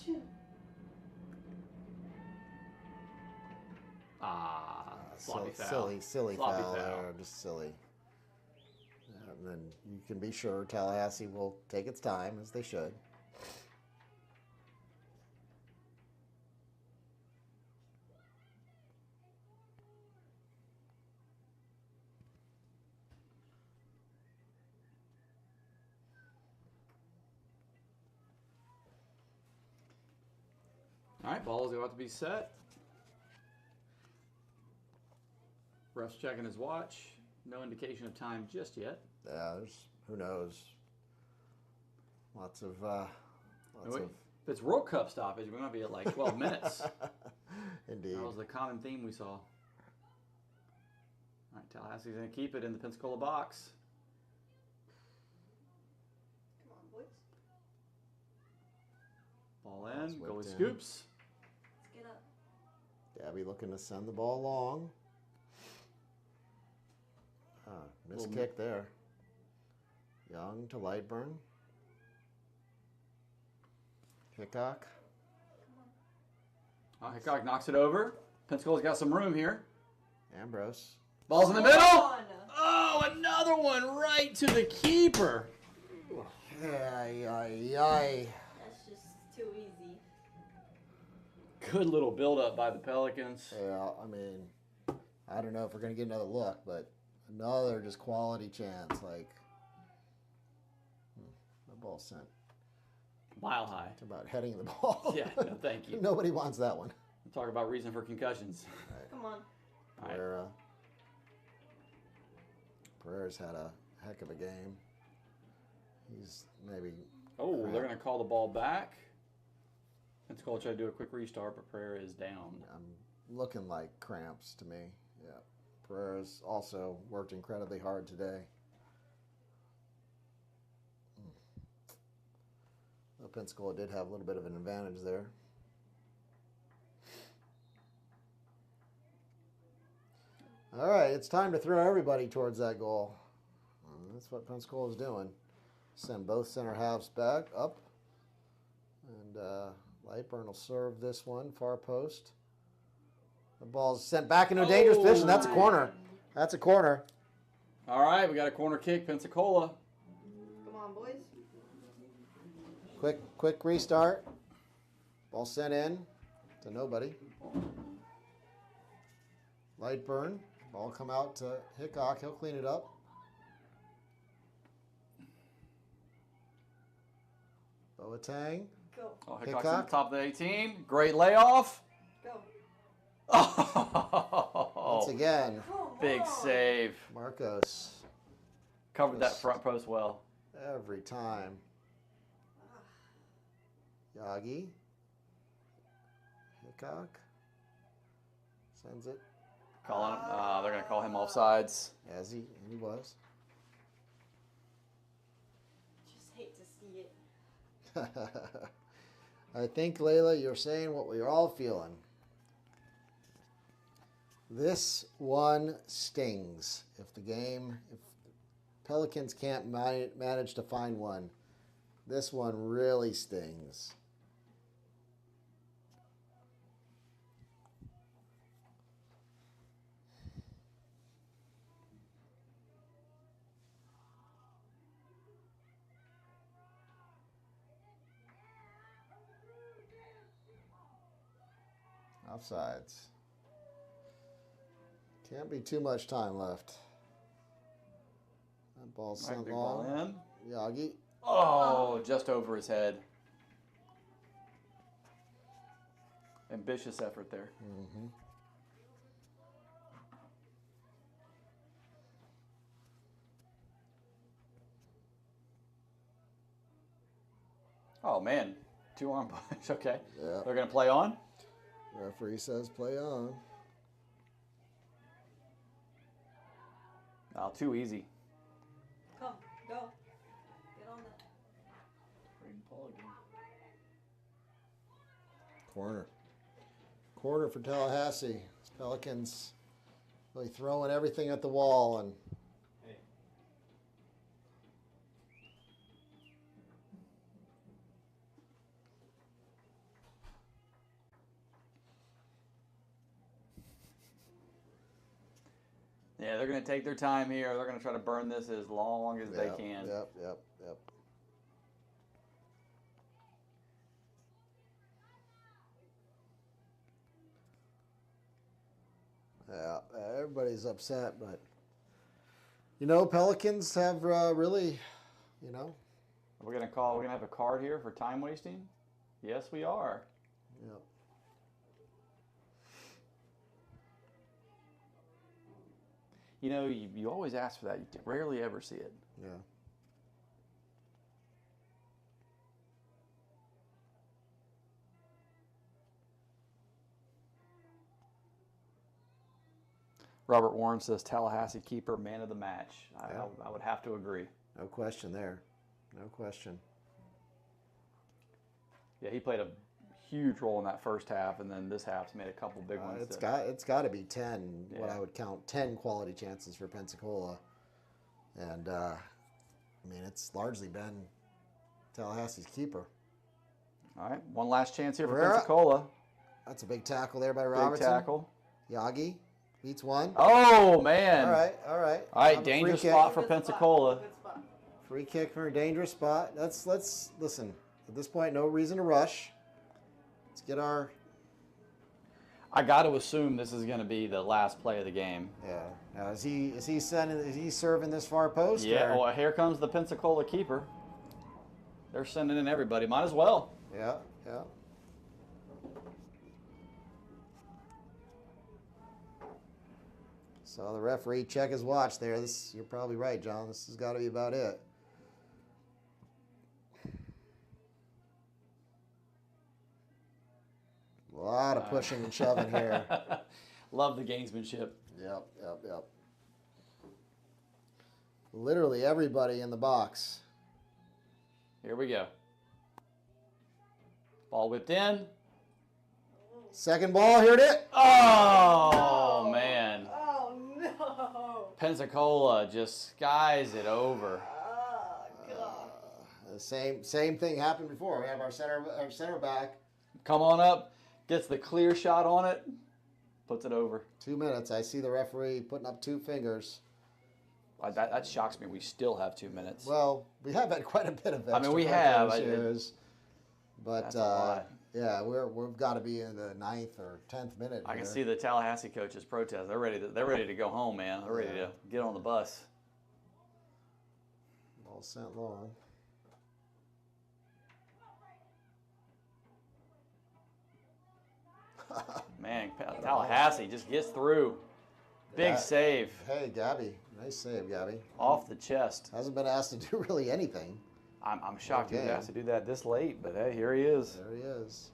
Sloppy foul. Silly Sloppy foul foul. there, just silly. And then you can be sure Tallahassee will take its time, as they should. All right, ball is about to be set. Ref's checking his watch. No indication of time just yet. Yeah, who knows. Lots of If it's World Cup stoppage, we might be at like 12 minutes. Indeed. That was the common theme we saw. All right, Tallahassee's going to keep it in the Pensacola box. Come on, boys. Ball in, That's goalie whipped in. scoops. Let's get up. Gabby looking to send the ball long. Missed Little kick there. Young to Lightburn. Hickok. Oh, Hickok knocks it over. Pensacola's got some room here. Ambrose. Ball's in the middle. Oh, another one right to the keeper. Ay, ay, ay. That's just too easy. Good little build-up by the Pelicans. Yeah, I mean, I don't know if we're going to get another look, but another just quality chance. Like, the ball sent. Mile high. It's about heading the ball. Yeah, no thank you. Nobody wants that one. Talk about reason for concussions. Come on. All right. Pereira's had a heck of a game. He's maybe... Oh, they're going to call the ball back. Pensacola tried to do a quick restart, but Pereira is down. Looking like cramps to me. Yeah. Pereira's also worked incredibly hard today. Well, Pensacola did have a little bit of an advantage there. All right, it's time to throw everybody towards that goal. That's what Pensacola is doing. Send both center halves back up. And Lightburn will serve this one, far post. The ball's sent back into a dangerous position. That's a corner. That's a corner. All right, we got a corner kick, Pensacola. Come on, boys. Quick restart. Ball sent in to nobody. Lightburn. Ball come out to Hickok. He'll clean it up. Boateng. Go. Oh, Hickok's on top of the 18. Great layoff. Go. Oh, Once again. big save. Marcos. Covered that front post well. Every time. Yagi. Hickok. Sends it. Calling him. They're going to call him offsides. As he was. Just hate to see it. I think, Layla, you're saying what we're all feeling. This one stings. If Pelicans can't manage to find one, this one really stings. Offsides. Can't be too much time left. That ball's sent big long. ball in. Yagi. Oh, just over his head. Ambitious effort there. Mm-hmm. Oh, man. 2-arm punch. Okay. Yeah. They're going to play on. Referee says play on. Oh, too easy. Come. Go. Get on that. Corner for Tallahassee. Pelicans really throwing everything at the wall and Yeah, they're going to take their time here. They're going to try to burn this as long as they can. Yep. Yeah, everybody's upset, but Pelicans have really, We're going to have a card here for time wasting? Yes, we are. Yep. You always ask for that. You rarely ever see it. Yeah. Robert Warren says Tallahassee keeper, man of the match. I would have to agree. No question there. No question. Yeah, he played a huge role in that first half, and then this half's made a couple big ones. It's got to be 10, what I would count 10 quality chances for Pensacola. And, it's largely been Tallahassee's keeper. All right, one last chance here for Herrera. Pensacola. That's a big tackle there by Robertson. Big tackle. Yagi beats one. Oh, man. All right. All right, dangerous spot for Pensacola. Free kick for a dangerous spot. Let's listen. At this point, no reason to rush. Let's get our. I got to assume this is going to be the last play of the game. Yeah. Now is he serving this far post? Yeah. Or? Well, here comes the Pensacola keeper. They're sending in everybody. Might as well. Yeah. Saw the referee check his watch there. You're probably right, John. This has got to be about it. A lot of pushing and shoving here. Love the gamesmanship. Yep. Literally everybody in the box. Here we go. Ball whipped in. Second ball, here it is. Oh, man. Oh, no. Pensacola just skies it over. The same thing happened before. We have our center back. Come on up. Gets the clear shot on it. Puts it over. 2 minutes. I see the referee putting up 2 fingers. That shocks me. We still have 2 minutes. Well, we have had quite a bit of extra. we have. But yeah, we've got to be in the 9th or 10th minute. I can see the Tallahassee coaches protest. They're ready to go home, man. They're ready to get on the bus. Ball sent long. Man, Tallahassee just gets through. Big save. Hey, Gabby. Nice save, Gabby. Off the chest. Hasn't been asked to do really anything. I'm shocked he was asked to do that this late, but hey, here he is. There he is.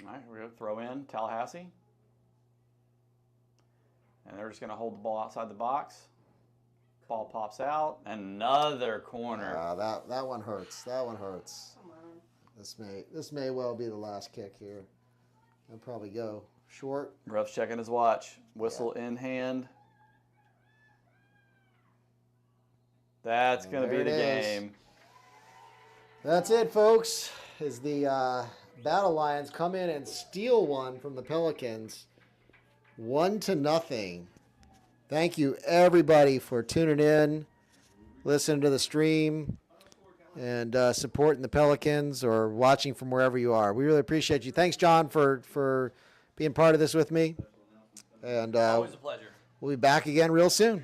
All right, we're going to throw in Tallahassee. And they're just going to hold the ball outside the box. Ball pops out. Another corner. That one hurts. That one hurts. Come on. This may well be the last kick here. I'll probably go short. Ref's checking his watch. Whistle in hand. That's going to be the game. That's it, folks. As the Battle Lions come in and steal one from the Pelicans. 1-0. Thank you, everybody, for tuning in, listening to the stream, and supporting the Pelicans or watching from wherever you are. We really appreciate you. Thanks, John, for being part of this with me. And Always a pleasure. We'll be back again real soon.